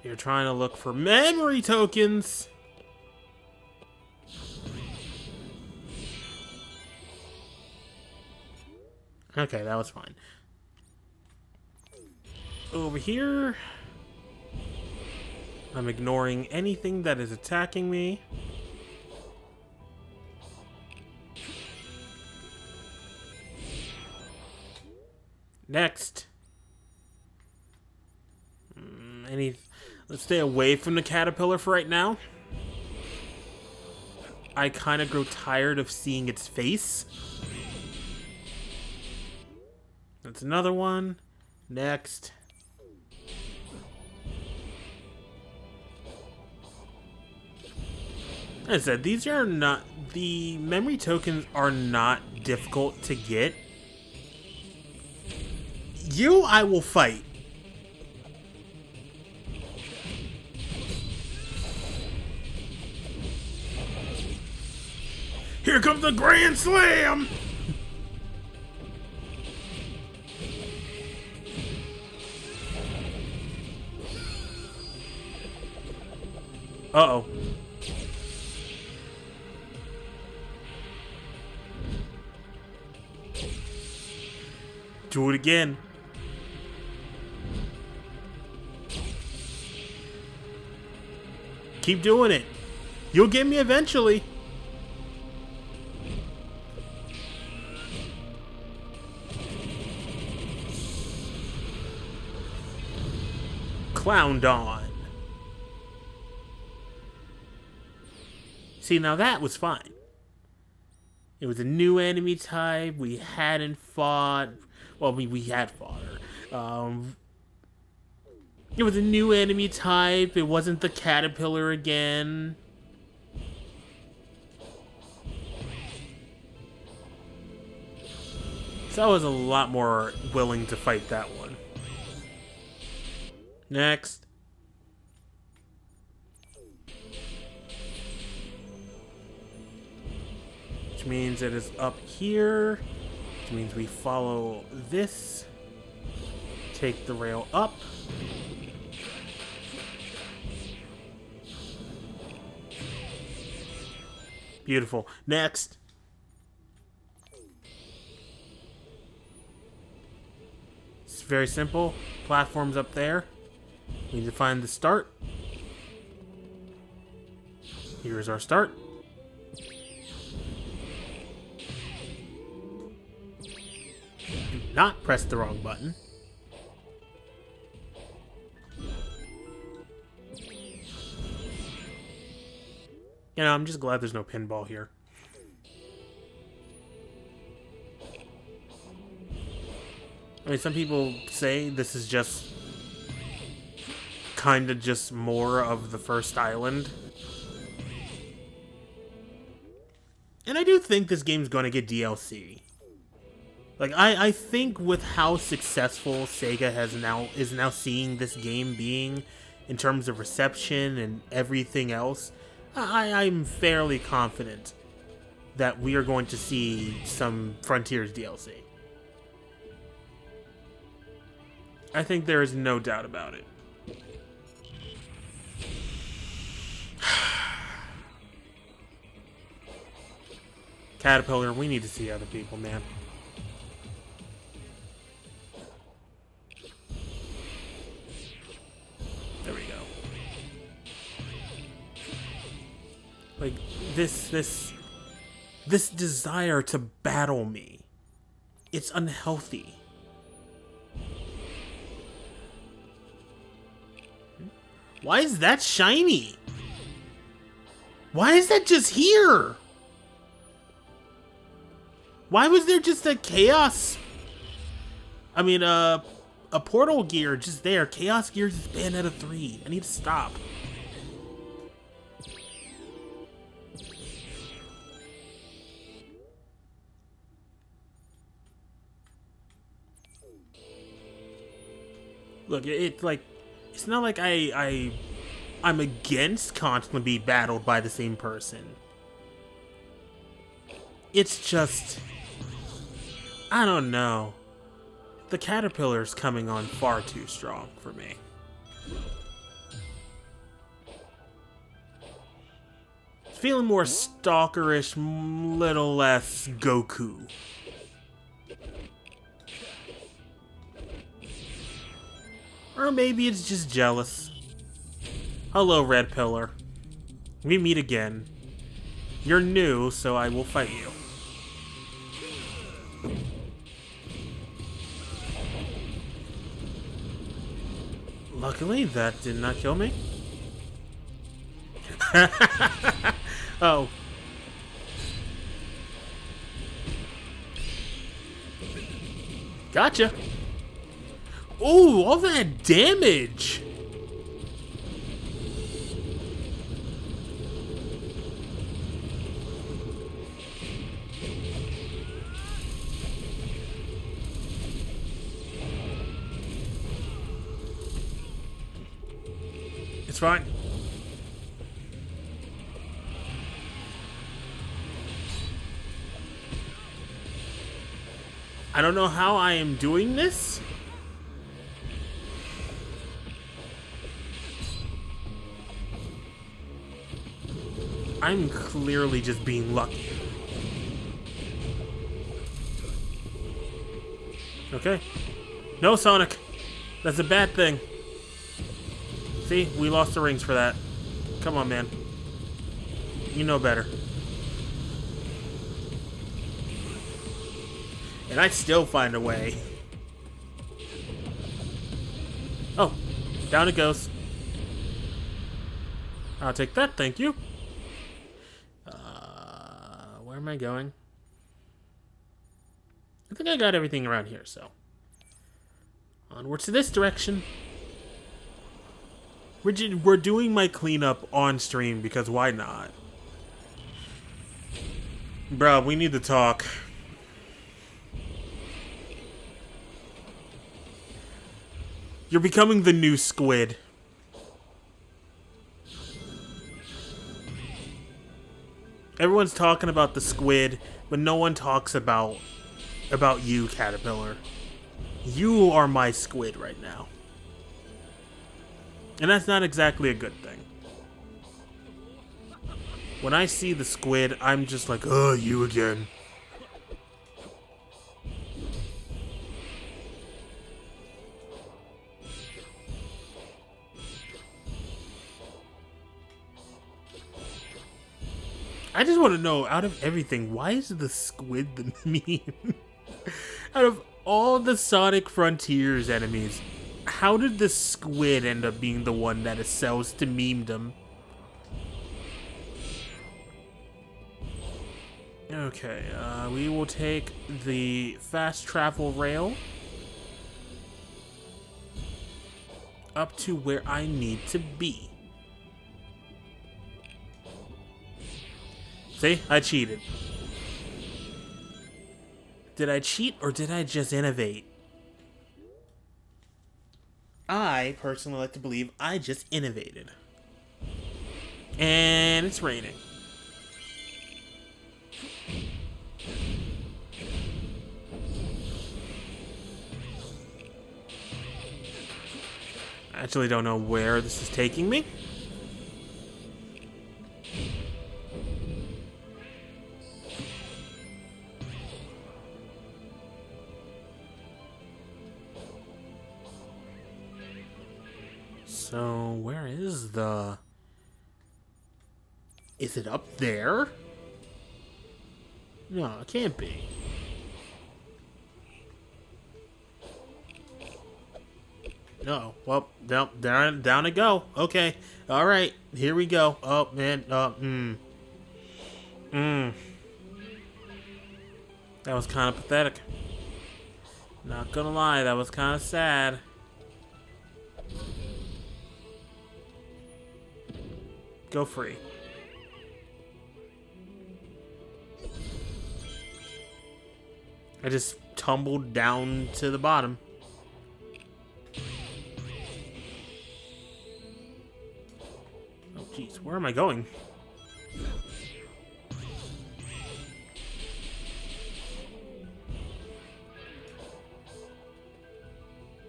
You're trying to look for memory tokens. Okay, that was fine. Over here, I'm ignoring anything that is attacking me. Next. Let's stay away from the caterpillar for right now. I kind of grow tired of seeing its face. That's another one. Next. As I said, these are not... The memory tokens are not difficult to get. You, I will fight. Here comes the Grand Slam! Uh-oh. Do it again. Keep doing it. You'll get me eventually. Clown Dawn. See, now that was fine. It was a new enemy type. We hadn't fought. Well, we had fought her. It was a new enemy type. It wasn't the caterpillar again. So I was a lot more willing to fight that one. Next. Which means it is up here. Which means we follow this. Take the rail up. Beautiful. Next. It's very simple. Platforms up there. We need to find the start. Here's our start. Do not press the wrong button. You know, I'm just glad there's no pinball here. I mean, some people say this is just kind of just more of the first island. And I do think this game's going to get DLC. Like, I think with how successful Sega is now seeing this game being in terms of reception and everything else, I'm fairly confident that we are going to see some Frontiers DLC. I think there is no doubt about it. Caterpillar, we need to see other people, man. There we go. Like, this desire to battle me, it's unhealthy. Why is that shiny? Why is that just here? Why was there just a chaos? I mean, a portal gear just there. Chaos gears is banned out of 3. I need to stop. Look, it's like, it's not like I'm against constantly being battled by the same person. It's just, I don't know. The Caterpillar's coming on far too strong for me. It's feeling more stalkerish, little less Goku. Or maybe it's just jealous. Hello, Red Pillar. We meet again. You're new, so I will fight you. Luckily, that did not kill me. Oh. Gotcha. Ooh, all that damage. It's fine. I don't know how I am doing this. I'm clearly just being lucky. Okay. No, Sonic. That's a bad thing. See, we lost the rings for that. Come on, man. You know better. And I'd still find a way. Oh, down it goes. I'll take that, thank you. Where am I going? I think I got everything around here, so. Onwards to this direction. We're doing my cleanup on stream because why not? Bruh, we need to talk. You're becoming the new Squid. Everyone's talking about the Squid, but no one talks about you, Caterpillar. You are my Squid right now. And that's not exactly a good thing. When I see the Squid, I'm just like, oh, you again. I just want to know, out of everything, why is the Squid the meme? Out of all the Sonic Frontiers enemies, how did the Squid end up being the one that sells to memedom? Okay, we will take the fast travel rail up to where I need to be. See? I cheated. Did I cheat or did I just innovate? I personally like to believe I just innovated. And it's raining. I actually don't know where this is taking me. So, where is the... Is it up there? No, it can't be. No, well, down to go. Okay, all right, here we go. Oh, man, That was kind of pathetic. Not gonna lie, that was kind of sad. Go free. I just tumbled down to the bottom. Oh, jeez. Where am I going?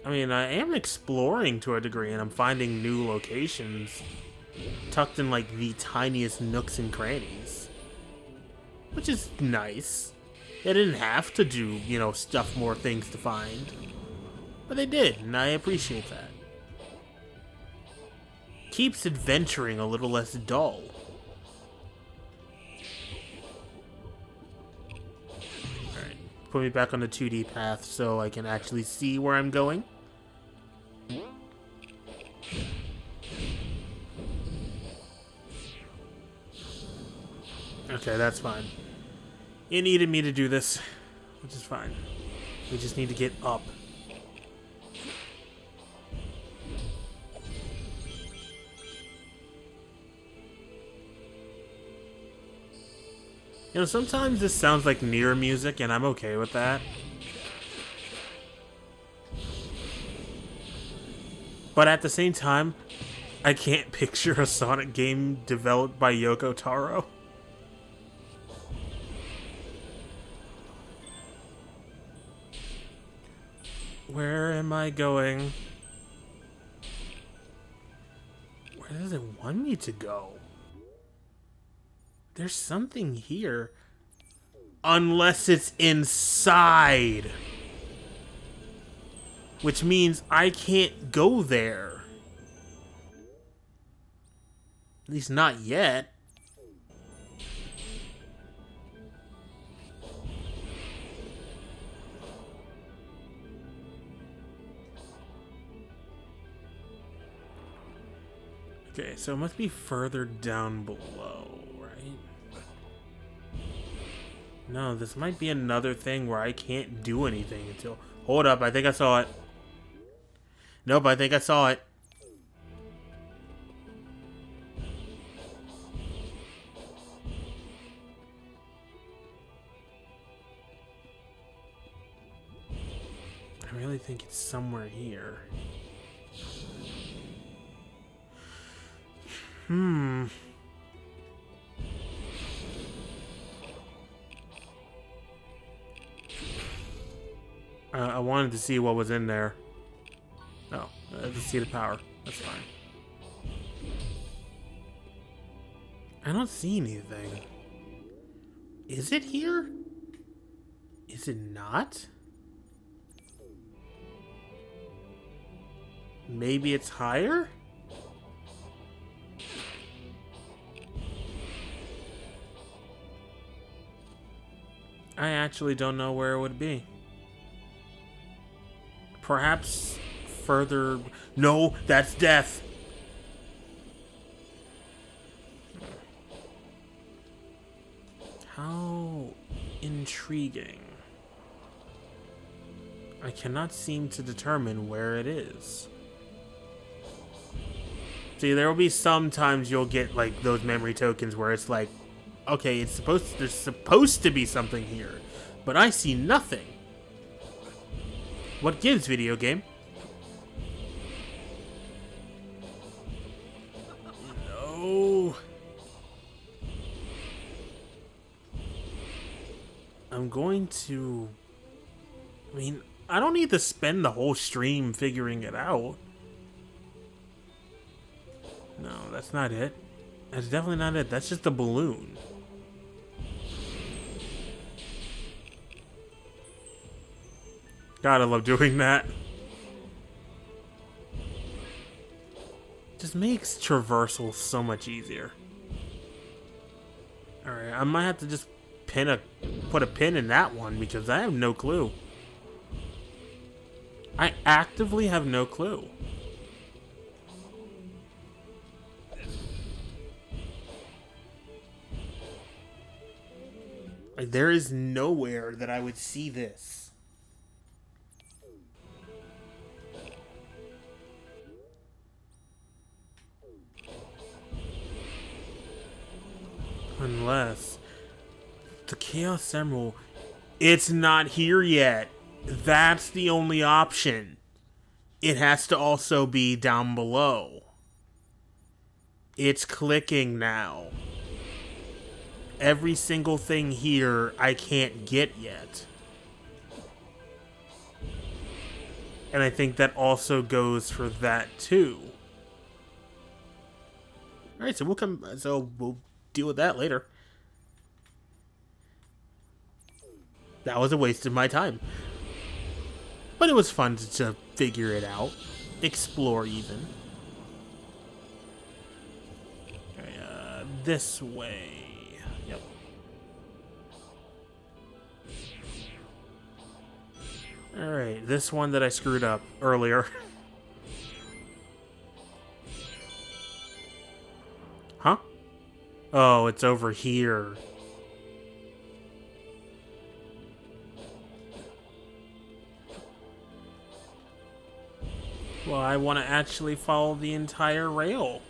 I mean, I am exploring to a degree, and I'm finding new locations tucked in, like, the tiniest nooks and crannies. Which is nice. They didn't have to do, you know, stuff more things to find. But they did, and I appreciate that. Keeps adventuring a little less dull. Alright, put me back on the 2D path so I can actually see where I'm going. Okay, that's fine. It needed me to do this, which is fine. We just need to get up. You know, sometimes this sounds like Nier music, and I'm okay with that. But at the same time, I can't picture a Sonic game developed by Yoko Taro. Where am I going? Where does it want me to go? There's something here. Unless it's inside. Which means I can't go there. At least not yet. Okay, so it must be further down below, right? No, this might be another thing where I can't do anything until... Hold up, I think I saw it. Nope, I think I saw it. I really think it's somewhere here. I wanted to see what was in there. Oh, the seat of power. That's fine. I don't see anything. Is it here? Is it not? Maybe it's higher? I actually don't know where it would be. Perhaps further... No, that's death! How intriguing. I cannot seem to determine where it is. See, there will be some times you'll get like those memory tokens where it's like, okay, there's supposed to be something here. But I see nothing. What gives, video game? No. I'm going to... I mean, I don't need to spend the whole stream figuring it out. No, that's not it. That's definitely not it. That's just a balloon. God, I love doing that. Just makes traversal so much easier. Alright, I might have to just put a pin in that one because I have no clue. I actively have no clue. Like, there is nowhere that I would see this. Unless the Chaos Emerald, it's not here yet. That's the only option. It has to also be down below. It's clicking now. Every single thing here I can't get yet. And I think that also goes for that too. Alright, so we'll deal with that later. That was a waste of my time. But it was fun to figure it out. Explore even. Okay, this way. Yep. Alright, this one that I screwed up earlier. Huh? Oh, it's over here. Well, I want to actually follow the entire rail.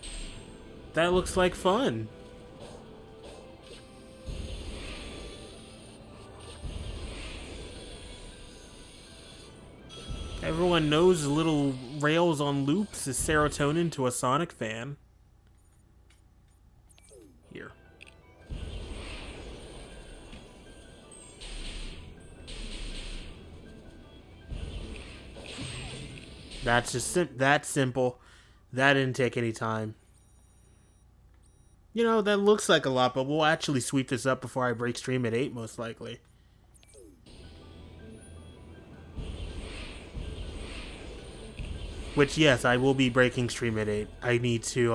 That looks like fun. Everyone knows little rails on loops is serotonin to a Sonic fan. Here. That's just that simple. That didn't take any time. You know, that looks like a lot, but we'll actually sweep this up before I break stream at 8, most likely. Which, yes, I will be breaking stream at 8. I need to,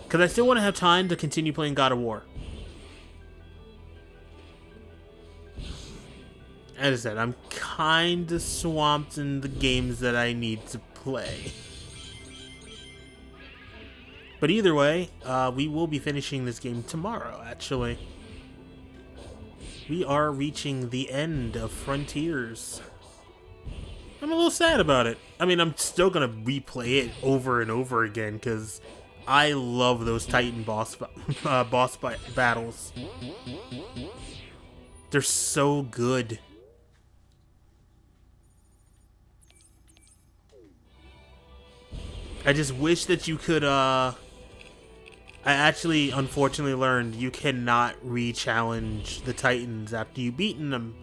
because I still want to have time to continue playing God of War. As I said, I'm kind of swamped in the games that I need to play. But either way, we will be finishing this game tomorrow, actually. We are reaching the end of Frontiers. I'm a little sad about it. I mean, I'm still going to replay it over and over again, because I love those Titan boss battles. They're so good. I just wish that you could, I actually, unfortunately, learned you cannot re-challenge the Titans after you've beaten them.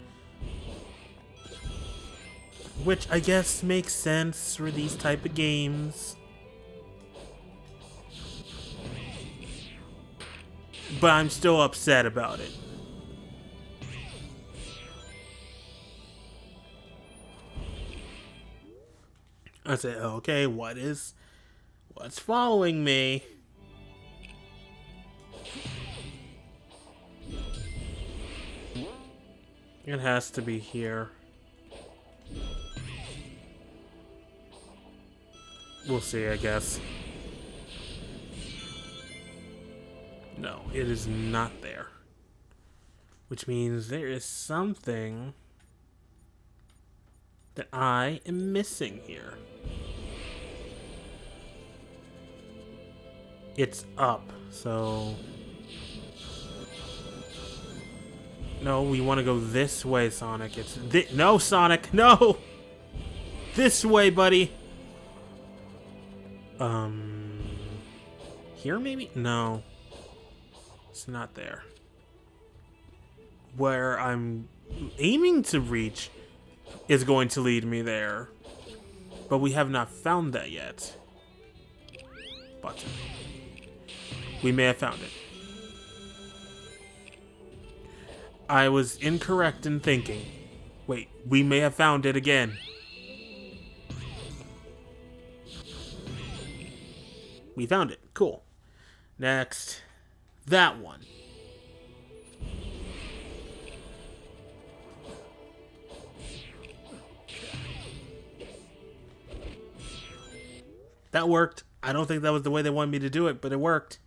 Which I guess makes sense for these type of games. But I'm still upset about it. I said, okay, what's following me? It has to be here. We'll see, I guess. No, it is not there. Which means there is something that I am missing here. It's up, so... No, we want to go this way, Sonic. No, Sonic, no! This way, buddy! Here maybe? No. It's not there. Where I'm aiming to reach is going to lead me there. But we have not found that yet. But we may have found it. I was incorrect in thinking. Wait, we may have found it again. We found it. Cool. Next. That one. That worked. I don't think that was the way they wanted me to do it, but it worked.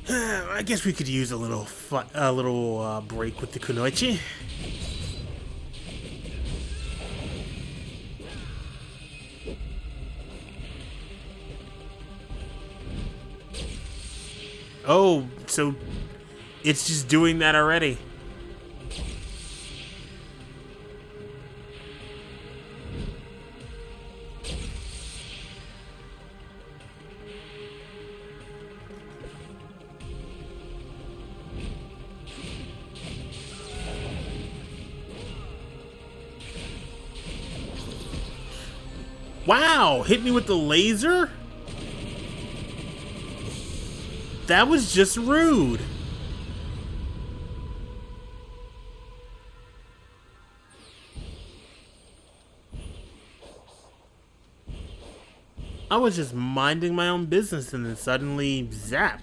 I guess we could use a little break with the kunoichi. Oh, so it's just doing that already. Wow, hit me with the laser? That was just rude. I was just minding my own business and then suddenly zap.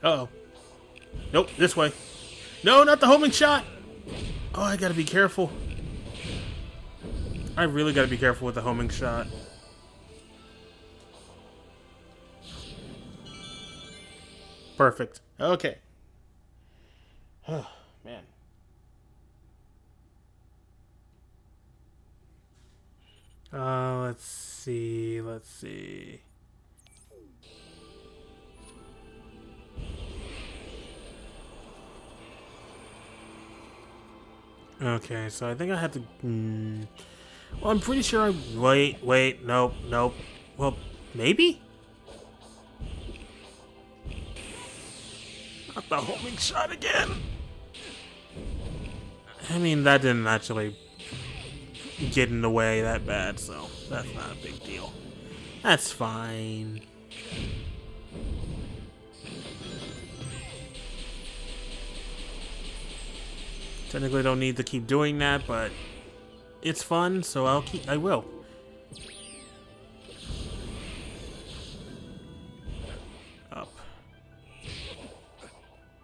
Uh-oh. Nope, this way. No, not the homing shot! Oh, I gotta be careful. I really gotta be careful with the homing shot. Perfect. Okay. Oh, man. Let's see. Okay, so I think I have to... well, I'm pretty sure I... Wait, nope. Well, maybe? Not the homing shot again! I mean, that didn't actually get in the way that bad, so that's not a big deal. That's fine. Technically don't need to keep doing that, but it's fun, so I will. Up.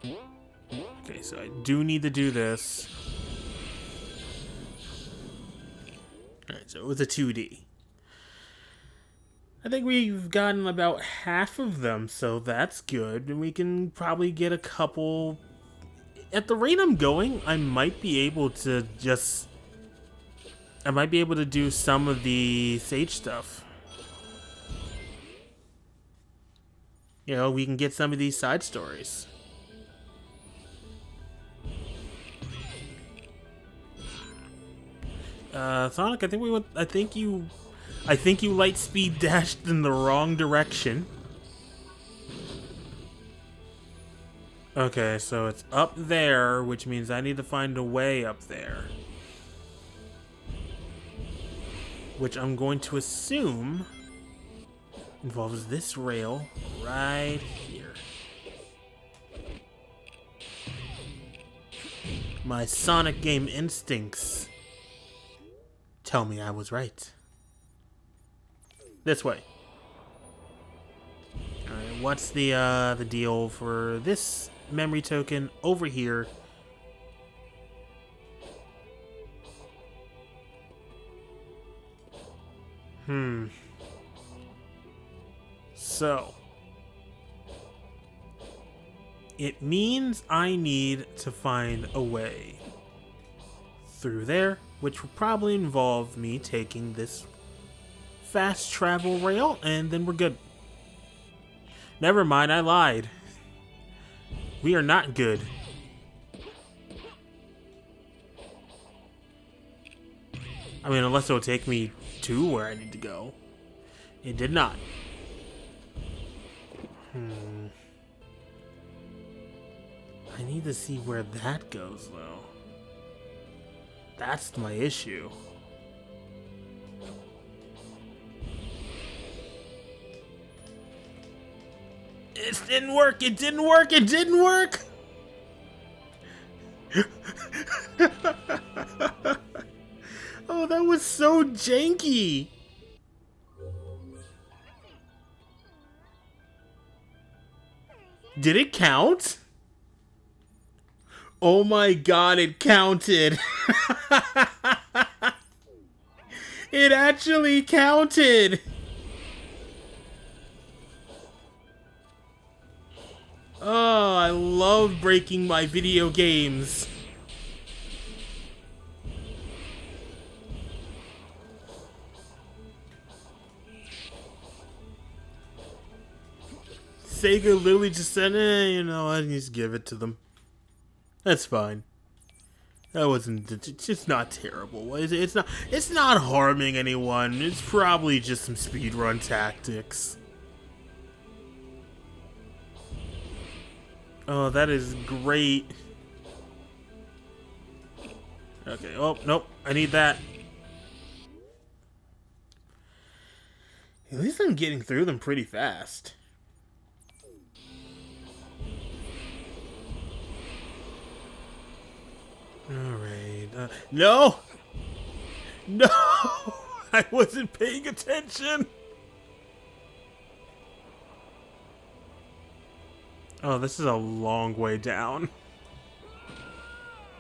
Okay, so I do need to do this. Alright, so it was a 2D. I think we've gotten about half of them, so that's good. And we can probably get a couple... At the rate I'm going, I might be able to do some of the Sage stuff. You know, we can get some of these side stories. Sonic, I think you light speed dashed in the wrong direction. Okay, so it's up there, which means I need to find a way up there. Which I'm going to assume involves this rail right here. My Sonic game instincts tell me I was right. This way. Alright, what's the deal for this memory token over here? So It means I need to find a way through there, which will probably involve me taking this fast travel rail, and then we're good. Never mind, I lied. We are not good. I mean, unless it'll take me to where I need to go. It did not. I need to see where that goes, though. That's my issue. It didn't work! It didn't work! It didn't work! Oh, that was so janky! Did it count? Oh my god, it counted! It actually counted! Oh, I love breaking my video games. Sega literally just said, you know, I just give it to them. That's fine. That wasn't. It's not terrible. It's not harming anyone. It's probably just some speedrun tactics. Oh, that is great. Okay. Oh nope. I need that. At least I'm getting through them pretty fast. Alright, no! No! I wasn't paying attention! Oh, this is a long way down.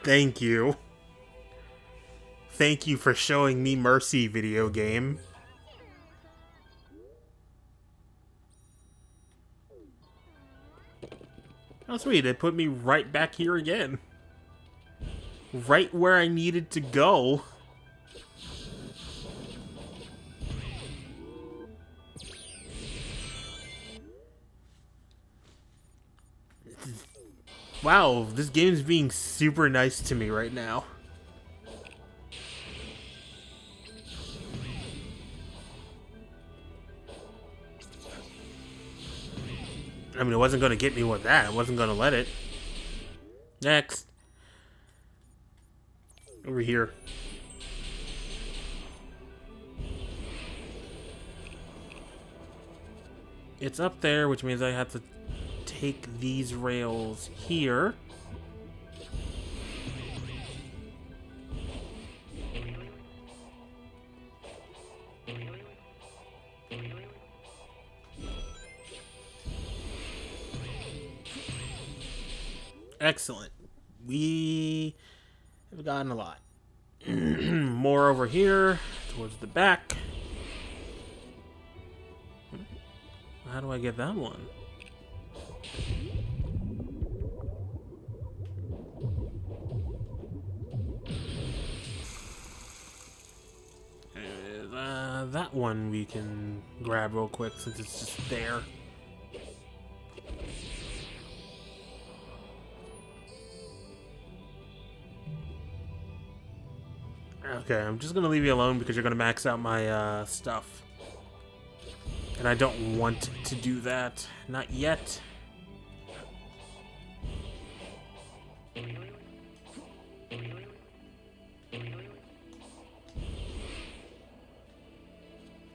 Thank you. Thank you for showing me mercy, video game. Oh, sweet, it put me right back here again. Right where I needed to go. Wow, this game's being super nice to me right now. I mean, it wasn't going to get me with that. I wasn't going to let it. Next. Over here. It's up there, which means I have to take these rails here. Excellent. We have gotten a lot. More over here, towards the back. How do I get that one? That one we can grab real quick since it's just there. Okay, I'm just gonna leave you alone because you're gonna max out my stuff. And I don't want to do that. Not yet.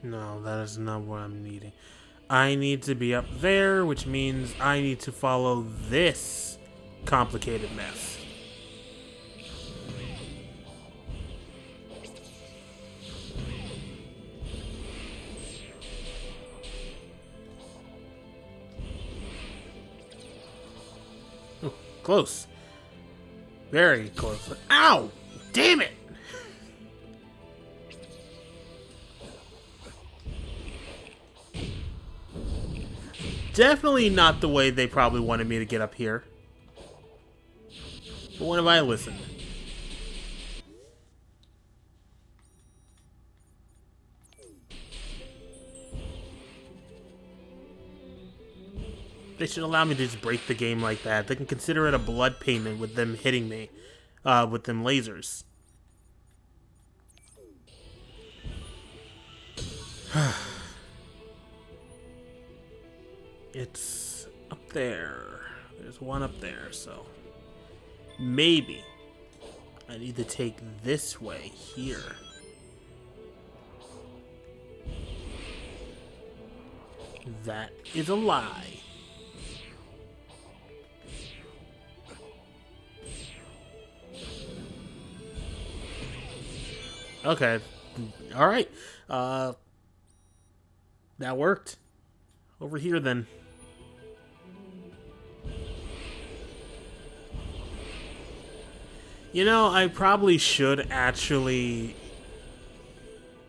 No, that is not what I'm needing. I need to be up there, which means I need to follow this complicated mess. Oh, close. Very close. Ow! Damn it! Definitely not the way they probably wanted me to get up here. But when have I listened? They should allow me to just break the game like that. They can consider it a blood payment with them hitting me with them lasers. It's up there. There's one up there, so maybe I need to take this way here. That is a lie. Okay. All right. That worked. Over here, then. You know, I probably should actually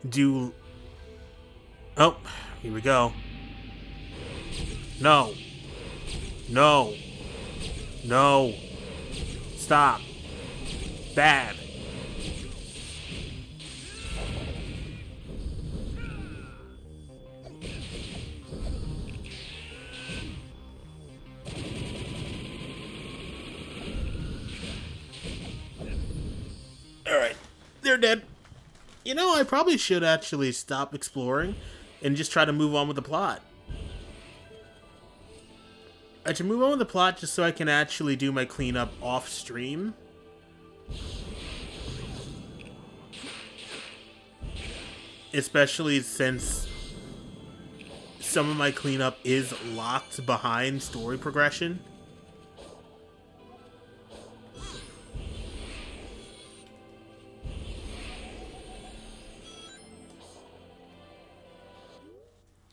do... Oh, here we go. No. No. No. Stop. Bad. Alright, they're dead. You know, I probably should actually stop exploring and just try to move on with the plot. I should move on with the plot just so I can actually do my cleanup off stream. Especially since some of my cleanup is locked behind story progression.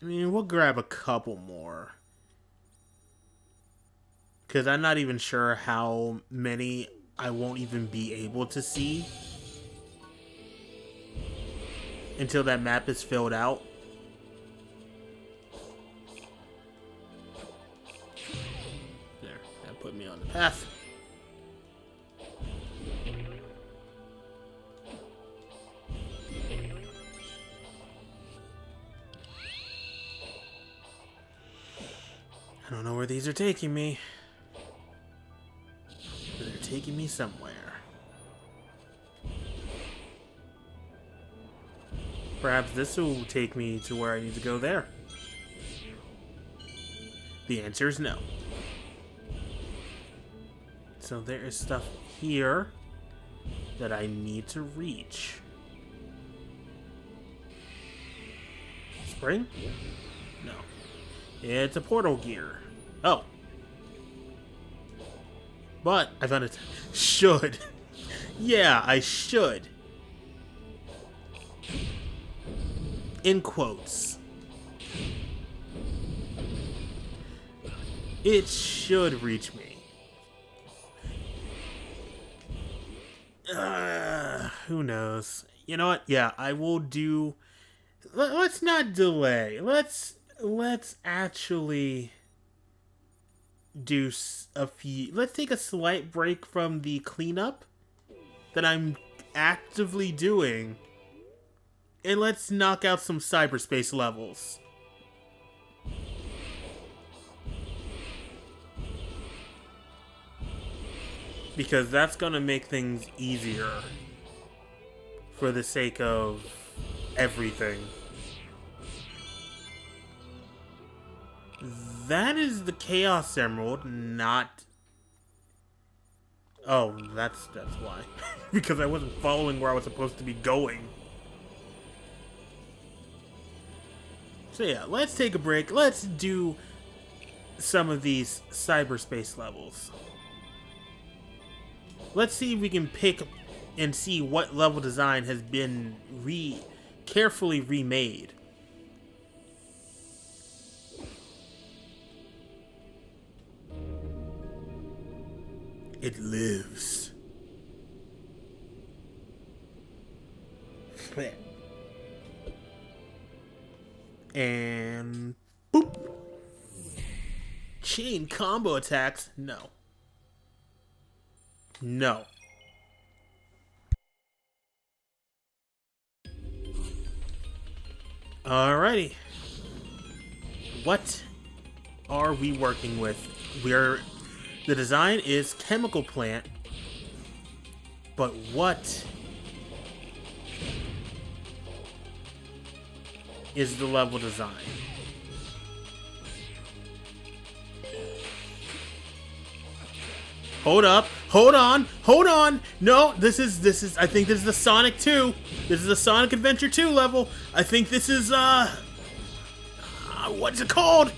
I mean, we'll grab a couple more. Because I'm not even sure how many I won't even be able to see until that map is filled out. There, that put me on the path. I don't know where these are taking me. But they're taking me somewhere. Perhaps this will take me to where I need to go there. The answer is no. So there is stuff here that I need to reach. Spring? No. It's a portal gear. Oh. But I found it. Should. Yeah, I should. In quotes. It should reach me. Who knows? You know what? Yeah, I will do... Let's not delay. Let's actually do a few... Let's take a slight break from the cleanup that I'm actively doing. And let's knock out some cyberspace levels. Because that's going to make things easier for the sake of everything. That is the Chaos Emerald, not... Oh, that's why. Because I wasn't following where I was supposed to be going. So yeah, let's take a break. Let's do some of these cyberspace levels. Let's see if we can pick and see what level design has been carefully remade. It lives. And boop. Chain combo attacks? No. No. Alrighty. What are we working with? The design is chemical plant, but what is the level design? Hold up. Hold on. Hold on. No, this is I think this is the Sonic 2. This is the Sonic Adventure 2 level. I think this is what's it called?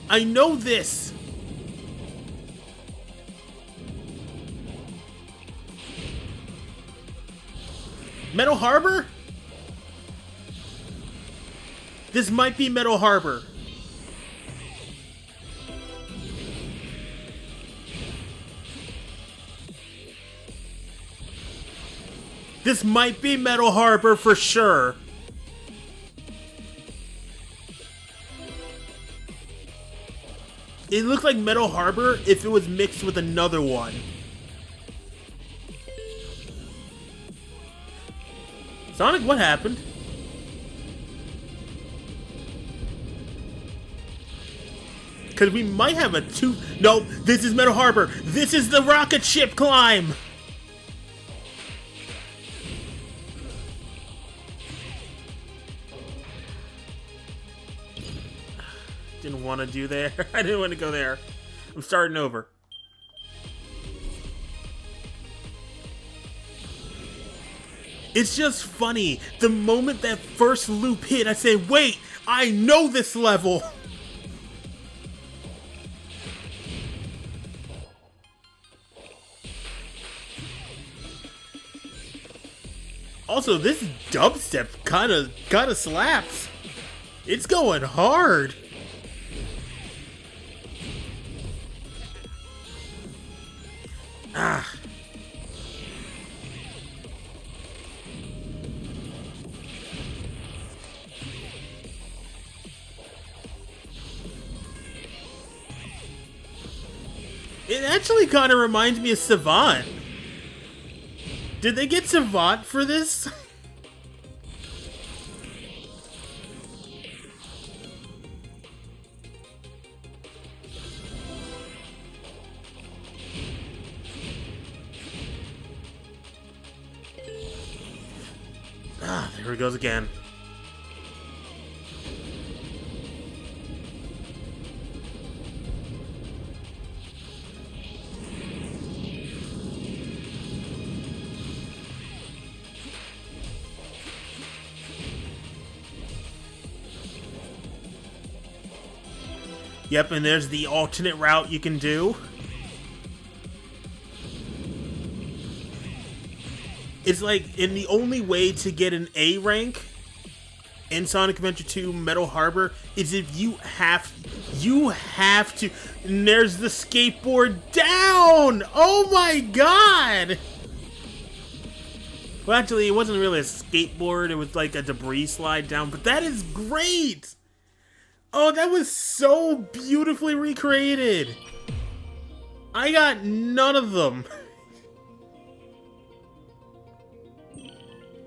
I know this. Metal Harbor? This might be Metal Harbor. This might be Metal Harbor for sure. It looked like Metal Harbor if it was mixed with another one. Sonic, what happened? Because we might have a two... No, this is Metal Harbor. This is the rocket ship climb. Didn't want to do there. I didn't want to go there. I'm starting over. It's just funny. The moment that first loop hit, I say, wait, I know this level. Also, this dubstep kind of slaps. It's going hard. Ah. It actually kind of reminds me of Savant. Did they get Savant for this? Ah, there it goes again. Yep, and there's the alternate route you can do. It's like, and the only way to get an A rank in Sonic Adventure 2 Metal Harbor is if you have to, and there's the skateboard down! Oh my god! Well, actually, it wasn't really a skateboard, it was like a debris slide down, but that is great! Oh, that was so beautifully recreated! I got none of them.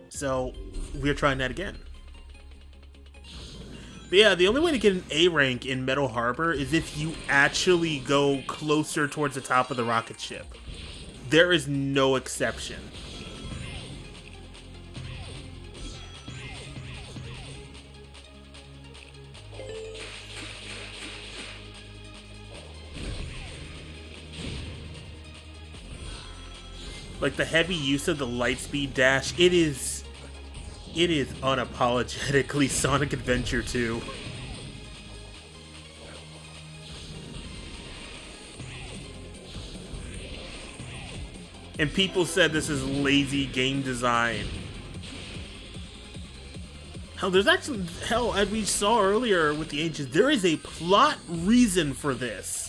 So, we're trying that again. But yeah, the only way to get an A rank in Metal Harbor is if you actually go closer towards the top of the rocket ship. There is no exception. Like the heavy use of the Lightspeed dash, it is unapologetically Sonic Adventure 2. And people said this is lazy game design. Hell, there's actually, as we saw earlier with the Ancients, there is a plot reason for this.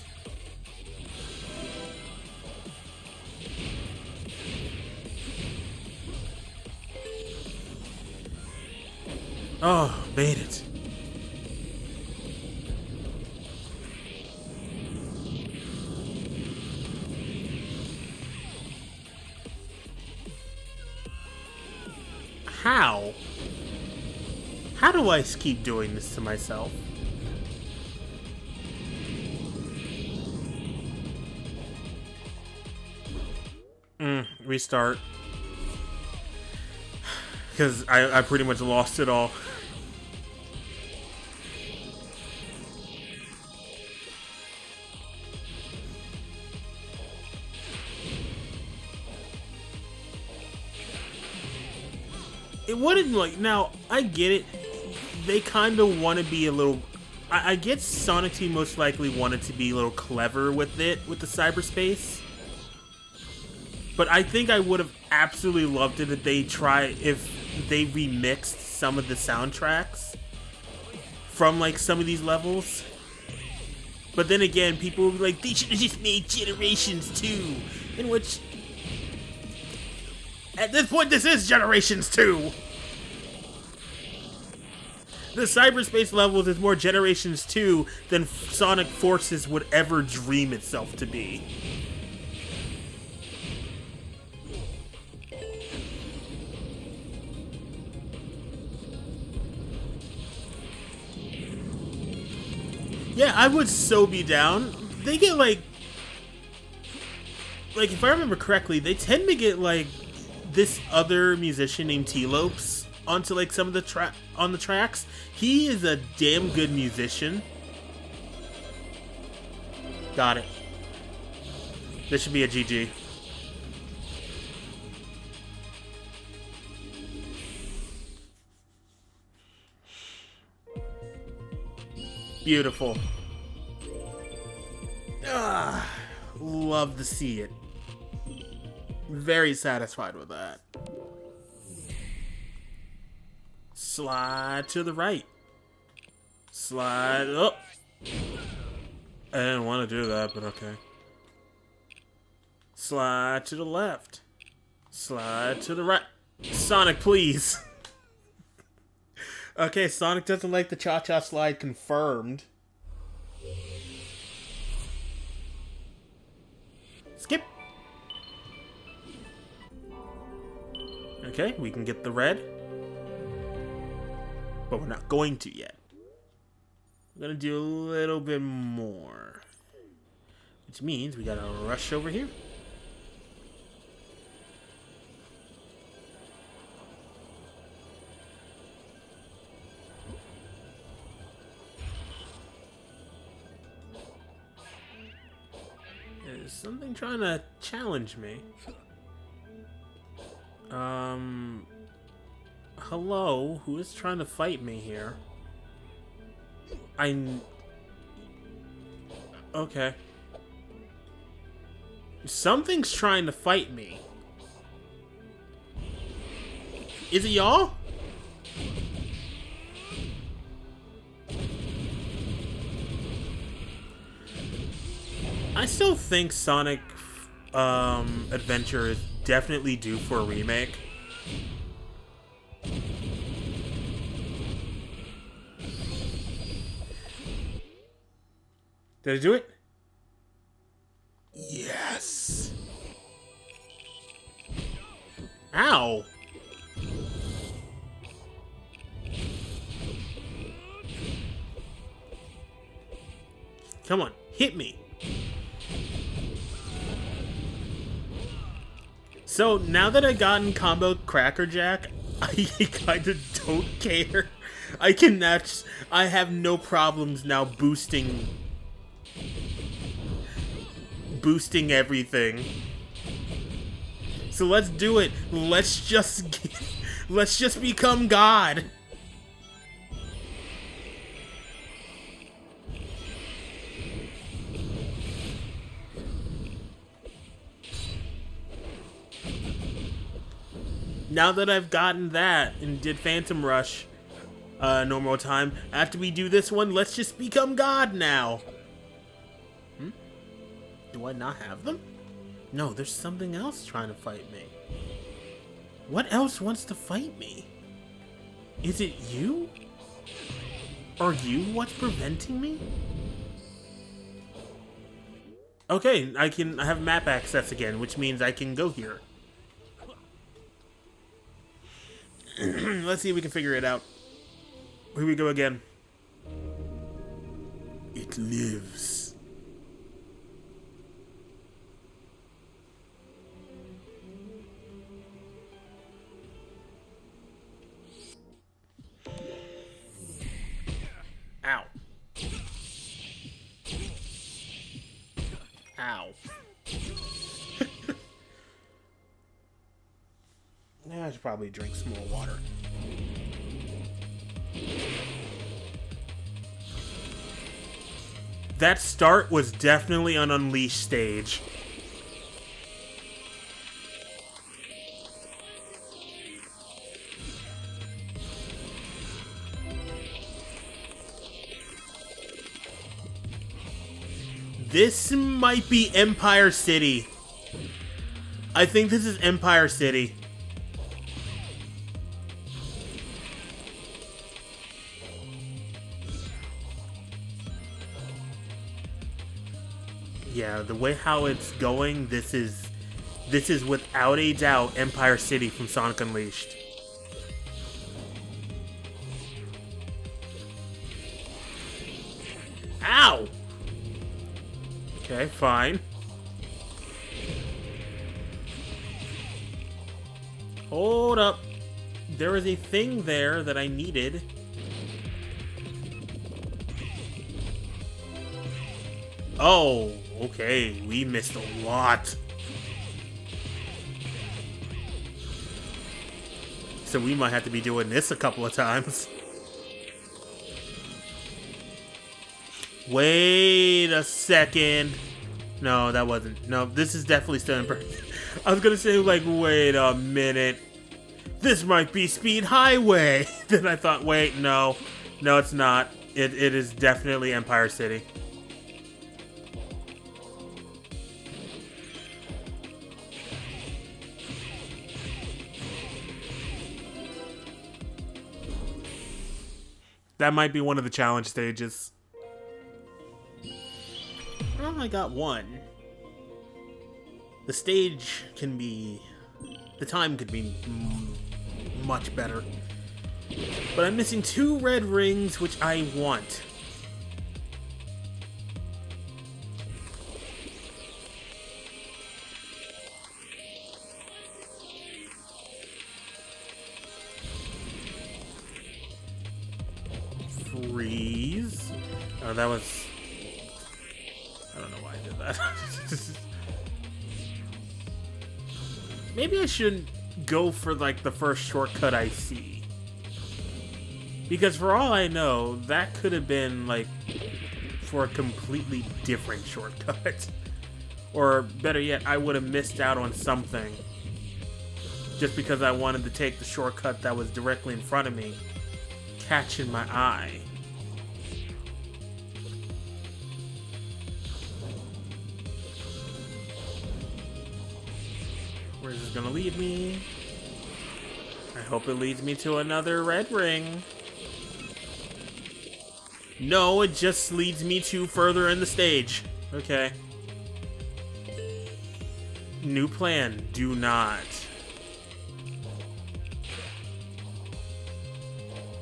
Oh, made it. How? How do I keep doing this to myself? Restart. Because I pretty much lost it all. It wouldn't, like, now, I get it. They kind of want to be a little... I get Sonic Team most likely wanted to be a little clever with it, with the cyberspace. But I think I would have absolutely loved it if they remixed some of the soundtracks from, like, some of these levels. But then again, people will be like, they should have just made Generations 2, in which... At this point, this is Generations 2! The cyberspace levels is more Generations 2 than Sonic Forces would ever dream itself to be. Yeah, I would so be down. They get, like, if I remember correctly, they tend to get, like, this other musician named T-Lopes onto, like, some of the tracks. He is a damn good musician. Got it. This should be a GG. Beautiful. Ah, love to see it. Very satisfied with that. Slide to the right. Slide up. I didn't want to do that, but okay. Slide to the left. Slide to the right. Sonic, please. Okay, Sonic doesn't like the cha-cha slide confirmed. Skip. Okay, we can get the red. But we're not going to yet. We're gonna do a little bit more. Which means we gotta rush over here. There's something trying to challenge me. Hello? Who is trying to fight me here? Okay. Something's trying to fight me. Is it y'all? I still think Sonic Adventure is definitely due for a remake. Did I do it? Yes. Ow. Come on, hit me. So now that I've gotten combo Crackerjack, I kind of don't care. I have no problems now boosting everything. So let's do it. Let's just become God. Now that I've gotten that and did Phantom Rush normal time, after we do this one, let's just become God now. Do I not have them? No, there's something else trying to fight me. What else wants to fight me? Is it you? Are you what's preventing me? Okay, I have map access again, which means I can go here. let's see if we can figure it out. Here we go again. It lives. Ow. Ow. Yeah, I should probably drink some more water. That start was definitely an Unleashed stage. This might be Empire City. I think this is Empire City. Yeah, the way how it's going, this is without a doubt Empire City from Sonic Unleashed. Ow! Okay, fine. Hold up. There was a thing there that I needed. Oh, okay. We missed a lot. So we might have to be doing this a couple of times. Wait a second. No, that wasn't. No, this is definitely still in person. I was gonna say, like, wait a minute. This might be Speed Highway. Then I thought, wait, no. No, it's not. It is definitely Empire City. That might be one of the challenge stages. Well, I got one. The stage can be... The time could be much better. But I'm missing 2 red rings, which I want. Freeze. Oh, that was... I don't know why I did that. Maybe I shouldn't go for, like, the first shortcut I see. Because for all I know, that could have been, like, for a completely different shortcut. Or, better yet, I would have missed out on something. Just because I wanted to take the shortcut that was directly in front of me. Catching my eye. Where's this gonna lead me? I hope it leads me to another red ring. No, it just leads me to further in the stage. Okay. New plan. Do not.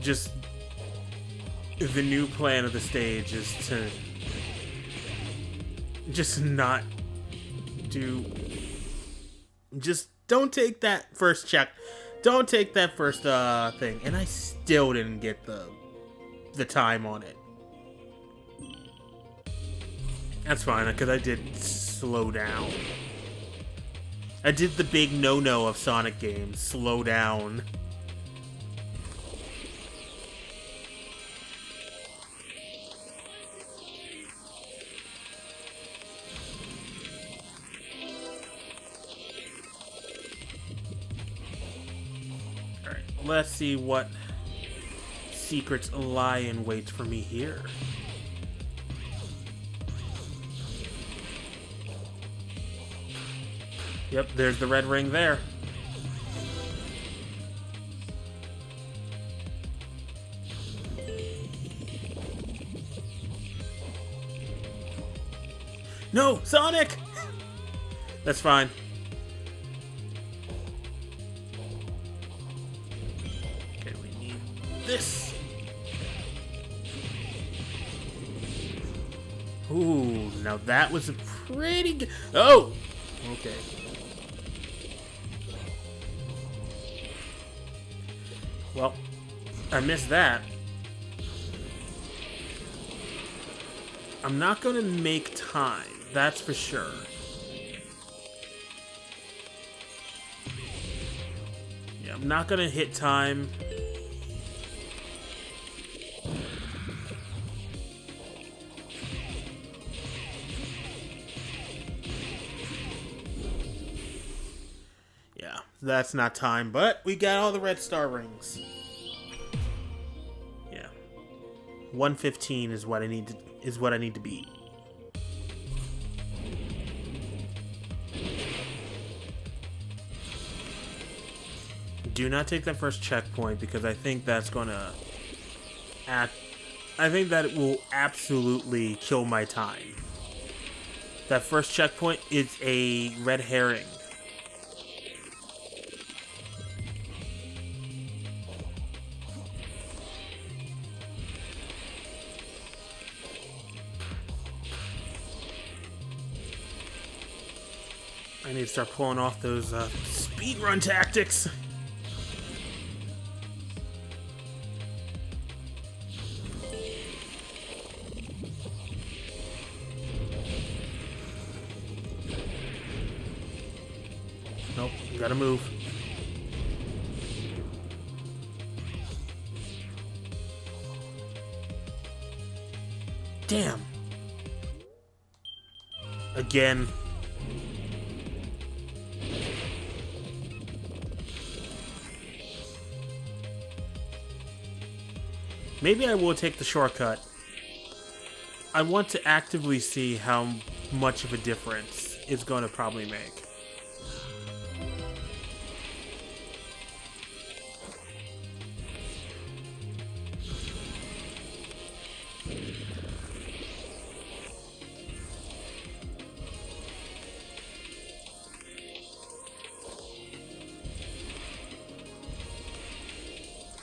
Just the new plan of the stage is to just not do. Just don't take that first check. Don't take that first thing. And I still didn't get the time on it. That's fine, because I did slow down. I did the big no-no of Sonic games. Slow down. Alright, let's see what secrets lie in wait for me here. Yep, there's the red ring there. No, Sonic! That's fine. Okay, Ooh, now that was a pretty good... Oh! Okay. Well, I missed that. I'm not gonna make time, that's for sure. Yeah, I'm not gonna hit time. Yeah, that's not time, but we got all the red star rings. Yeah. 115 is what I need to beat. Do not take that first checkpoint because I think that's gonna I think that it will absolutely kill my time. That first checkpoint is a red herring. I need to start pulling off those speedrun tactics. Nope, gotta move. Damn. Again. Maybe I will take the shortcut. I want to actively see how much of a difference it's going to probably make.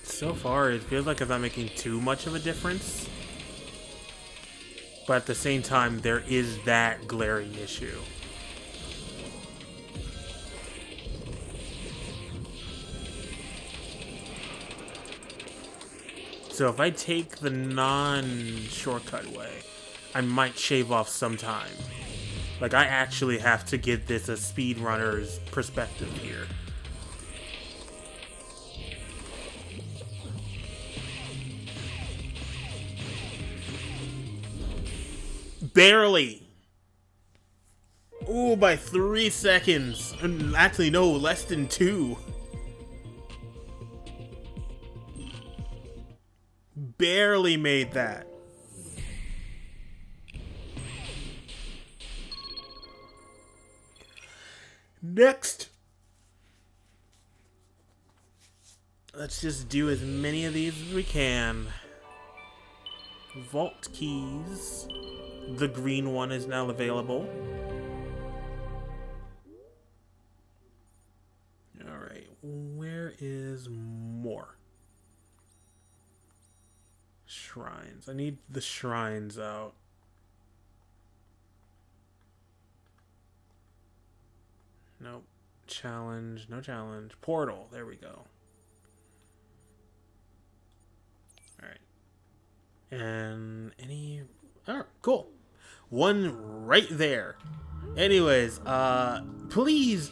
So far, it feels like it's not making too much of a difference. But at the same time, there is that glaring issue. So if I take the non-shortcut way, I might shave off some time. Like, I actually have to get this a speedrunner's perspective here. Barely. Ooh, by 3 seconds. Actually, no, less than 2. Barely made that. Next. Let's just do as many of these as we can. Vault keys. The green one is now available. Alright, where is more? Shrines. I need the shrines out. Nope. Challenge. No challenge. Portal. There we go. Alright. And any... Oh, cool. One right there. Anyways, please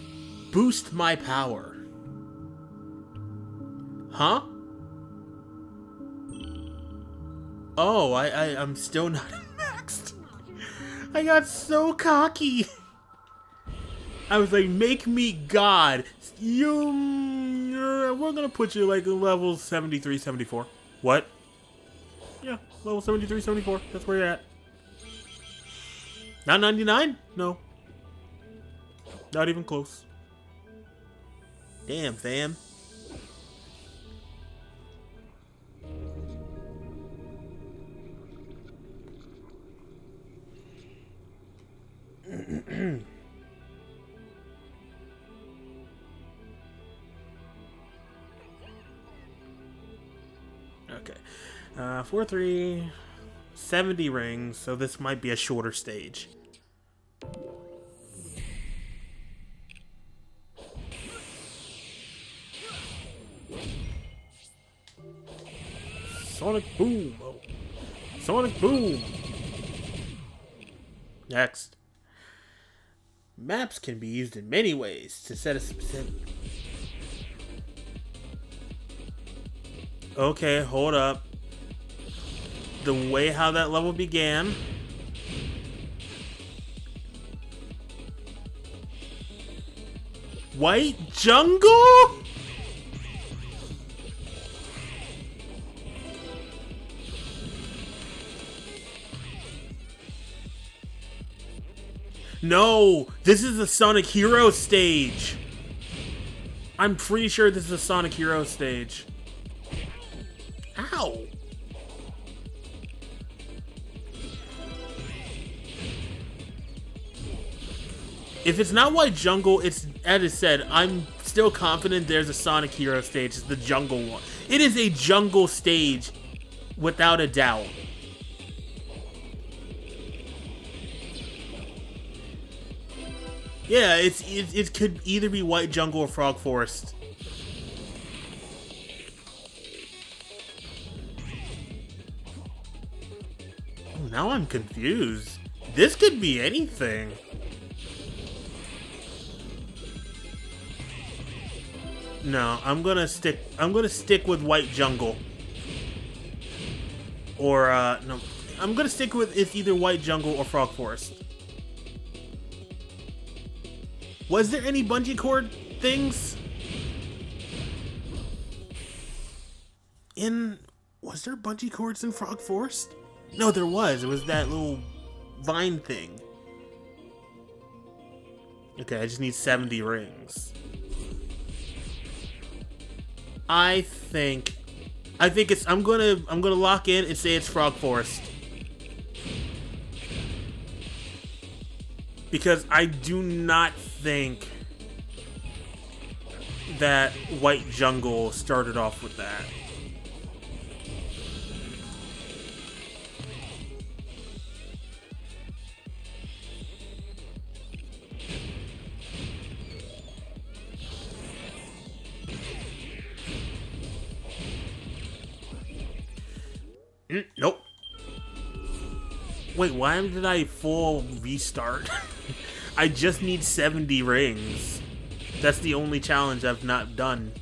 boost my power. Huh? Oh, I'm still not maxed. I got so cocky. I was like, make me God. We're gonna put you like level 73, 74. What? Yeah, level 73, 74. That's where you're at. Not 99? No. Not even close. Damn, fam. Okay. 4-3. 70 rings, so this might be a shorter stage. Sonic Boom! Oh. Sonic Boom! Next. Maps can be used in many ways to set a specific... Okay, hold up. The way how that level began... White Jungle? No, this is the Sonic Hero stage. I'm pretty sure this is a Sonic Hero stage. Ow. If it's not White Jungle, it's, as I said, I'm still confident there's a Sonic Hero stage. It's the jungle one. It is a jungle stage, without a doubt. Yeah, it could either be White Jungle or Frog Forest. Oh, now I'm confused. This could be anything. No, I'm gonna stick with White Jungle. Or no, I'm gonna stick with it's either White Jungle or Frog Forest. Was there any bungee cord things? Was there bungee cords in Frog Forest? No, there was. It was that little vine thing. Okay, I just need 70 rings. I think it's I'm gonna lock in and say it's Frog Forest. Because I do not think that White Jungle started off with that. Nope. Wait, why did I full restart? I just need 70 rings. That's the only challenge I've not done.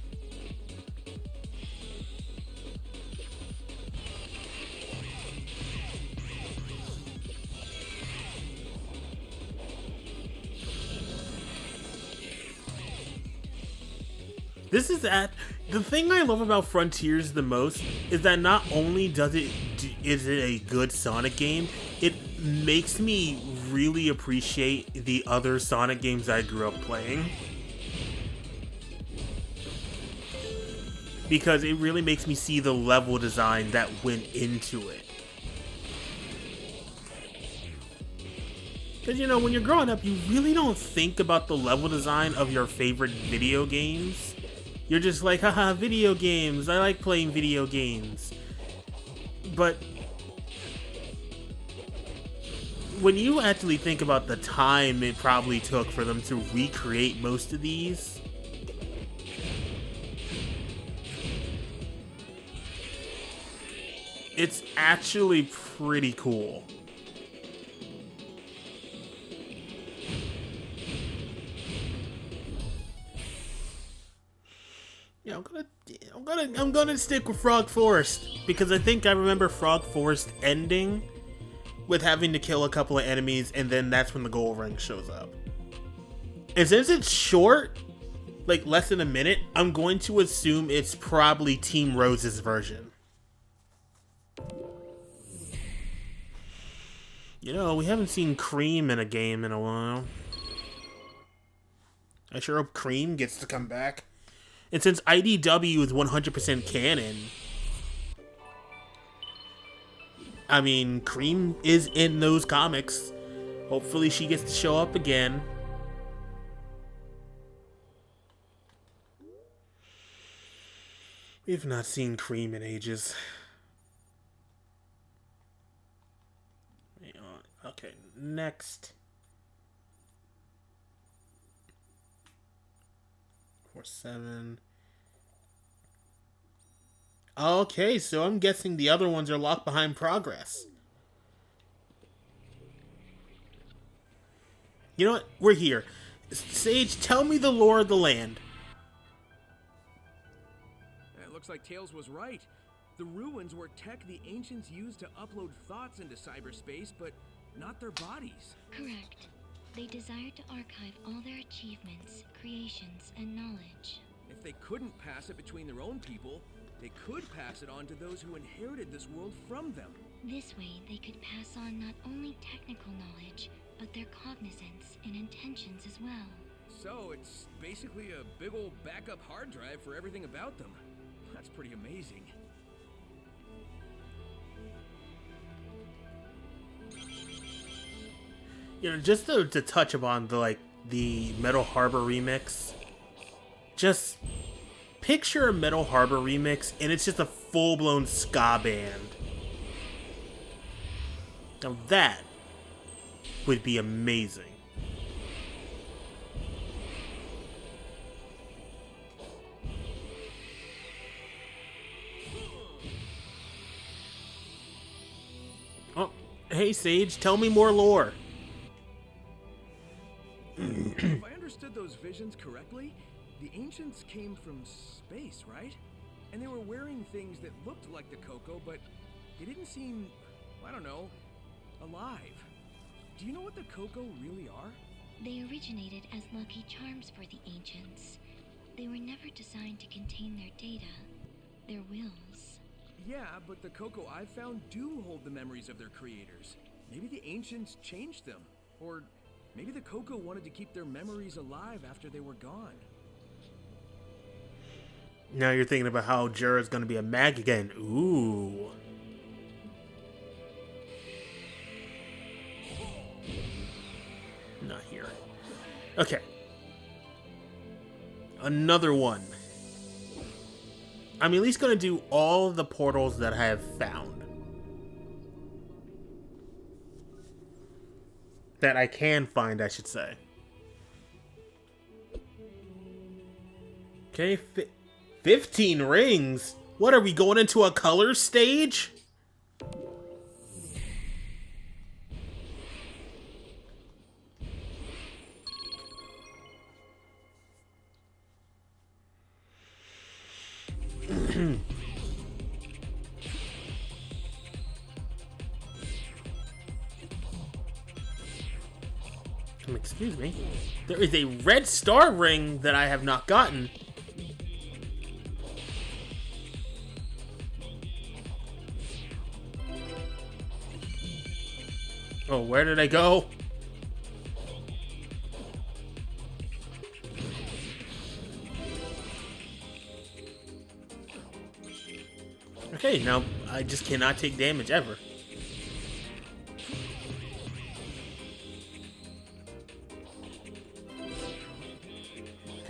This is the thing I love about Frontiers the most is that not only is it a good Sonic game, it makes me really appreciate the other Sonic games I grew up playing. Because it really makes me see the level design that went into it. Because, you know, when you're growing up, you really don't think about the level design of your favorite video games. You're just like, haha, video games. I like playing video games. But when you actually think about the time it probably took for them to recreate most of these, it's actually pretty cool. Yeah, I'm gonna stick with Frog Forest because I think I remember Frog Forest ending with having to kill a couple of enemies, and then that's when the gold ring shows up. And since it's short, like less than a minute, I'm going to assume it's probably Team Rose's version. You know, we haven't seen Cream in a game in a while. I sure hope Cream gets to come back. And since IDW is 100% canon, I mean, Cream is in those comics. Hopefully she gets to show up again. We've not seen Cream in ages. Okay, next. 4-7. Okay, so I'm guessing the other ones are locked behind progress. You know what? We're here. Sage, tell me the lore of the land. It looks like Tails was right. The ruins were tech the ancients used to upload thoughts into cyberspace, but not their bodies. Correct. They desired to archive all their achievements, creations, and knowledge. If they couldn't pass it between their own people, they could pass it on to those who inherited this world from them. This way, they could pass on not only technical knowledge, but their cognizance and intentions as well. So it's basically a big old backup hard drive for everything about them. That's pretty amazing. You know, just to touch upon the Metal Harbor remix. Just picture a Metal Harbor remix, and it's just a full-blown ska band. Now that would be amazing. Oh, hey Sage, tell me more lore. If I understood those visions correctly, the ancients came from space, right? And they were wearing things that looked like the Coco, but they didn't seem, I don't know, alive. Do you know what the Coco really are? They originated as lucky charms for the ancients. They were never designed to contain their data, their wills. Yeah, but the Coco I've found do hold the memories of their creators. Maybe the ancients changed them, or maybe the Coco wanted to keep their memories alive after they were gone. Now you're thinking about how Jura's gonna be a mag again. Ooh. Not here. Okay. Another one. I'm at least gonna do all the portals that I have found. That I can find, I should say. Okay, 15 rings? What, are we going into a color stage? Excuse me. There is a red star ring that I have not gotten. Oh, where did I go? Okay, now I just cannot take damage ever.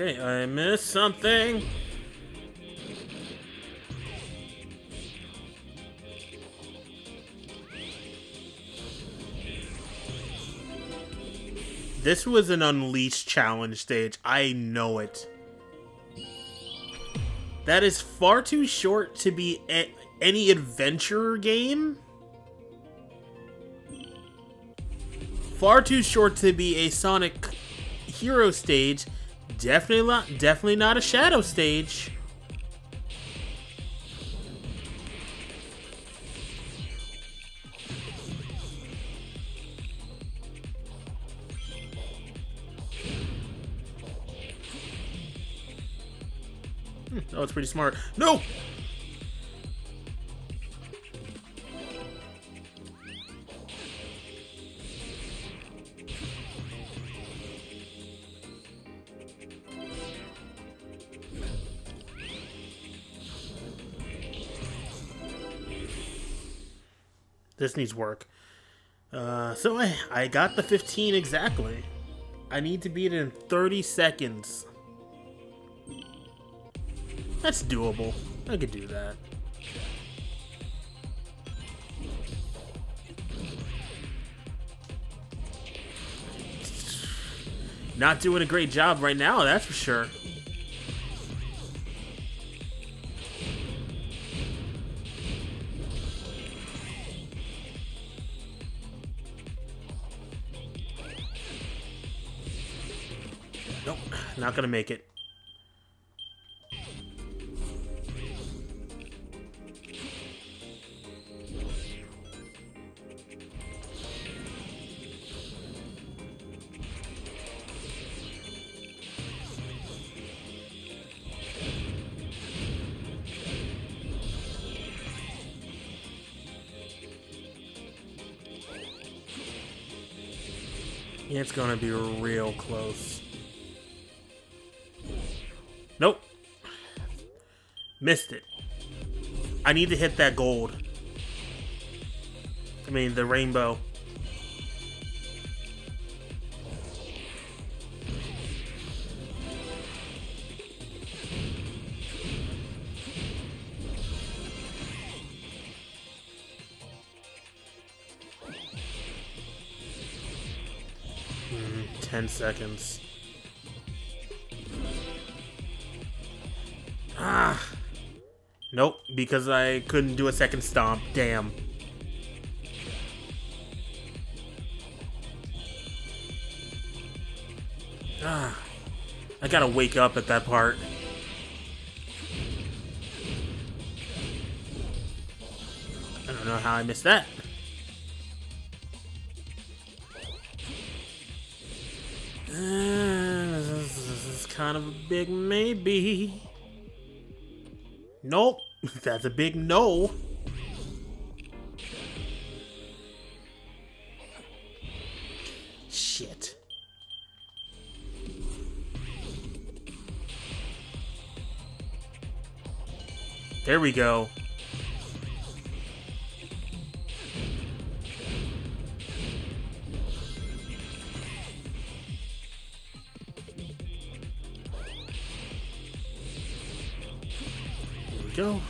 Okay, I missed something. This was an Unleashed challenge stage. I know it. That is far too short to be any adventure game. Far too short to be a Sonic Hero stage. Definitely not a Shadow stage. Oh, it's pretty smart. No! This needs work. So I got the 15 exactly. I need to beat it in 30 seconds. That's doable. I could do that. Not doing a great job right now, that's for sure. Nope, not gonna make it. It's gonna be real close. Nope. Missed it. I need to hit that gold. I mean, the rainbow. Mm, 10 seconds. Ah. Nope, because I couldn't do a second stomp. Damn. Ah. I gotta wake up at that part. I don't know how I missed that. This is kind of a big maybe. Nope, that's a big no. Shit. There we go. Here we go.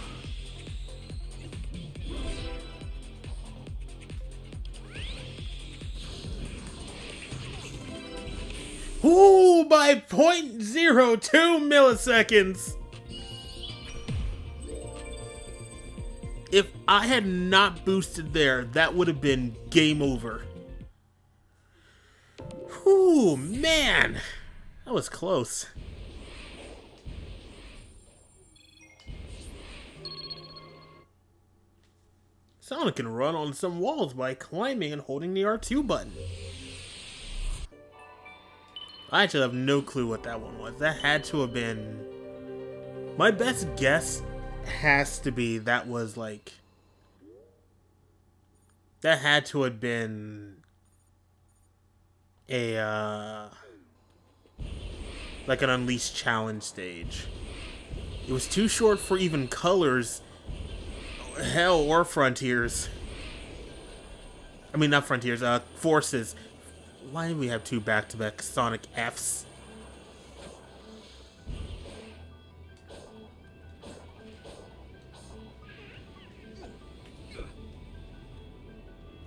Ooh, by 0.02 milliseconds. If I had not boosted there, that would have been game over. Ooh, man. That was close. Sonic can run on some walls by climbing and holding the R2 button. I actually have no clue what that one was. That had to have been... My best guess has to be that was like... That had to have been... a, like an Unleashed challenge stage. It was too short for even Colors... Hell, or Frontiers. I mean, not Frontiers, Forces. Why do we have two back-to-back Sonic Fs?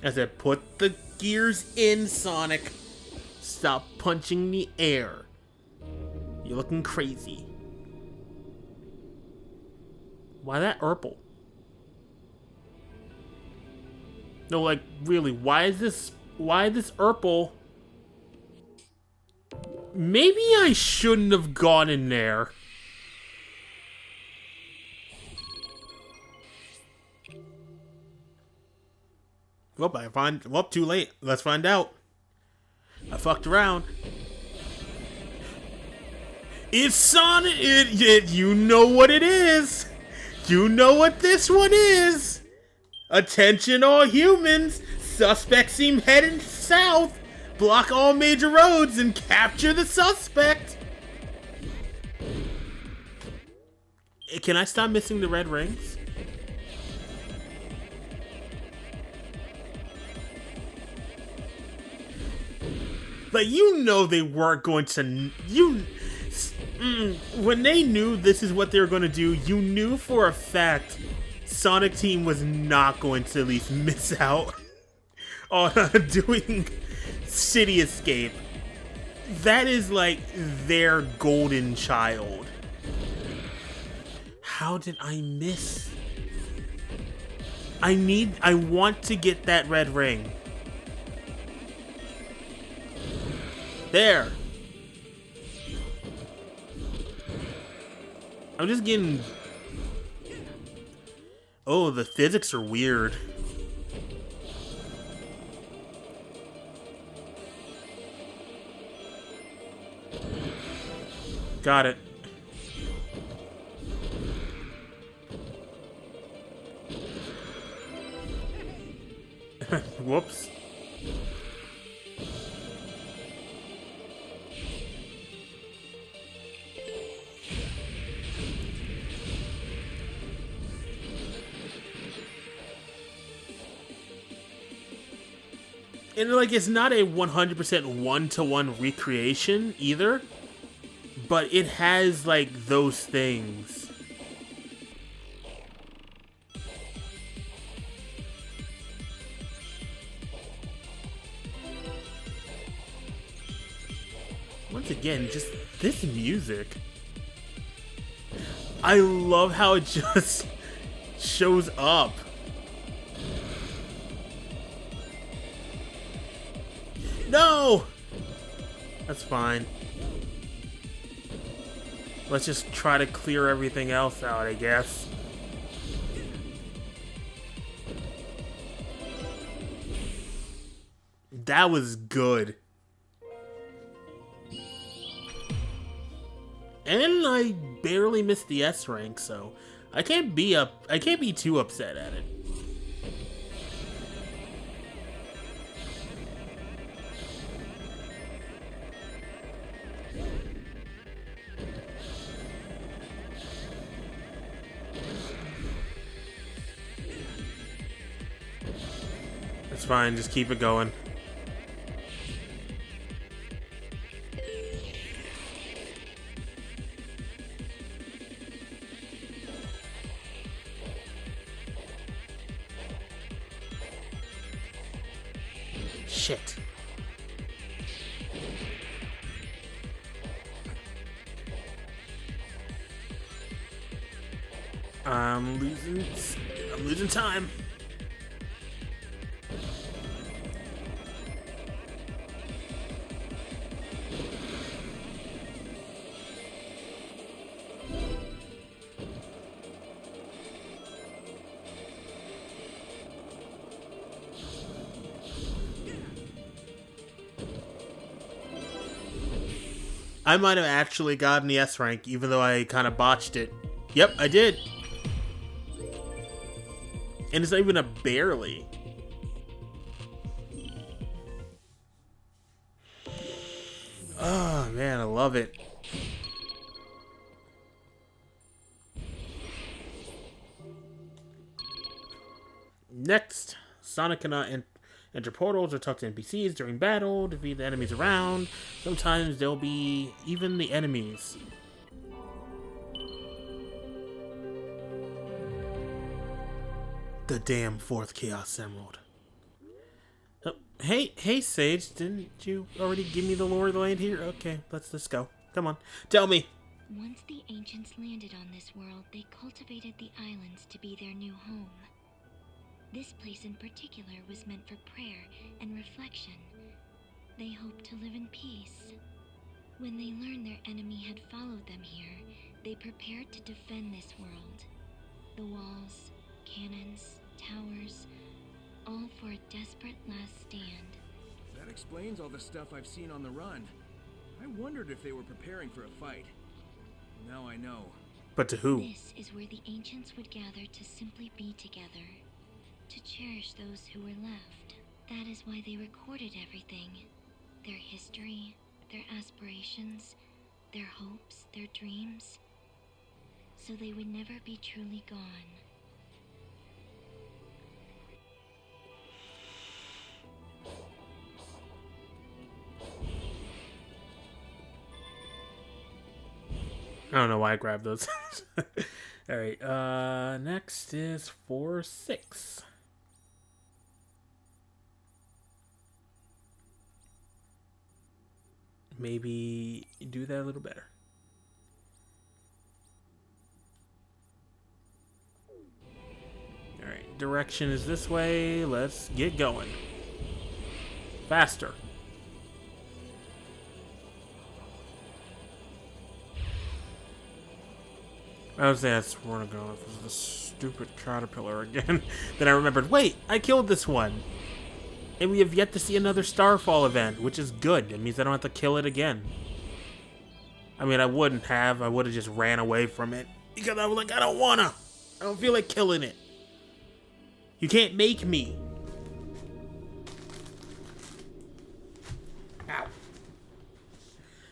I said, put the gears in, Sonic. Stop punching the air. You're looking crazy. Why that Urple? No, like, really, why is this Urple? Maybe I shouldn't have gone in there. Well, too late. Let's find out. I fucked around. It's Sonic! You know what it is! You know what this one is! Attention all humans! Suspects seem heading south! Block all major roads and capture the suspect! Can I stop missing the red rings? Like, you know they weren't going to... when they knew this is what they were going to do, you knew for a fact Sonic Team was not going to at least miss out on doing City Escape. That is like their golden child. How did I miss? I want to get that red ring. There. I'm just getting... Oh, the physics are weird. Got it. Whoops. And like, it's not a 100% one-to-one recreation either, but it has like those things. Once again, just this music. I love how it just shows up. No! That's fine. Let's just try to clear everything else out, I guess. That was good. And I barely missed the S rank, so I can't be too upset at it. It's fine, just keep it going. Shit. I'm losing time. I might have actually gotten the S rank, even though I kind of botched it. Yep, I did. And it's not even a barely. Oh, man, I love it. Next, Sonic cannot enter portals or talk to NPCs during battle, defeat the enemies around. Sometimes they'll be even the enemies. The damn fourth Chaos Emerald. Oh, hey, Sage, didn't you already give me the lore of the land here? Okay, let's go. Come on, tell me. Once the ancients landed on this world, they cultivated the islands to be their new home. This place in particular was meant for prayer and reflection. They hoped to live in peace. When they learned their enemy had followed them here, they prepared to defend this world. The walls, cannons, towers, all for a desperate last stand. That explains all the stuff I've seen on the run. I wondered if they were preparing for a fight. Now I know. But to who? This is where the ancients would gather to simply be together, to cherish those who were left. That is why they recorded everything. Their history, their aspirations, their hopes, their dreams. So they would never be truly gone. I don't know why I grabbed those. Alright, next is 4-6. maybe do that a little better. Alright, direction is this way. Let's get going. Faster. I was saying, I swear to God, this is the stupid caterpillar again. Then I remembered, wait, I killed this one. And we have yet to see another Starfall event, which is good. It means I don't have to kill it again. I mean, I wouldn't have. I would have just ran away from it. Because I was like, I don't wanna. I don't feel like killing it. You can't make me. Ow.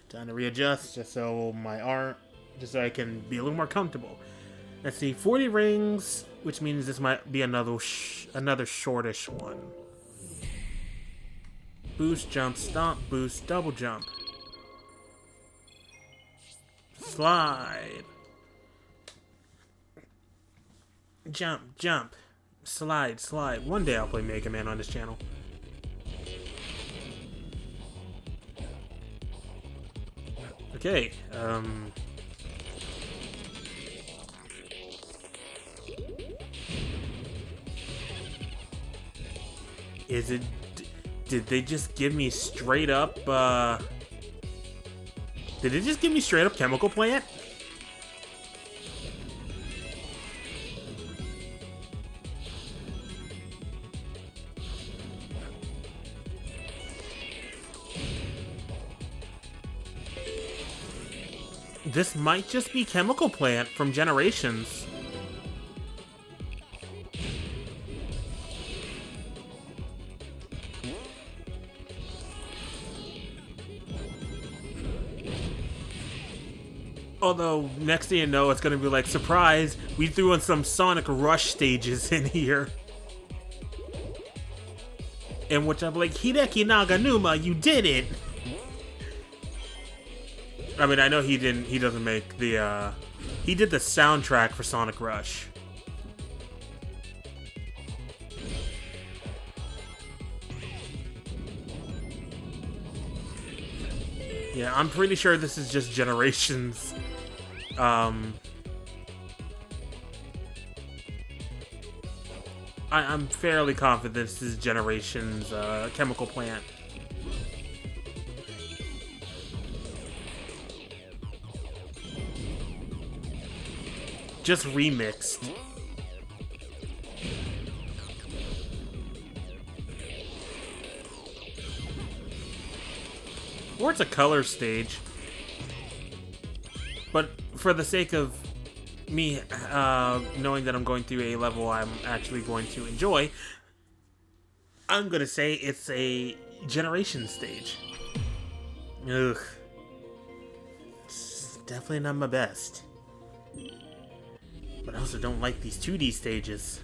Time to readjust just so my arm, just so I can be a little more comfortable. Let's see, 40 rings, which means this might be another shortish one. Boost, jump, stomp, boost, double jump. Slide. Jump, jump. Slide, slide. One day I'll play Mega Man on this channel. Okay, is it... Did they just give me straight up, Did they just give me straight up chemical plant? This might just be chemical plant from Generations. Although, next thing you know, it's gonna be like, surprise, we threw in some Sonic Rush stages in here. In which I'm like, Hideki Naganuma, you did it! I mean, I know he doesn't make the, he did the soundtrack for Sonic Rush. Yeah, I'm pretty sure this is just Generations. I'm fairly confident this is Generations, chemical plant. Just remixed. Or it's a color stage. But for the sake of me knowing that I'm going through a level I'm actually going to enjoy, I'm gonna say it's a Generation stage. Ugh. It's definitely not my best. But I also don't like these 2D stages.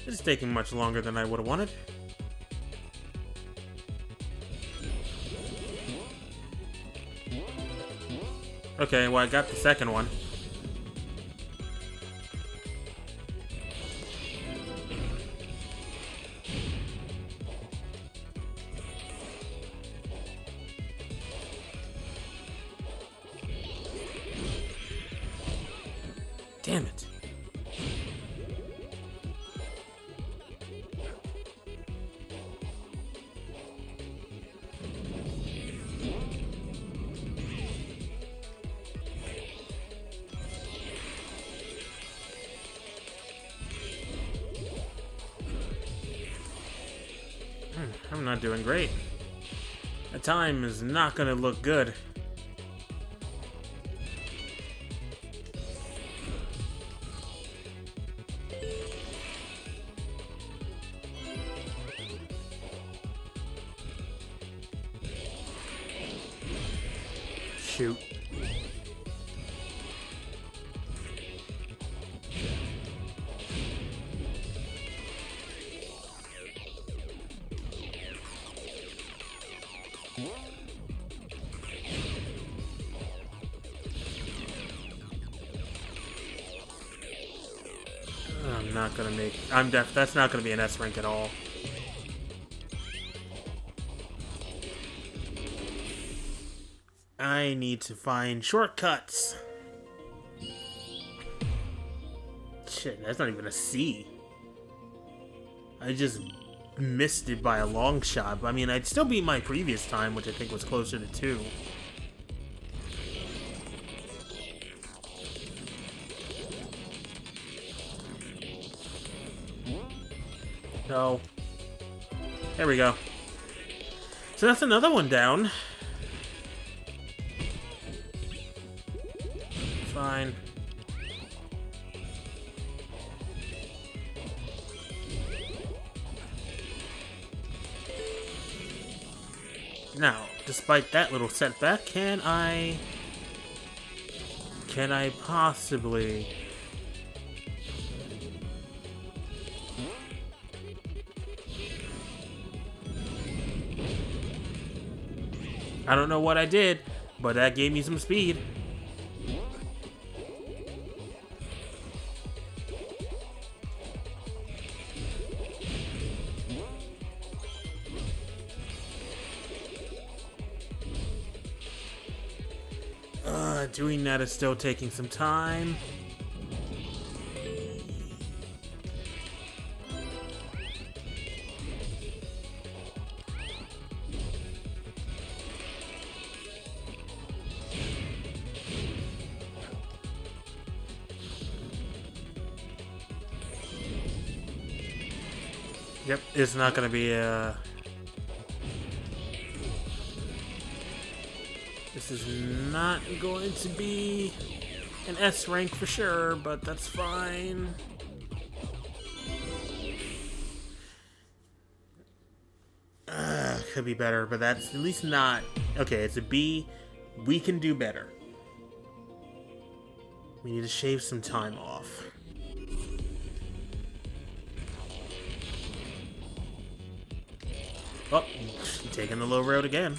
This is taking much longer than I would have wanted. Okay, well, I got the second one. Damn it. I'm not doing great. The time is not gonna look good. Shoot. not gonna make... That's not gonna be an S rank at all. I need to find shortcuts. Shit, that's not even a C. I just missed it by a long shot. I mean, I'd still beat my previous time, which I think was closer to 2. No. There we go. So that's another one down. Fine. Now, despite that little setback, can I possibly... I don't know what I did, but that gave me some speed. Doing that is still taking some time. Yep, it's not gonna be a... This is not going to be an S rank for sure, but that's fine. Could be better, but that's at least not... Okay, it's a B. We can do better. We need to shave some time off. Oh, taking the low road again.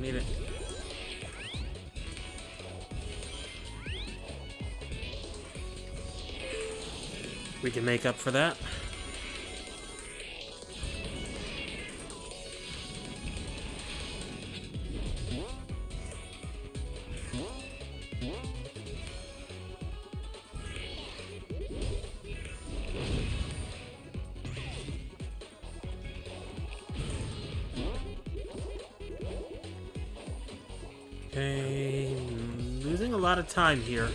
Need it. We can make up for that. Okay, losing a lot of time here.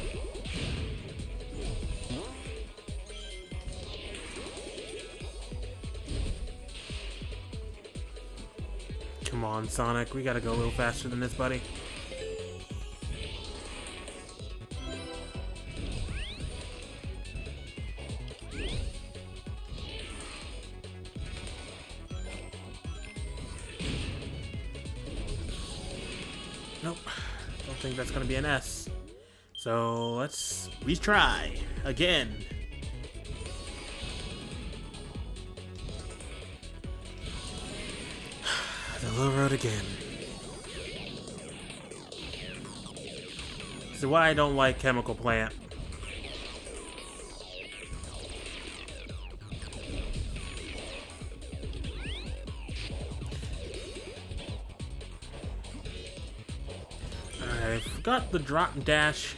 Come on, Sonic, we gotta go a little faster than this, buddy. Nope, don't think that's gonna be an S. So let's retry again. The low road again. This is why I don't like Chemical Plant. I forgot the drop and dash.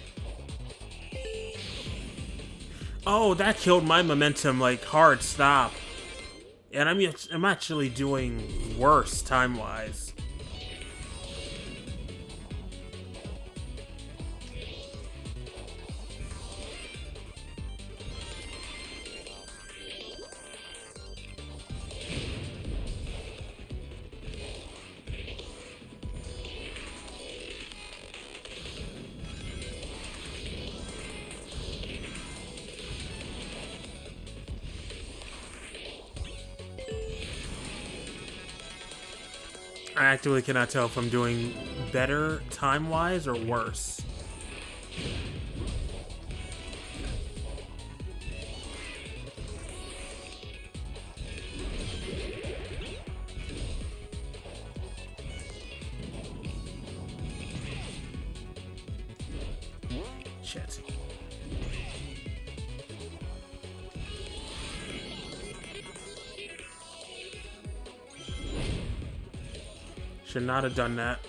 Oh, that killed my momentum like hard stop. And I'm actually doing worse time-wise. I actually cannot tell if I'm doing better time-wise or worse. Shit. Should not have done that.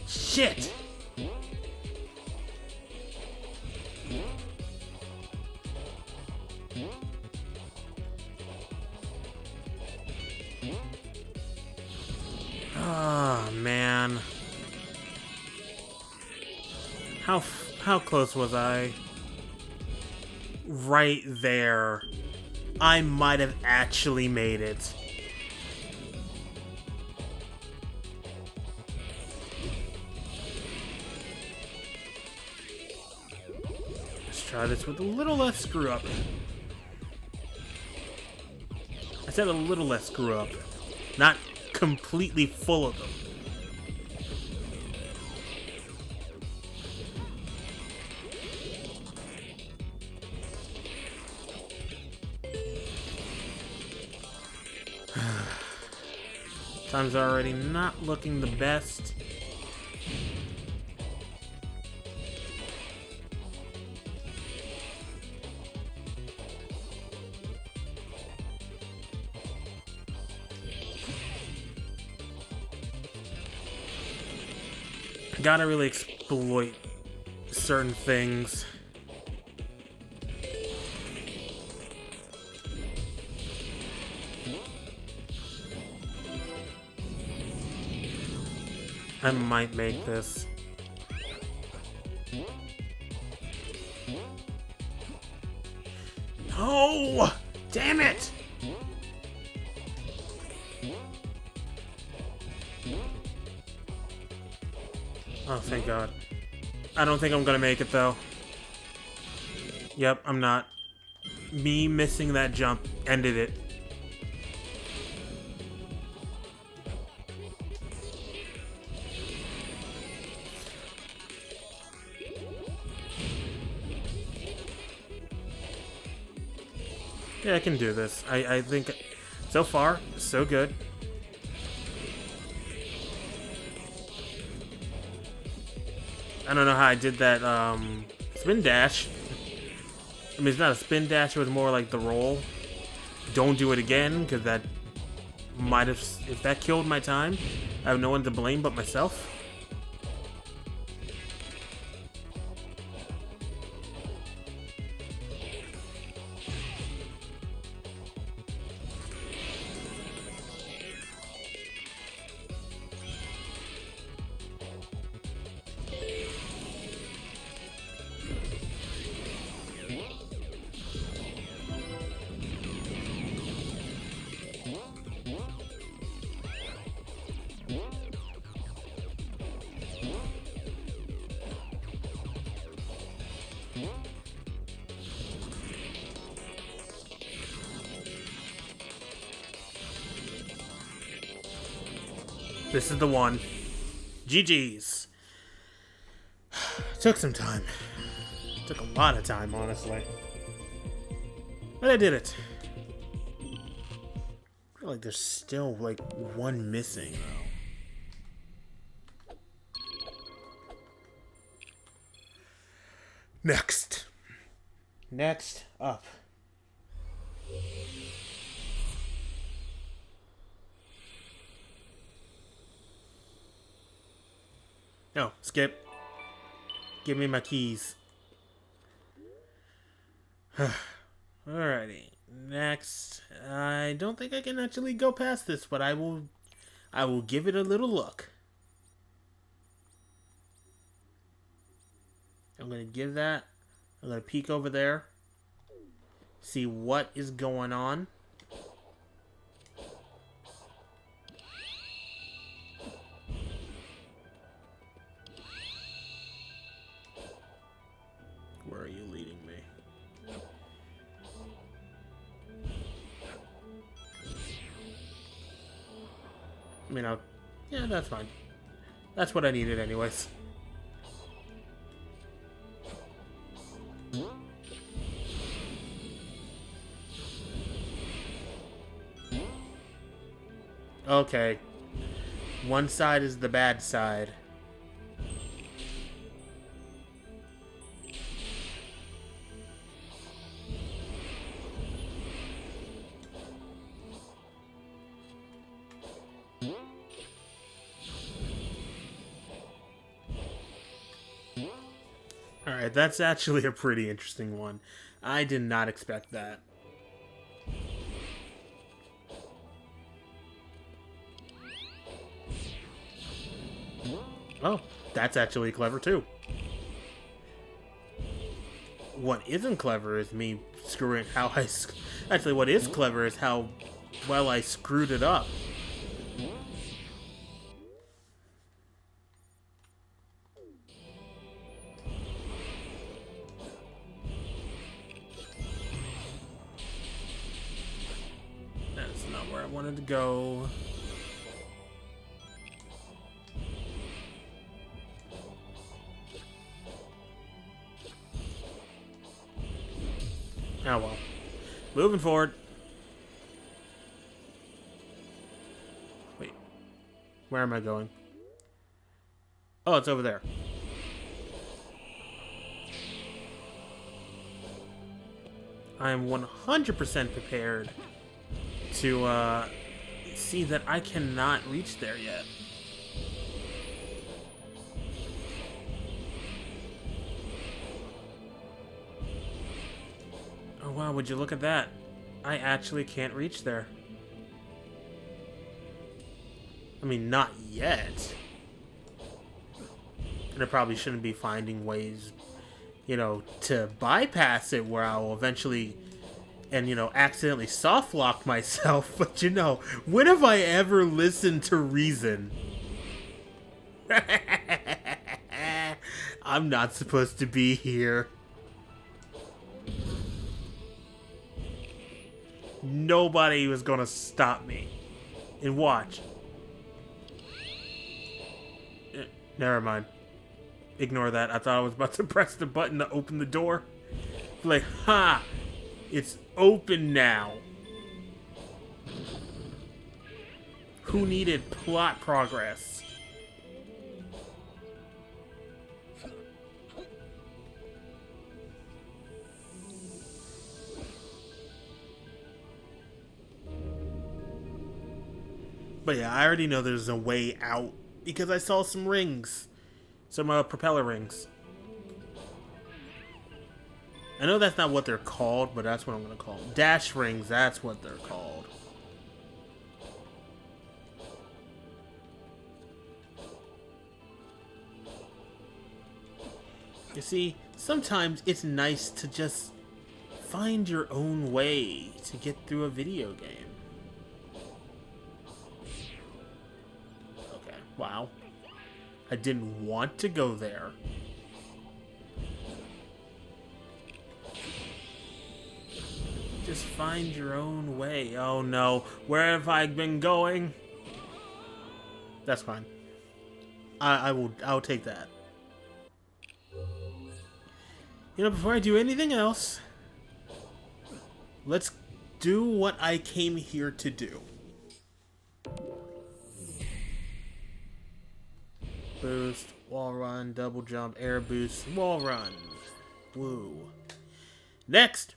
Shit! Oh, man. How close was I? Right there. I might have actually made it. Let's try this with a little less screw up. I said a little less screw up. Not completely full of them. Time's already not looking the best. Gotta really exploit certain things. I might make this. No! Damn it! Oh, thank God. I don't think I'm gonna make it, though. Yep, I'm not. Me missing that jump ended it. Yeah, I can do this. I think so far, so good. I don't know how I did that spin dash. I mean, it's not a spin dash, it was more like the roll. Don't do it again, because that might have... If that killed my time, I have no one to blame but myself. This is the one. GG's. Took some time. Took a lot of time, honestly. But I did it. I feel like there's still, like, one missing, though. Next. Next up. No, skip. Give me my keys. Alrighty. Next. I don't think I can actually go past this, but I will give it a little look. I'm gonna give that. I'm gonna peek over there. See what is going on. Where are you leading me? I mean, yeah, that's fine. That's what I needed anyways. Okay. One side is the bad side. Alright, that's actually a pretty interesting one. I did not expect that. Oh, that's actually clever too. What isn't clever is me screwing how I... Actually, what is clever is how well I screwed it up. That's not where I wanted to go. Oh well. Moving forward. Wait. Where am I going? Oh, it's over there. I am 100% prepared to see that I cannot reach there yet. Oh wow, would you look at that? I actually can't reach there. I mean, not yet. And I probably shouldn't be finding ways, you know, to bypass it where I will eventually, and, you know, accidentally soft lock myself. But, you know, when have I ever listened to reason? I'm not supposed to be here. Nobody was gonna stop me. And watch. Never mind. Ignore that. I thought I was about to press the button to open the door. Like, ha! It's open now. Who needed plot progress? But yeah, I already know there's a way out because I saw some rings. Some propeller rings. I know that's not what they're called, but that's what I'm going to call them. Dash rings, that's what they're called. You see, sometimes it's nice to just find your own way to get through a video game. Okay, wow. I didn't want to go there. Just find your own way. Oh no, where have I been going? That's fine. I'll take that. You know, before I do anything else, let's do what I came here to do. Boost, wall run, double jump, air boost, wall run. Woo. Next.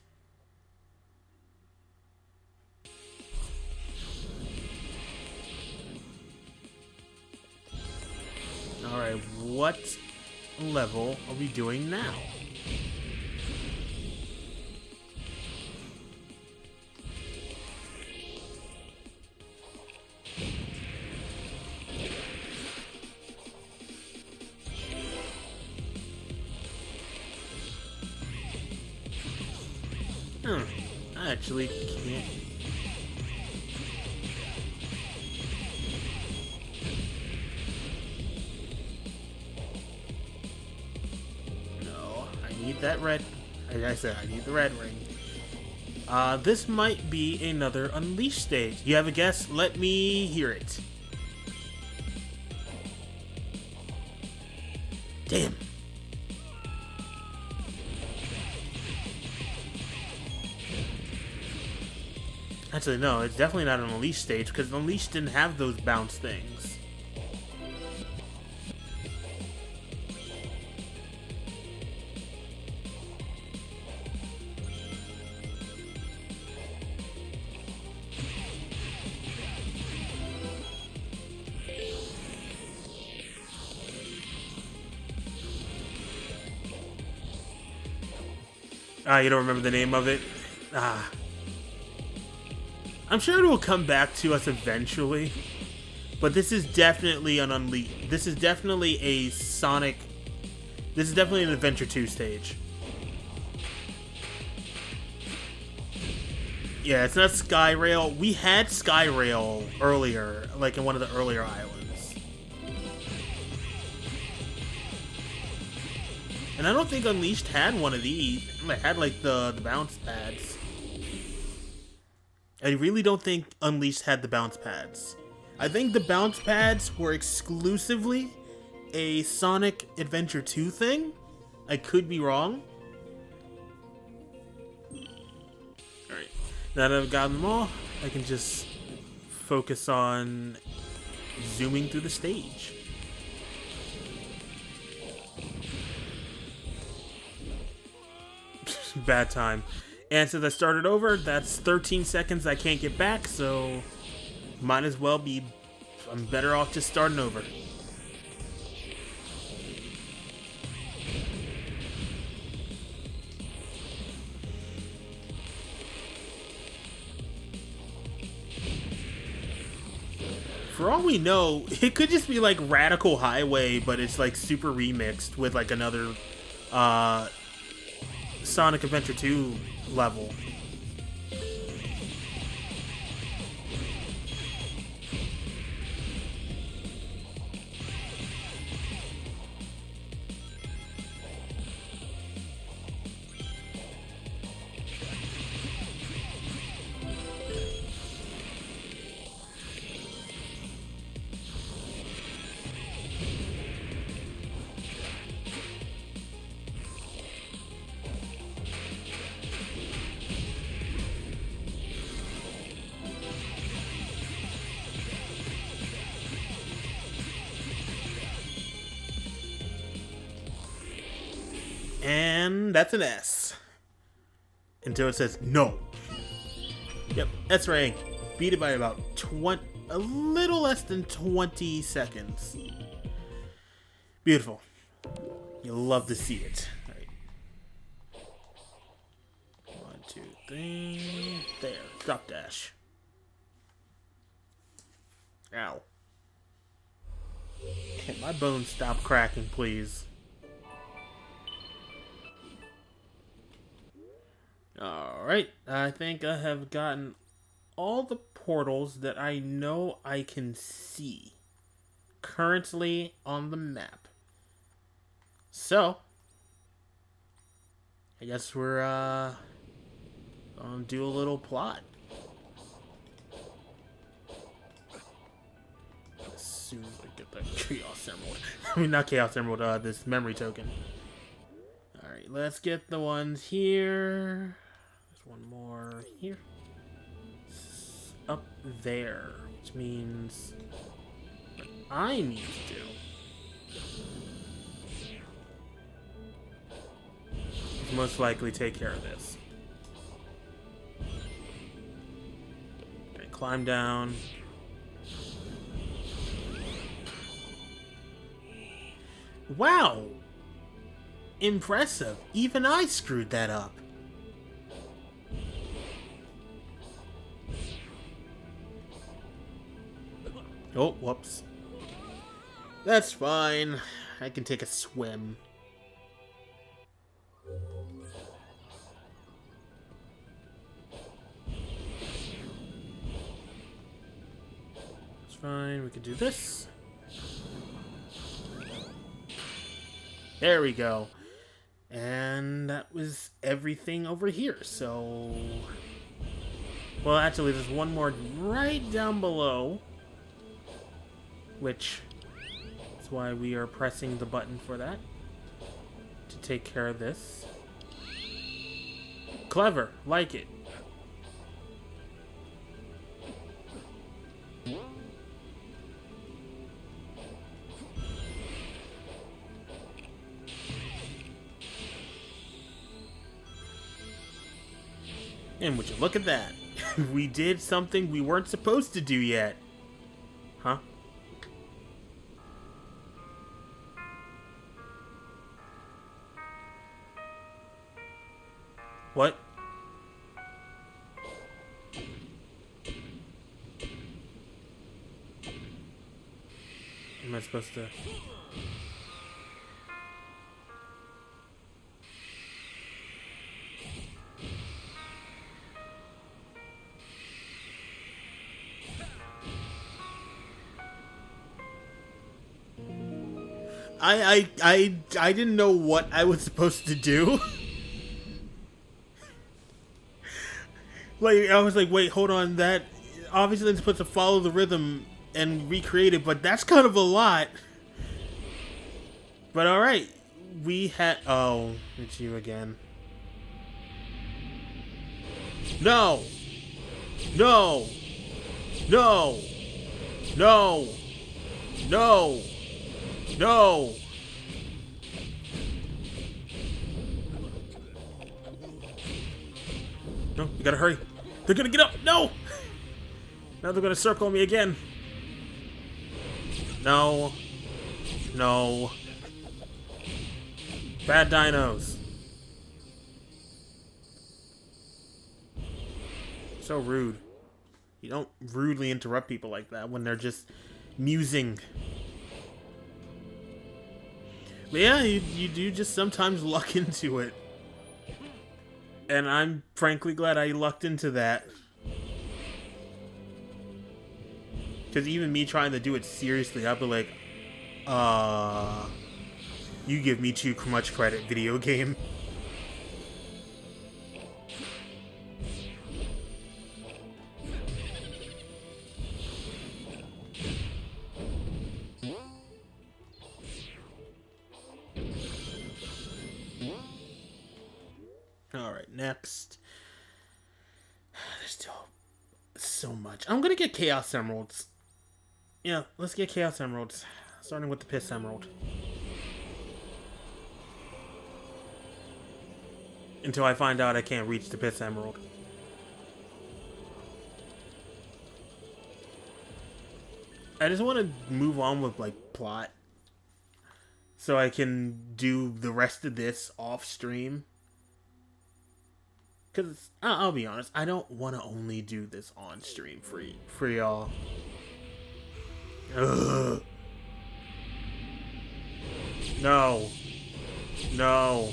Alright, what level are we doing now? I actually can't. No, I need that red. Like I said, I need the red ring. This might be another Unleash stage. You have a guess? Let me hear it. Damn. Actually, no, it's definitely not an Unleashed stage, because Unleashed didn't have those bounce things. Ah, you don't remember the name of it? Ah. I'm sure it will come back to us eventually. But this is definitely an Unleashed. This is definitely a Sonic. This is definitely an Adventure 2 stage. Yeah, it's not Skyrail. We had Skyrail earlier, like in one of the earlier islands. And I don't think Unleashed had one of these. It had like the bounce pads. I really don't think Unleashed had the bounce pads. I think the bounce pads were exclusively a Sonic Adventure 2 thing. I could be wrong. Alright, now that I've gotten them all, I can just focus on zooming through the stage. Bad time. And since I started over, that's 13 seconds I can't get back, so might as well be... I'm better off just starting over. For all we know, it could just be like Radical Highway, but it's like super remixed with like another Sonic Adventure 2 level. And that's an S. Until it says no. Yep, S rank. Beat it by about a little less than 20 seconds. Beautiful. You'll love to see it. Alright. 1, 2, 3. There. Drop dash. Ow. Can my bones stop cracking, please? Alright, I think I have gotten all the portals that I know I can see currently on the map. So, I guess we're gonna do a little plot. As soon as I get that Chaos Emerald. I mean, not Chaos Emerald, this memory token. Alright, let's get the ones here. One more here. Up there, which means what I need to do is most likely take care of this. Okay, climb down. Wow! Impressive. Even I screwed that up. Oh, whoops. That's fine. I can take a swim. It's fine. We can do this. There we go. And that was everything over here. So... well, actually, there's one more right down below. Which is why we are pressing the button for that. To take care of this. Clever. Like it. And would you look at that? We did something we weren't supposed to do yet. Huh? What? Am I supposed to... I didn't know what I was supposed to do. Like, I was like, wait, hold on, that obviously it's supposed to follow the rhythm and recreate it, but that's kind of a lot. But alright, we had... Oh, it's you again. No! No! No! No! No! No! No, you gotta hurry. They're gonna get up! No! Now they're gonna circle me again. No. No. Bad dinos. So rude. You don't rudely interrupt people like that when they're just musing. But yeah, you do just sometimes luck into it. And I'm frankly glad I lucked into that. Because even me trying to do it seriously, I'd be like, you give me too much credit, video game. Alright, next. There's still so much. I'm gonna get Chaos Emeralds. Yeah, let's get Chaos Emeralds. Starting with the Piss Emerald. Until I find out I can't reach the Piss Emerald. I just want to move on with, like, plot. So I can do the rest of this off stream. Because, I'll be honest, I don't want to only do this on stream for y'all. Ugh. No. No.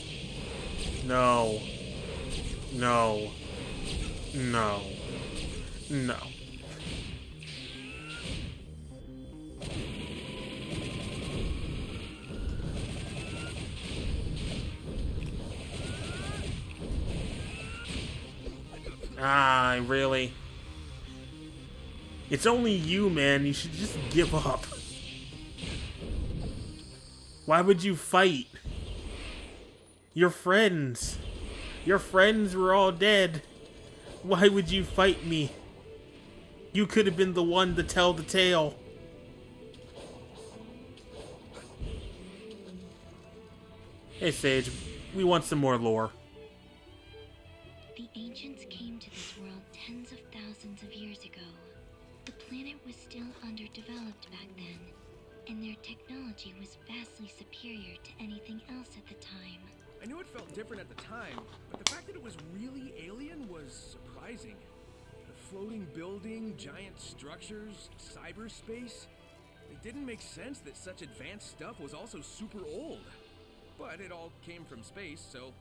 No. No. No. No. Ah, really? It's only you, man. You should just give up. Why would you fight? Your friends. Your friends were all dead. Why would you fight me? You could have been the one to tell the tale. Hey, Sage. We want some more lore. The ancients came to this world tens of thousands of years ago. The planet was still underdeveloped back then, and their technology was vastly superior to anything else at the time. I knew it felt different at the time, but the fact that it was really alien was surprising. The floating building, giant structures, cyberspace. It didn't make sense that such advanced stuff was also super old. But it all came from space, so,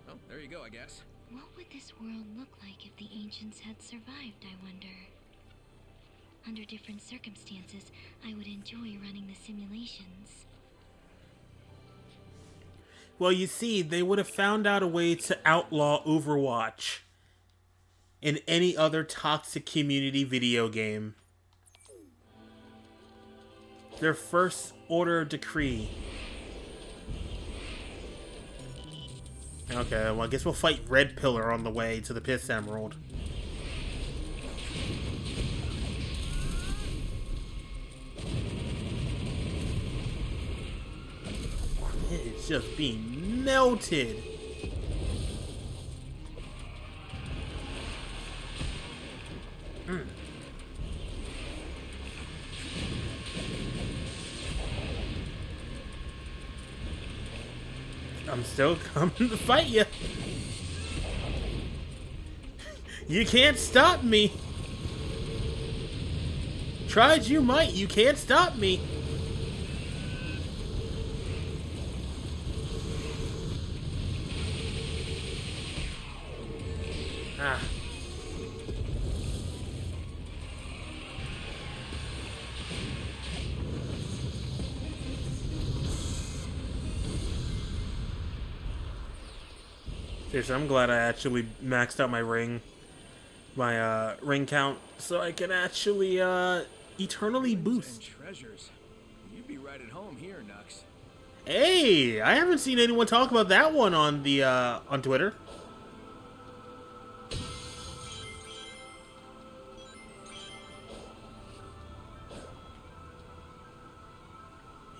well, there you go, I guess. What would this world look like if the ancients had survived, I wonder? Under different circumstances, I would enjoy running the simulations. Well, you see, they would have found out a way to outlaw Overwatch in any other toxic community video game. Their first order decree. Okay, well, I guess we'll fight Red Pillar on the way to the Piss Emerald. It's just being melted. still coming to fight you. You can't stop me. Try as you might, you can't stop me. Ah. Seriously, I'm glad I actually maxed out my ring count, so I can actually eternally boost. Treasures. You'd be right at home here, Nux. Hey, I haven't seen anyone talk about that one on the on Twitter.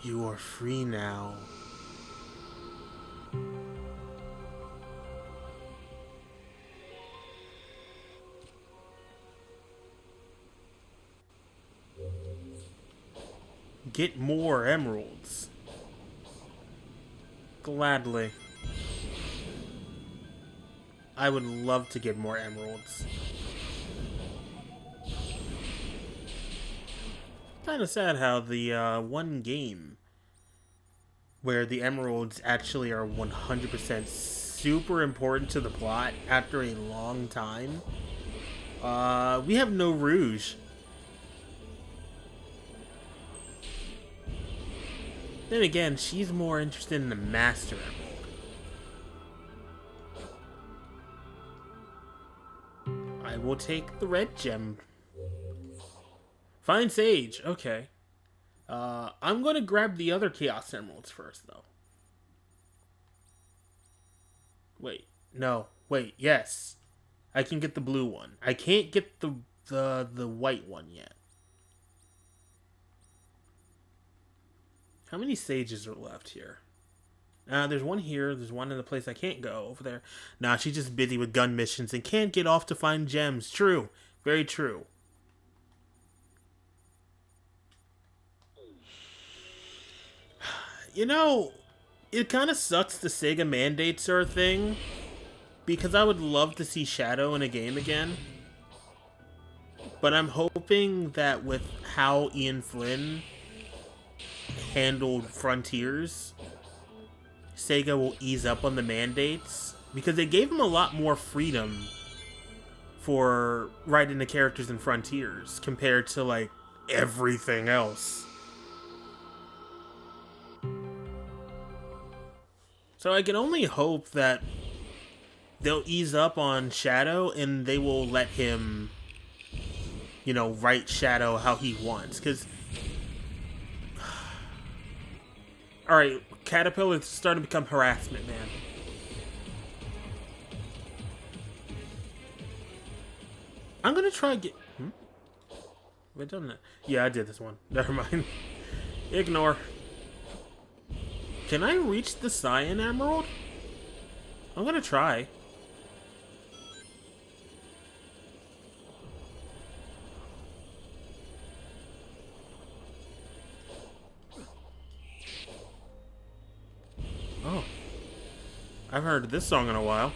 You are free now. Get more emeralds. Gladly. I would love to get more emeralds. Kind of sad how the one game where the emeralds actually are 100% super important to the plot after a long time. We have no Rouge. Then again, she's more interested in the Master Emerald. I will take the red gem. Find Sage. Okay. I'm going to grab the other Chaos Emeralds first, though. Wait. No. Wait. Yes. I can get the blue one. I can't get the white one yet. How many sages are left here? There's one here. There's one in the place I can't go over there. Nah, she's just busy with gun missions and can't get off to find gems. True. Very true. You know, it kind of sucks the Sega mandates are a thing, because I would love to see Shadow in a game again. But I'm hoping that with how Ian Flynn handled Frontiers, Sega will ease up on the mandates, because they gave him a lot more freedom for writing the characters in Frontiers compared to like everything else. So I can only hope that they'll ease up on Shadow and they will let him, you know, write Shadow how he wants. Because, alright, Caterpillar's starting to become harassment, man. I'm gonna try and get... Have I done that? Yeah, I did this one. Never mind. Ignore. Can I reach the Cyan Emerald? I'm gonna try. Oh. I've heard this song in a while.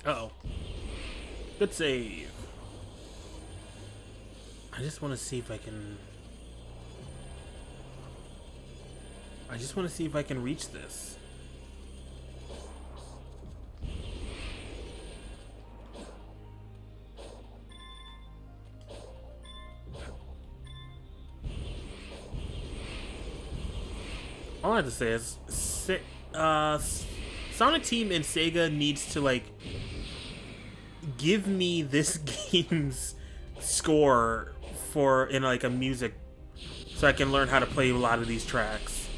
Uh-oh. Good save. I just want to see if I can... I just want to see if I can reach this. All I have to say is... Sonic Team and Sega needs to, like... give me this game's score for in like a music so I can learn how to play a lot of these tracks.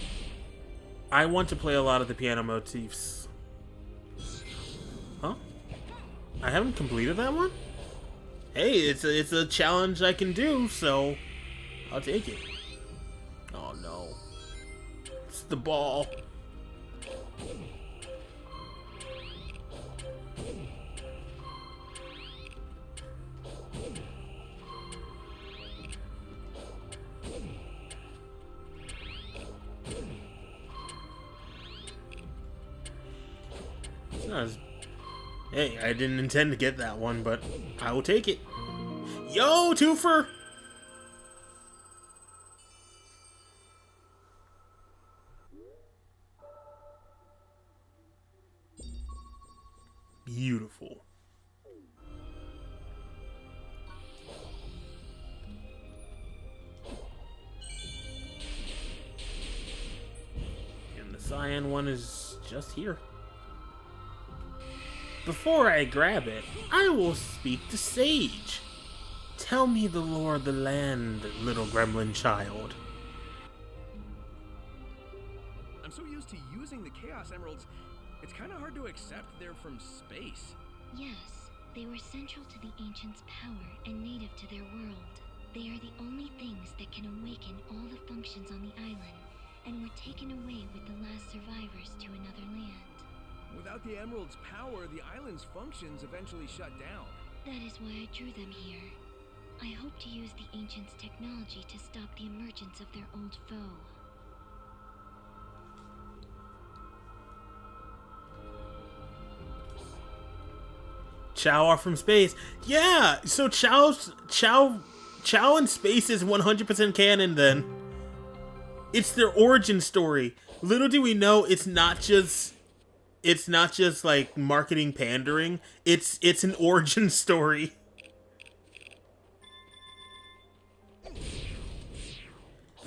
I want to play a lot of the piano motifs. Huh? I haven't completed that one? Hey, it's a challenge I can do, so I'll take it. Oh no. It's the ball. not as... Hey, I didn't intend to get that one, but I will take it. Yo, twofer! Beautiful. And the cyan one is just here. Before I grab it, I will speak to Sage. Tell me the lore of the land, little gremlin child. I'm so used to using the Chaos Emeralds, it's kind of hard to accept they're from space. Yes, they were central to the Ancients' power and native to their world. They are the only things that can awaken all the functions on the island, and were taken away with the last survivors to another land. Without the Emerald's power, the island's functions eventually shut down. That is why I drew them here. I hope to use the Ancients' technology to stop the emergence of their old foe. Chow are from space. Yeah, so Chow in space is 100% canon then. It's their origin story. Little do we know it's not just like marketing pandering. It's an origin story.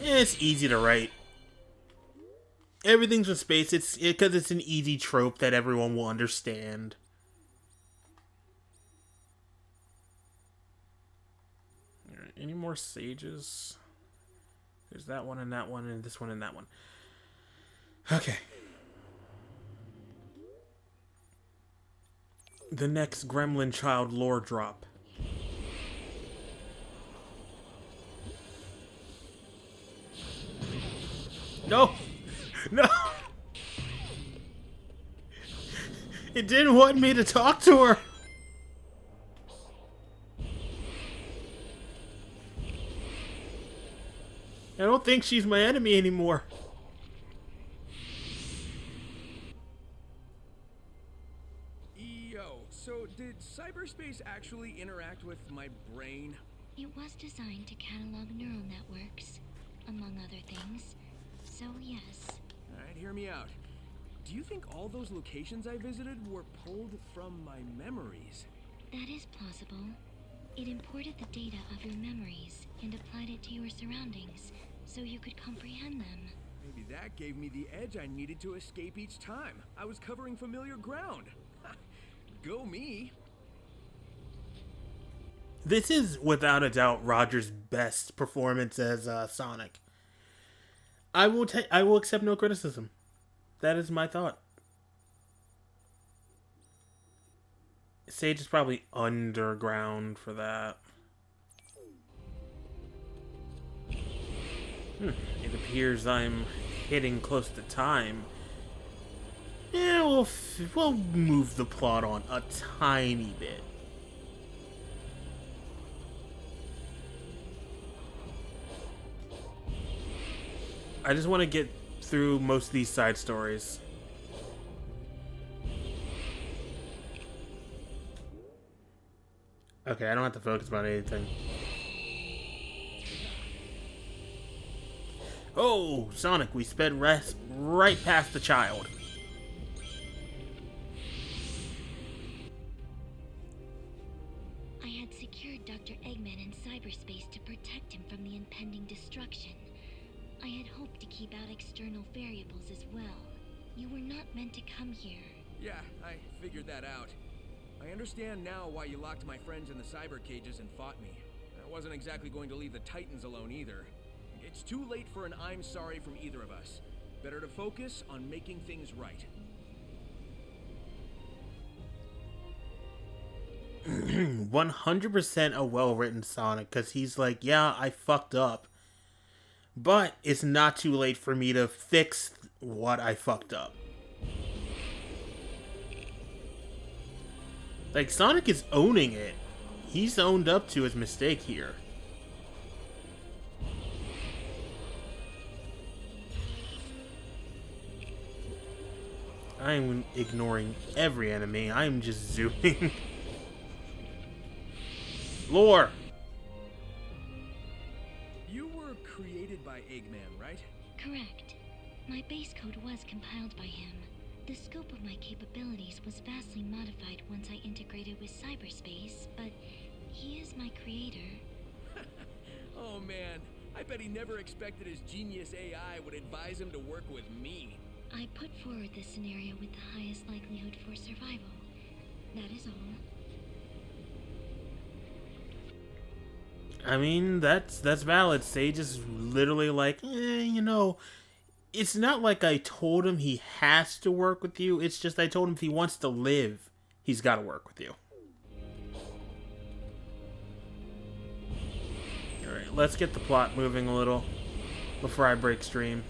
It's easy to write. Everything's from space. It's because it's an easy trope that everyone will understand. Alright, any more sages? There's that one and this one and that one. Okay. The next gremlin child lore drop. No! No! It didn't want me to talk to her! I don't think she's my enemy anymore. Yo, so did cyberspace actually interact with my brain? It was designed to catalog neural networks, among other things. So yes. Alright, hear me out. Do you think all those locations I visited were pulled from my memories? That is plausible. It imported the data of your memories and applied it to your surroundings, so you could comprehend them. Maybe that gave me the edge I needed to escape each time. I was covering familiar ground. Go me. This is, without a doubt, Roger's best performance as Sonic. I will accept no criticism. That is my thought. Sage is probably underground for that. It appears I'm hitting close to time. Yeah, we'll move the plot on a tiny bit. I just want to get through most of these side stories. Okay, I don't have to focus on anything. Oh, Sonic, we sped right past the child. I had secured Dr. Eggman in cyberspace to protect him from the impending destruction. I had hoped to keep out external variables as well. You were not meant to come here. Yeah, I figured that out. I understand now why you locked my friends in the cyber cages and fought me. I wasn't exactly going to leave the Titans alone either. It's too late for an I'm sorry from either of us. Better to focus on making things right. 100% a well-written Sonic, because he's like, yeah, I fucked up. But it's not too late for me to fix what I fucked up. Like, Sonic is owning it. He's owned up to his mistake here. I'm ignoring every enemy. I'm just zooming. Lore! You were created by Eggman, right? Correct. My base code was compiled by him. The scope of my capabilities was vastly modified once I integrated with cyberspace, but he is my creator. Oh man, I bet he never expected his genius AI would advise him to work with me. I put forward this scenario with the highest likelihood for survival. That is all. I mean, that's valid. Sage is literally like, you know, it's not like I told him he has to work with you. It's just I told him if he wants to live, he's got to work with you. Alright, let's get the plot moving a little before I break stream.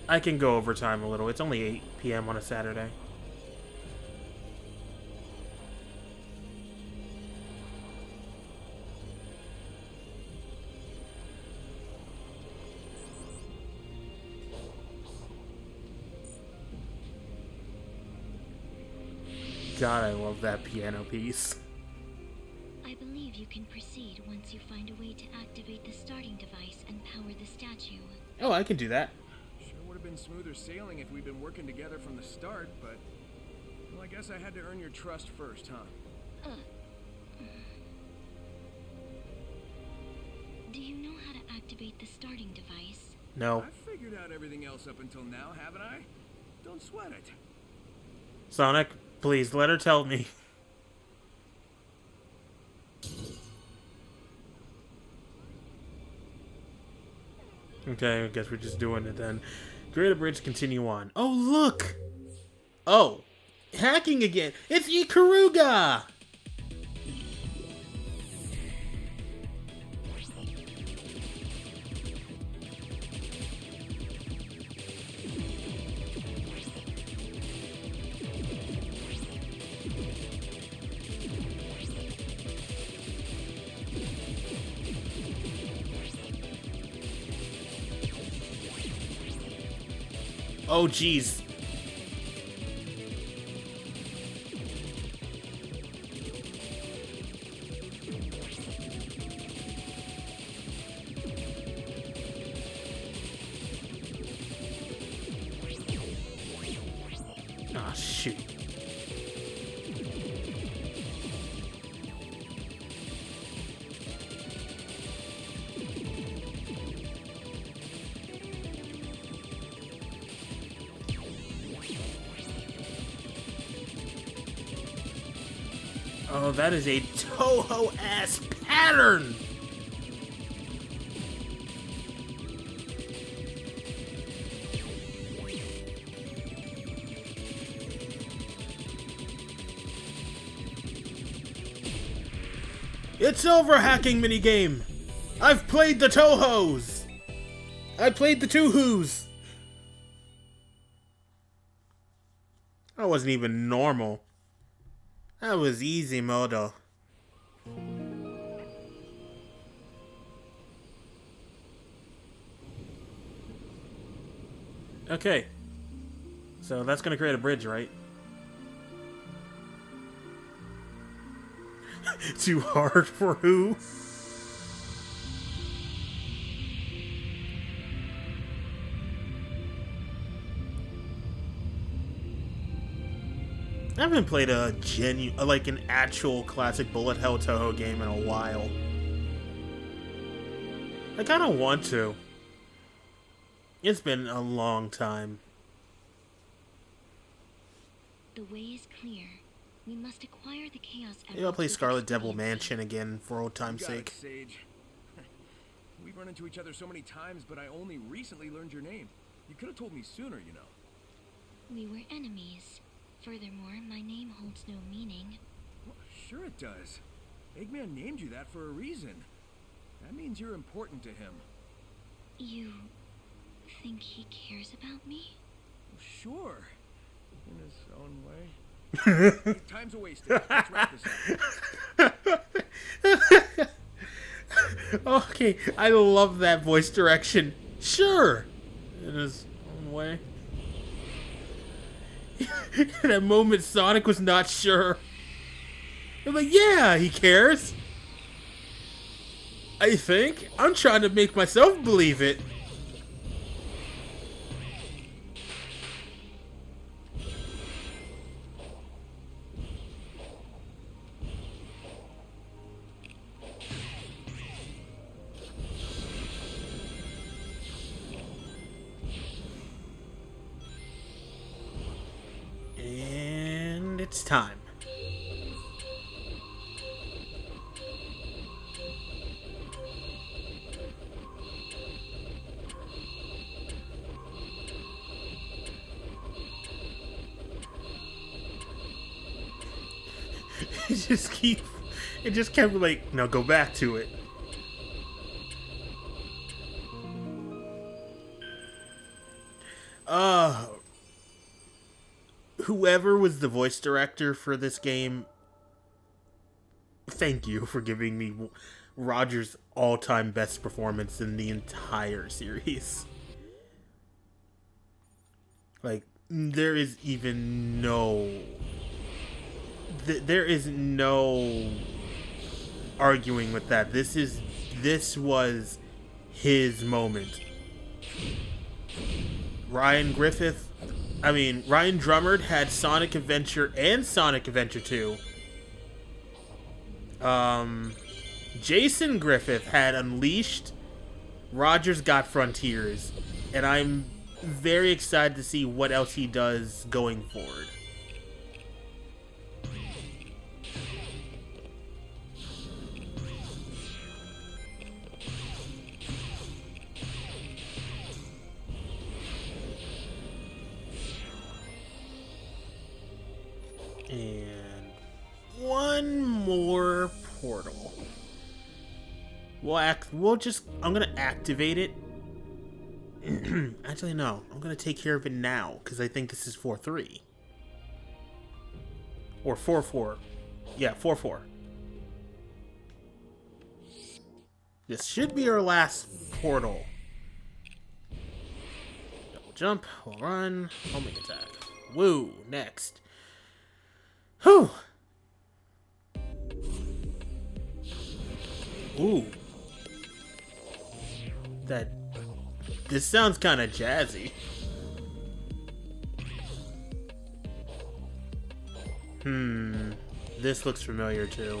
I can go overtime a little. It's only 8 p.m. on a Saturday. God, I love that piano piece. I believe you can proceed once you find a way to activate the starting device and power the statue. Oh, I can do that. Sure would have been smoother sailing if we'd been working together from the start, but... well, I guess I had to earn your trust first, huh? Do you know how to activate the starting device? No. I've figured out everything else up until now, haven't I? Don't sweat it. Sonic, please let her tell me. Okay, I guess we're just doing it then. Create a bridge, continue on. Oh, look! Oh, hacking again. It's Ikaruga! Oh, jeez. Ah, shoot. Oh, that is a Toho-ass pattern! It's over, hacking minigame! I've played the Tohos! I played the Two-Who's! That wasn't even normal. That was easy mode. Okay. So that's gonna create a bridge, right? Too hard for who? I haven't played a like an actual classic bullet hell Toho game in a while. I kind of want to. It's been a long time. The way is clear. We must acquire the Chaos Emeralds. Maybe I'll play with Scarlet Devil expediency. Mansion again for old time's You got sake. it, Sage. We've run into each other so many times, but I only recently learned your name. You could have told me sooner, you know. We were enemies. Furthermore, my name holds no meaning. Well, sure it does. Eggman named you that for a reason. That means you're important to him. You think he cares about me? Well, sure. In his own way. Hey, time's a wasted. Let's wrap this up. Okay, I love that voice direction. Sure. In his own way. In that moment, Sonic was not sure. I'm like, yeah, he cares. I think. I'm trying to make myself believe it. And it's time. It just kept like, no, go back to it. Whoever was the voice director for this game, thank you for giving me Roger's all-time best performance in the entire series. Like, there is even no... there is no arguing with that. This was his moment. Ryan Drummond had Sonic Adventure and Sonic Adventure 2. Jason Griffith had Unleashed, Roger's got Frontiers, and I'm very excited to see what else he does going forward. And one more portal. I'm gonna activate it. Actually, no. I'm gonna take care of it now, because I think this is 4-3. Or 4-4. Yeah, 4-4. This should be our last portal. Double jump, we'll run, homing attack. Woo, next. Whew. Ooh. This sounds kind of jazzy. This looks familiar too.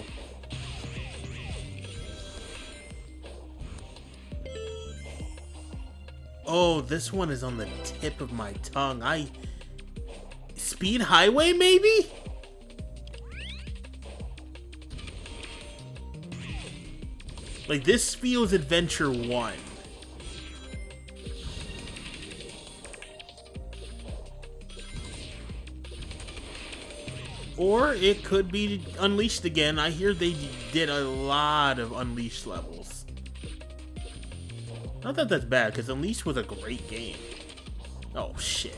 Oh, this one is on the tip of my tongue. Speed Highway, maybe? Like, this feels Adventure 1. Or it could be Unleashed again. I hear they did a lot of Unleashed levels. Not that that's bad, because Unleashed was a great game. Oh, shit.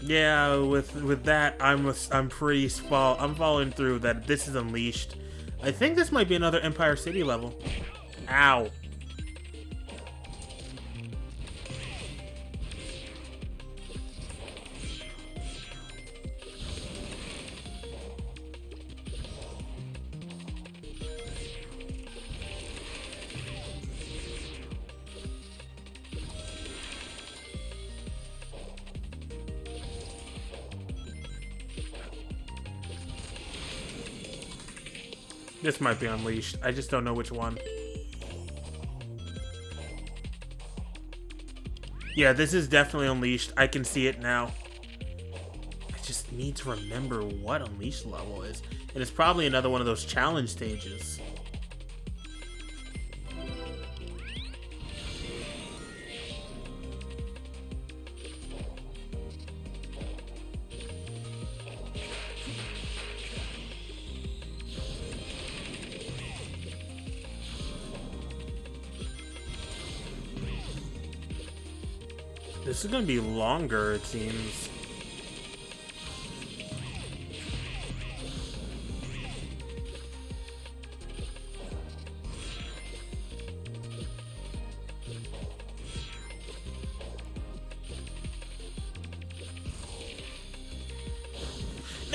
Yeah, with that, I'm following through that this is Unleashed. I think this might be another Empire City level. Ow. This might be Unleashed. I just don't know which one. Yeah, this is definitely Unleashed. I can see it now. I just need to remember what Unleashed level is. And it's probably another one of those challenge stages. This is gonna be longer, it seems.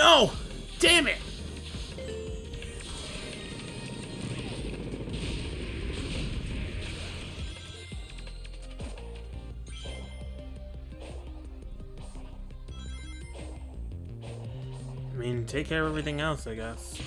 No! Damn it! I mean, take care of everything else, I guess.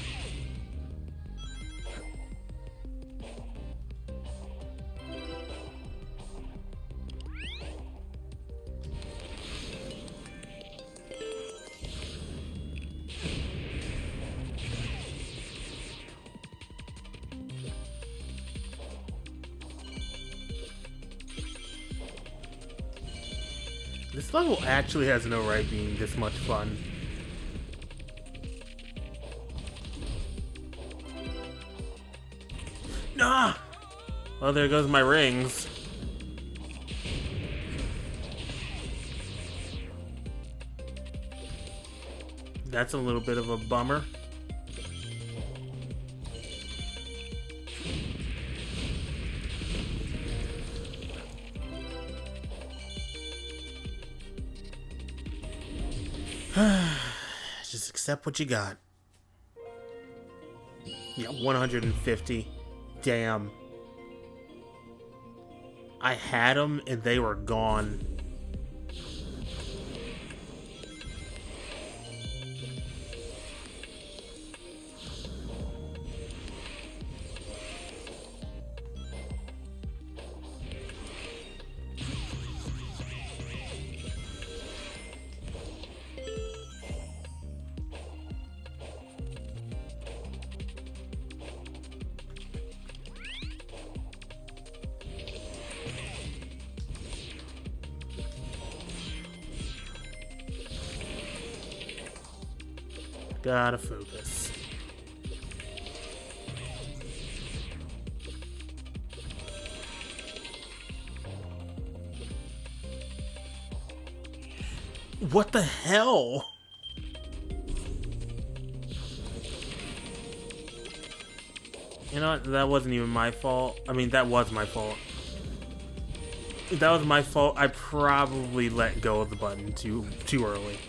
This level actually has no right being this much fun. Ah! Well, there goes my rings. That's a little bit of a bummer. Just accept what you got. Yeah, 150. Damn. I had them and they were gone. Gotta focus. What the hell? You know what? That wasn't even my fault. I mean, that was my fault. That was my fault. I probably let go of the button too early.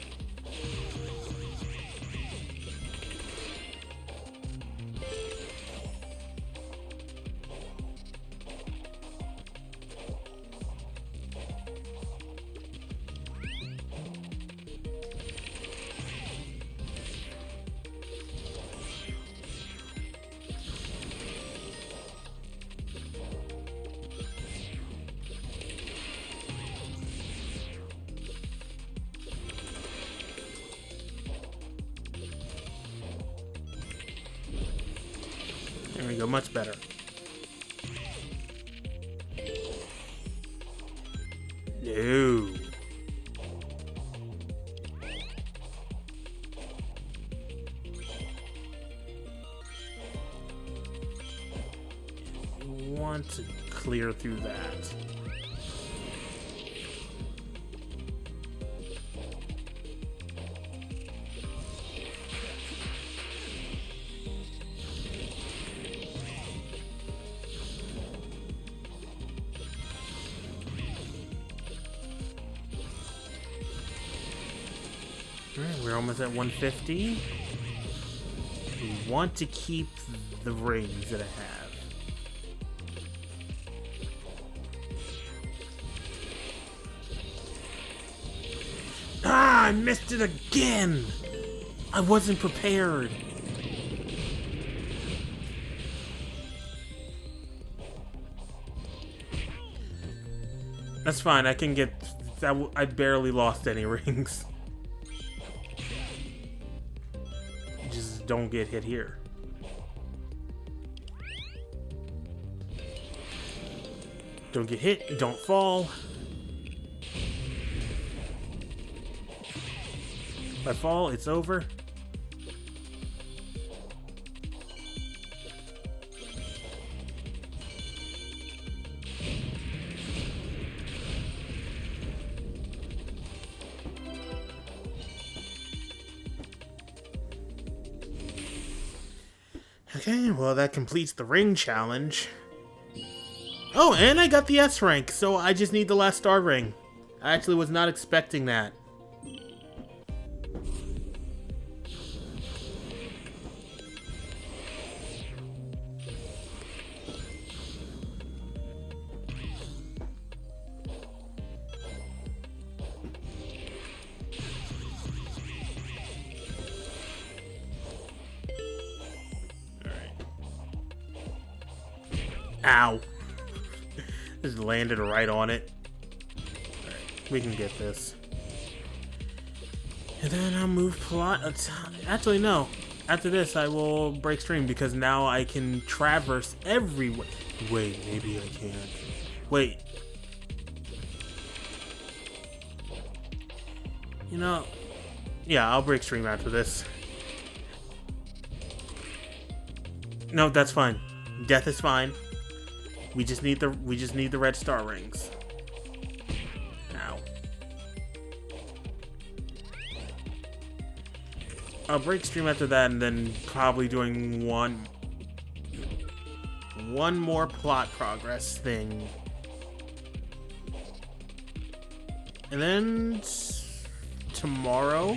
There we go, much better. No. Want to clear through that. Alright, we're almost at 150. We want to keep the rings that I have. Ah, I missed it again! I wasn't prepared. That's fine, I can get... I barely lost any rings. Just don't get hit here. Don't get hit, don't fall. If I fall, it's over. Okay, well that completes the ring challenge. Oh, and I got the S rank, so I just need the last star ring. I actually was not expecting that. Ow. Just landed right on it. Alright, we can get this. And then I'll move plot. Actually, no. After this, I will break stream because now I can traverse everywhere. Wait, maybe I can't. Wait. You know, yeah, I'll break stream after this. No, that's fine. Death is fine. We just need the red star rings. Ow. I'll break stream after that, and then probably doing one more plot progress thing. And then tomorrow,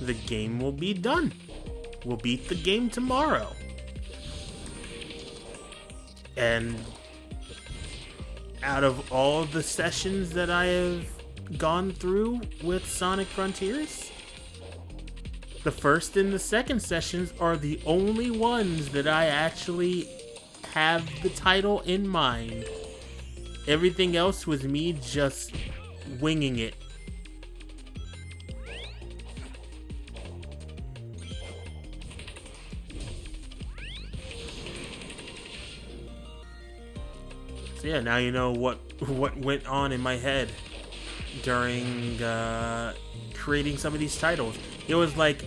the game will be done. We'll beat the game tomorrow. And out of all of the sessions that I have gone through with Sonic Frontiers, the first and the second sessions are the only ones that I actually have the title in mind. Everything else was me just winging it. So yeah, now you know what went on in my head during creating some of these titles. It was like,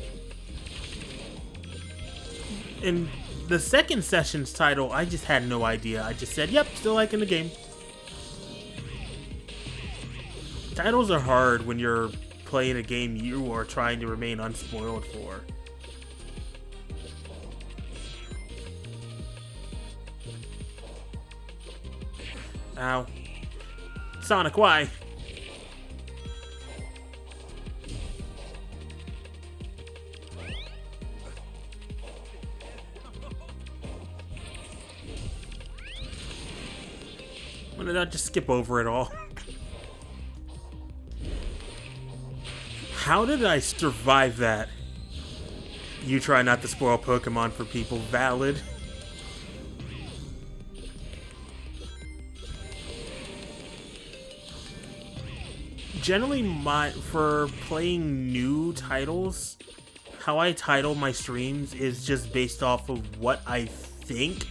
in the second session's title, I just had no idea. I just said, yep, still liking the game. Titles are hard when you're playing a game you are trying to remain unspoiled for. Ow. Sonic, why? Why did I just skip over it all? How did I survive that? You try not to spoil Pokemon for people. Valid. Generally, for playing new titles, how I title my streams is just based off of what I think.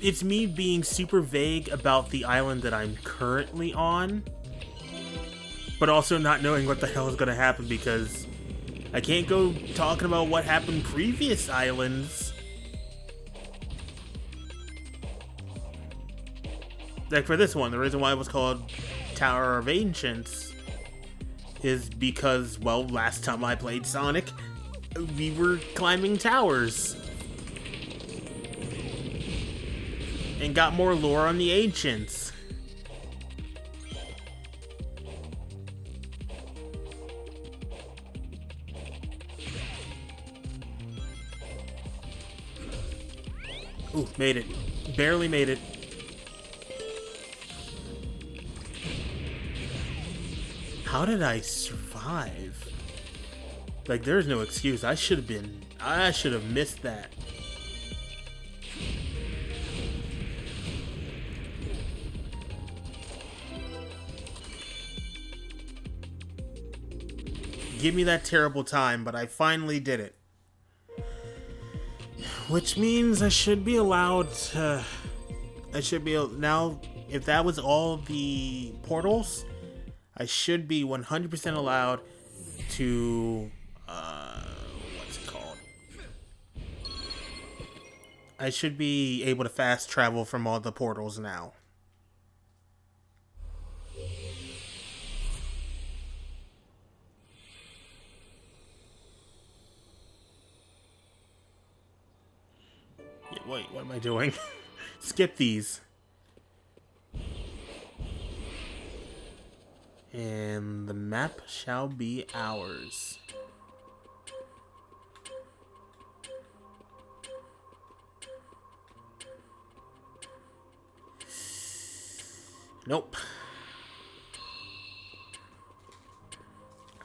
It's me being super vague about the island that I'm currently on, but also not knowing what the hell is going to happen because I can't go talking about what happened previous islands. Like for this one, the reason why it was called Tower of Ancients is because, well, last time I played Sonic, we were climbing towers. And got more lore on the Ancients. Ooh, made it. Barely made it. How did I survive? Like, there's no excuse. I should have missed that. Give me that terrible time, but I finally did it. Which means I should be allowed to... Now, if that was all the portals, I should be 100% allowed to... what's it called? I should be able to fast travel from all the portals now. Wait, what am I doing? Skip these. And the map shall be ours. Nope.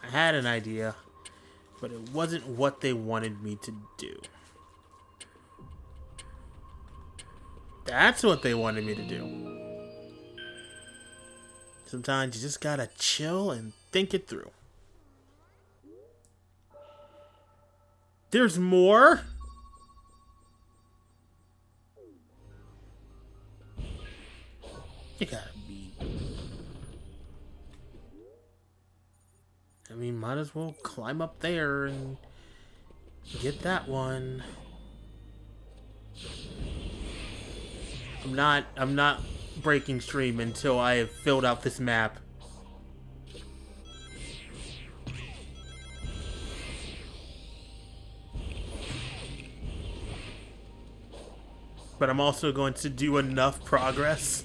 I had an idea, but it wasn't what they wanted me to do. That's what they wanted me to do. Sometimes you just gotta chill and think it through. There's more? You gotta be... I mean, might as well climb up there and get that one. I'm not breaking stream until I have filled out this map. But I'm also going to do enough progress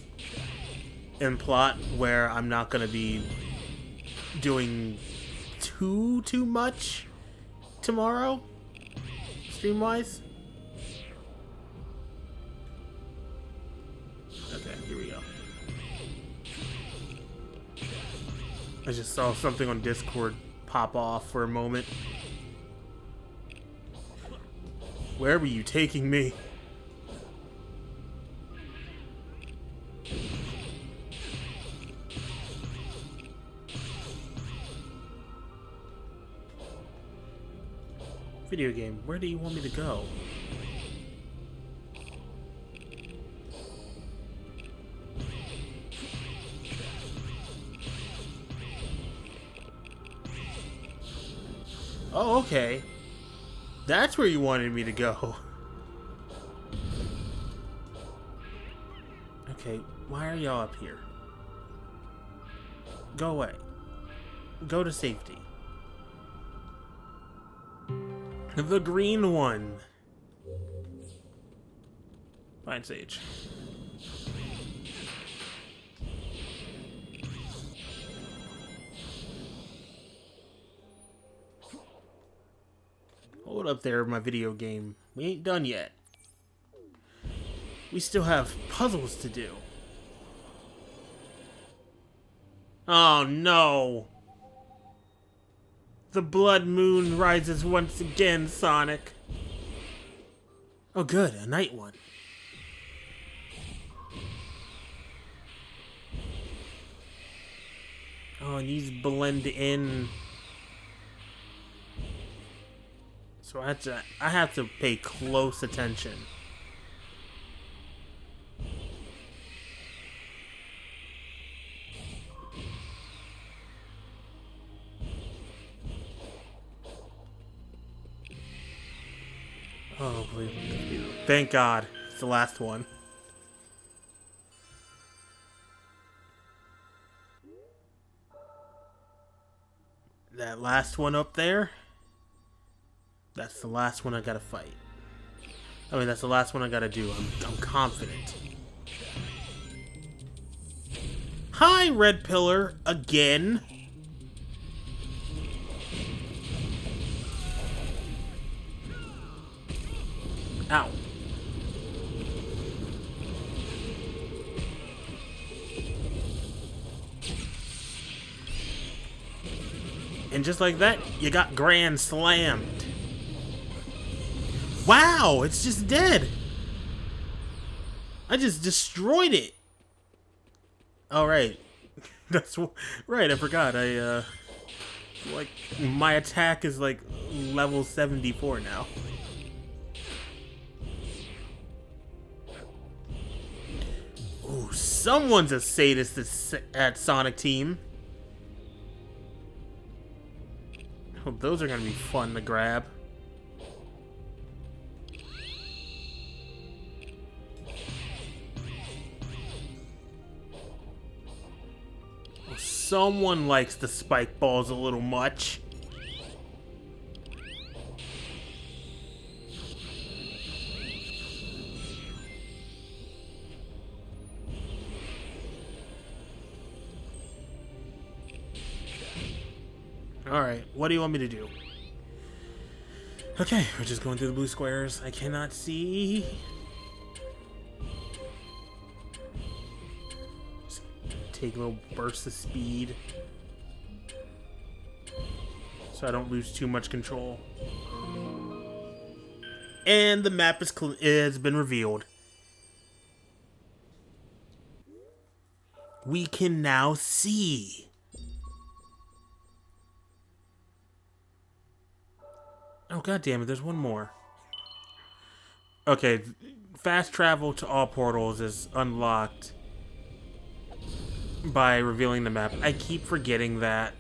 in plot where I'm not going to be doing too much tomorrow, stream-wise. Okay, here we go. I just saw something on Discord pop off for a moment. Where were you taking me? Video game, where do you want me to go? Oh, okay. That's where you wanted me to go. Okay, why are y'all up here? Go away. Go to safety. The green one. Fine, Sage. Hold up there, my video game. We ain't done yet. We still have puzzles to do. Oh no! The blood moon rises once again, Sonic. Oh good, a night one. Oh, and these blend in. So I have to pay close attention. Oh, please. Thank God. It's the last one. That last one up there, that's the last one I gotta fight. I mean, that's the last one I gotta do. I'm confident. Hi, Red Pillar, again. Ow. And just like that, you got grand slammed. Wow, it's just dead. I just destroyed it. All right. That's right, I forgot. Like, my attack is like level 74 now. Ooh, someone's a sadist at Sonic Team. Oh, those are gonna be fun to grab. Oh, someone likes the spike balls a little much. Alright, what do you want me to do? Okay, we're just going through the blue squares. I cannot see. Just take a little burst of speed so I don't lose too much control. And the map has been revealed. we can now see. Oh, god damn it, there's one more. Okay, fast travel to all portals is unlocked by revealing the map. I keep forgetting that.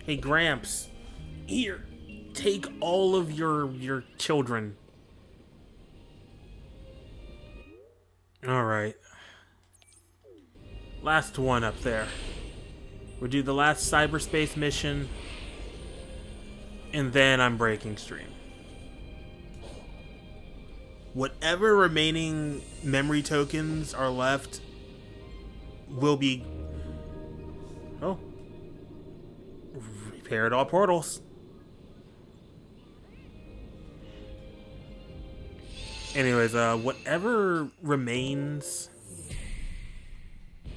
Hey, Gramps. Here, take all of your children. Alright. Last one up there. We'll do the last cyberspace mission. And then I'm breaking stream. Whatever remaining memory tokens are left will be... Oh. Repaired all portals. Anyways, whatever remains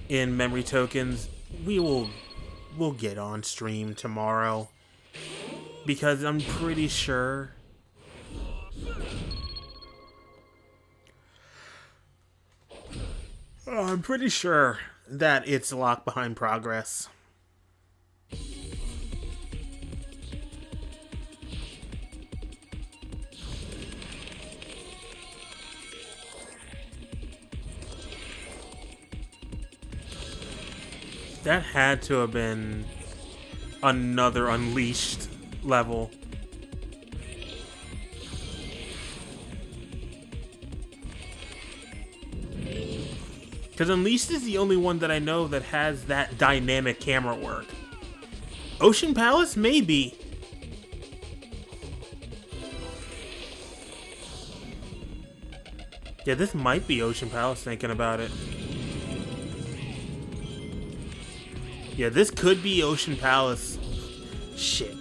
in memory tokens, we'll get on stream tomorrow. Because I'm pretty sure that it's locked behind progress. That had to have been another Unleashed level. Because Unleashed is the only one that I know that has that dynamic camera work. Ocean Palace? Maybe. Yeah, this might be Ocean Palace thinking about it. Yeah, this could be Ocean Palace. Shit.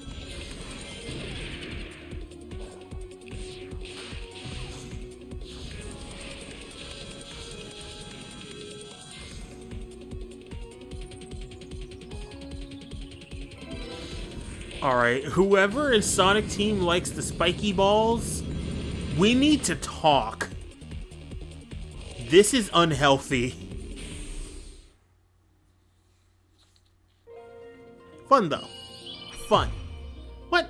Alright, whoever in Sonic Team likes the spiky balls, we need to talk. This is unhealthy. Fun, though. Fun. What?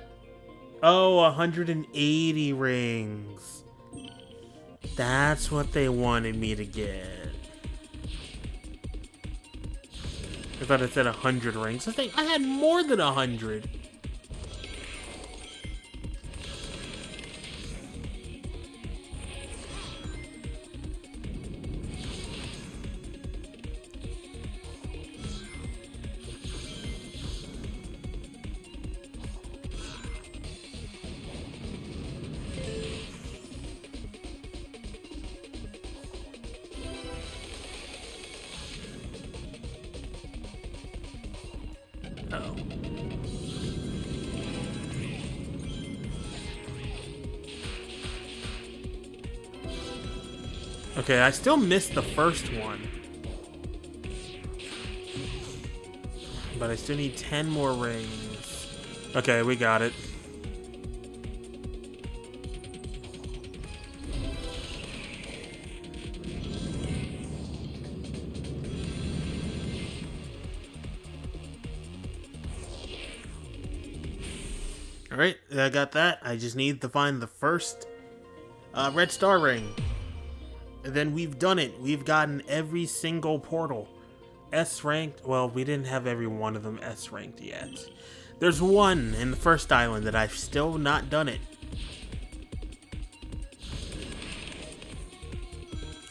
Oh, 180 rings. That's what they wanted me to get. I thought it said 100 rings. I had more than 100. Uh-oh. Okay, I still missed the first one. But I still need 10 more rings. Okay, we got it. Alright, I got that. I just need to find the first red star ring. And then we've done it. We've gotten every single portal. S ranked. Well, we didn't have every one of them S ranked yet. There's one in the first island that I've still not done it.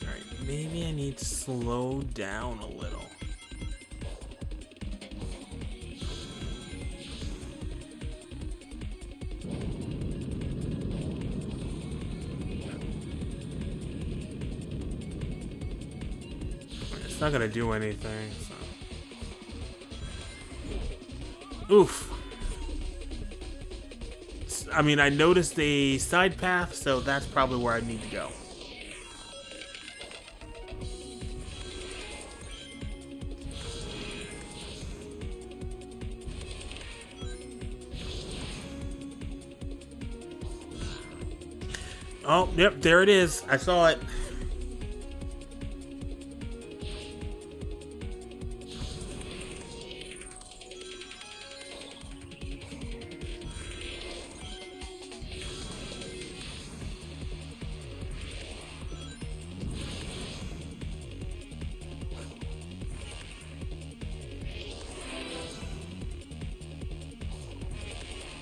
Alright, maybe I need to slow down a little. It's not gonna do anything, so. Oof. I mean, I noticed a side path, so that's probably where I need to go. Oh, yep, there it is. I saw it.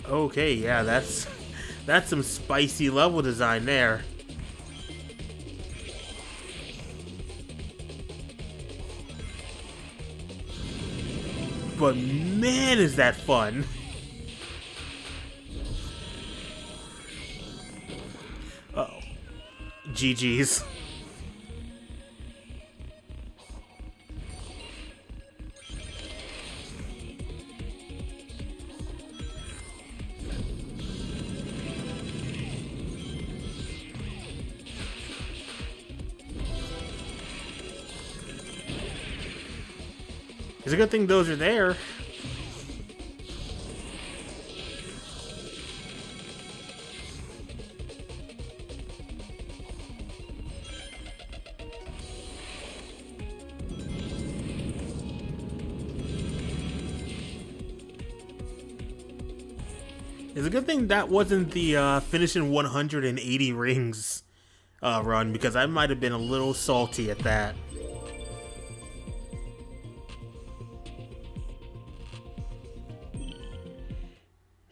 Okay, yeah, that's some spicy level design there. But man, is that fun. Uh-oh. GG's. It's a good thing those are there. It's a good thing that wasn't the finishing 180 rings run, because I might have been a little salty at that.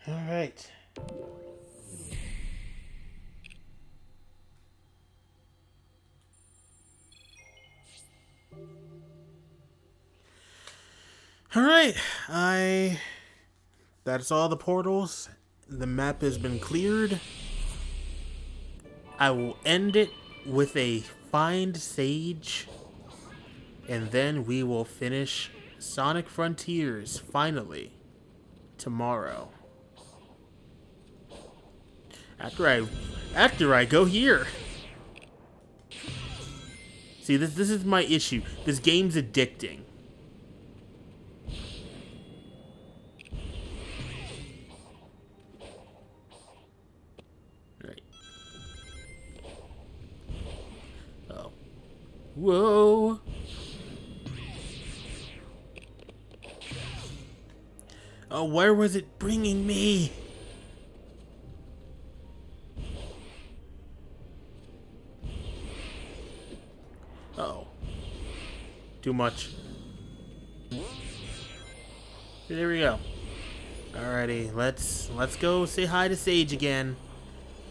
Alright. Alright, that's all the portals. The map has been cleared. I will end it with a find Sage, and then we will finish Sonic Frontiers finally tomorrow. After I go here. See, this is my issue. This game's addicting. Right. Oh. Whoa. Oh, where was it bringing me? Uh-oh. Too much. There we go. Alrighty, let's go say hi to Sage again.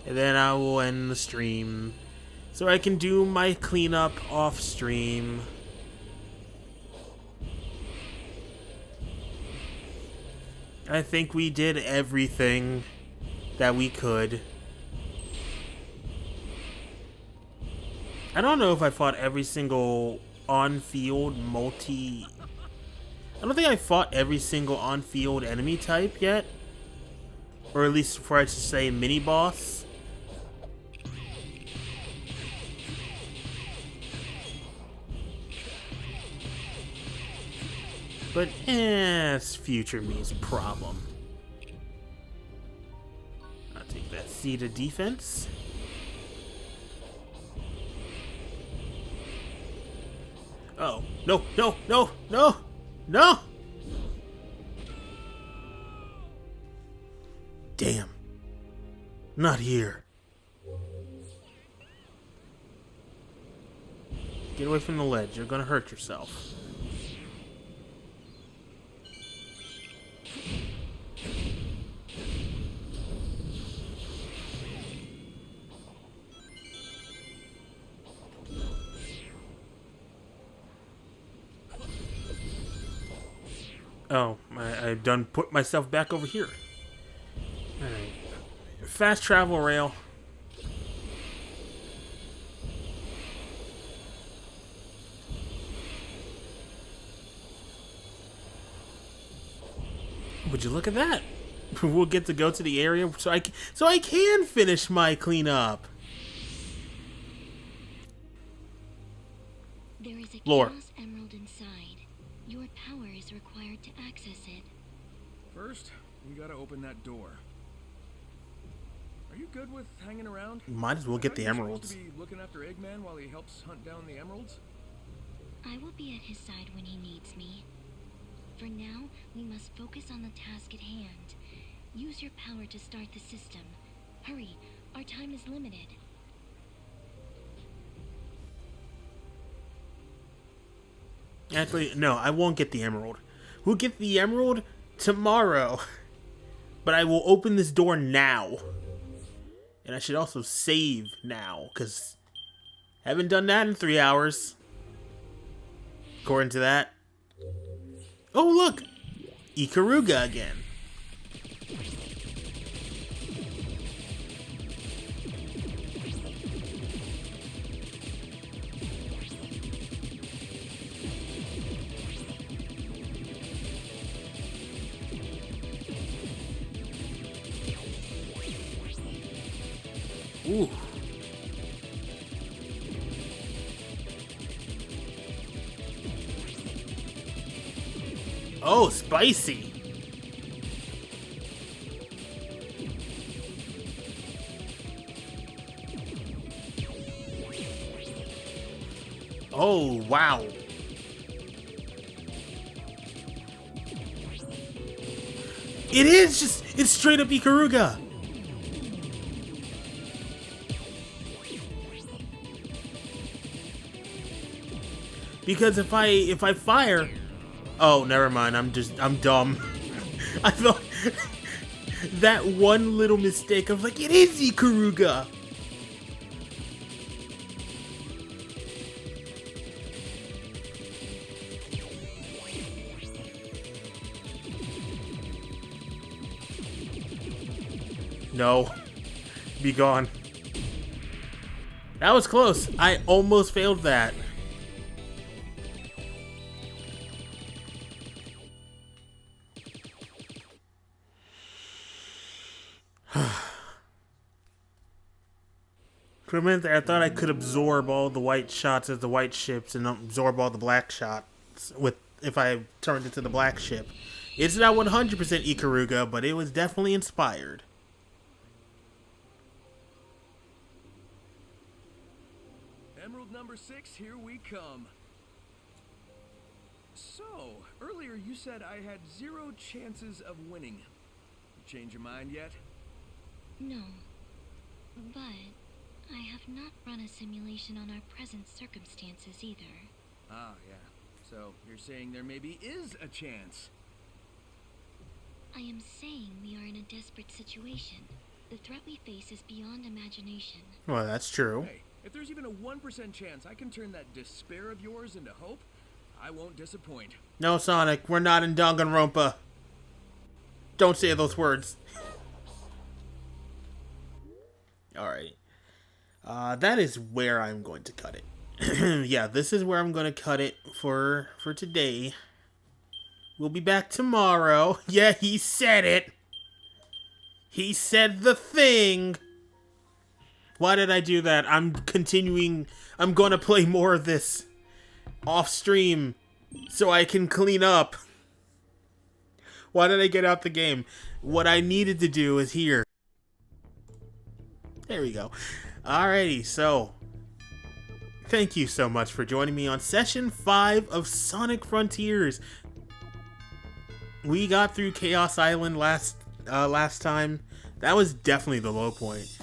And then I will end the stream, so I can do my cleanup off stream. I think we did everything that we could. I don't know if I fought every single on-field multi... I don't think I fought every single on-field enemy type yet. Or at least for I should say mini-boss. But, it's future me's problem. I'll take that C to defense. Oh, no, no, no, no, no! Damn. Not here. Get away from the ledge. You're gonna hurt yourself. Oh, I've done put myself back over here. Alright. Fast travel rail. Would you look at that? We'll get to go to the area so I can finish my cleanup. There is a Lore. Chaos Emerald inside. Your power is required to access it. First, we gotta open that door. Are you good with hanging around? Might as well get the Aren't you emeralds. supposed to be looking after Eggman while he helps hunt down the emeralds? I will be at his side when he needs me. For now, we must focus on the task at hand. Use your power to start the system. Hurry, our time is limited. Actually, no, I won't get the emerald. We'll get the emerald tomorrow. But I will open this door now. And I should also save now, because I haven't done that in 3 hours. According to that. Oh, look! Ikaruga again. Ooh. Oh, spicy. Oh, wow. It is just, it's straight up Ikaruga. Because if I fire, oh, never mind. I'm dumb. I thought that one little mistake. I was like, it is Ikaruga. No, be gone. That was close. I almost failed that. For a minute there, I thought I could absorb all the white shots as the white ships and absorb all the black shots if I turned into the black ship. It's not 100% Ikaruga, but it was definitely inspired. Emerald number 6, here we come. So, earlier you said I had 0 chances of winning. You change your mind yet? No, but I have not run a simulation on our present circumstances either. Ah, yeah. So, you're saying there maybe is a chance? I am saying we are in a desperate situation. The threat we face is beyond imagination. Well, that's true. Hey, if there's even a 1% chance I can turn that despair of yours into hope, I won't disappoint. No, Sonic, we're not in Danganronpa. Don't say those words. Alright. That is where I'm going to cut it. Yeah, this is where I'm going to cut it for today. We'll be back tomorrow. Yeah, he said it. He said the thing. Why did I do that? I'm continuing. I'm going to play more of this off stream so I can clean up. Why did I get out the game? What I needed to do is here. There we go. Alrighty, so thank you so much for joining me on Session 5 of Sonic Frontiers. We got through Chaos Island last time. That was definitely the low point.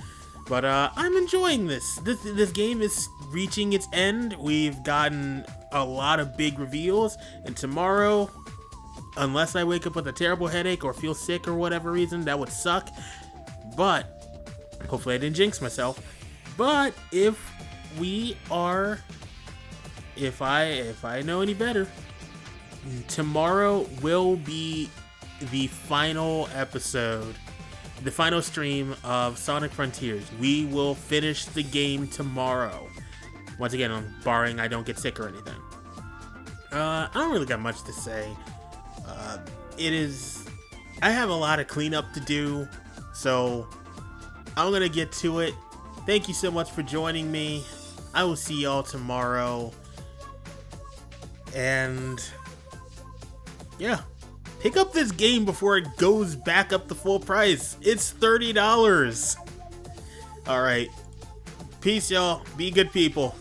But I'm enjoying this. This game is reaching its end. We've gotten a lot of big reveals. And tomorrow, unless I wake up with a terrible headache or feel sick or whatever reason, that would suck. But hopefully I didn't jinx myself. But if I know any better, tomorrow will be the final episode, the final stream of Sonic Frontiers. We will finish the game tomorrow. Once again, I'm barring I don't get sick or anything. I don't really got much to say. I have a lot of cleanup to do, so I'm gonna get to it. Thank you so much for joining me. I will see y'all tomorrow. And yeah, pick up this game before it goes back up to full price. It's $30. All right. Peace, y'all. Be good people.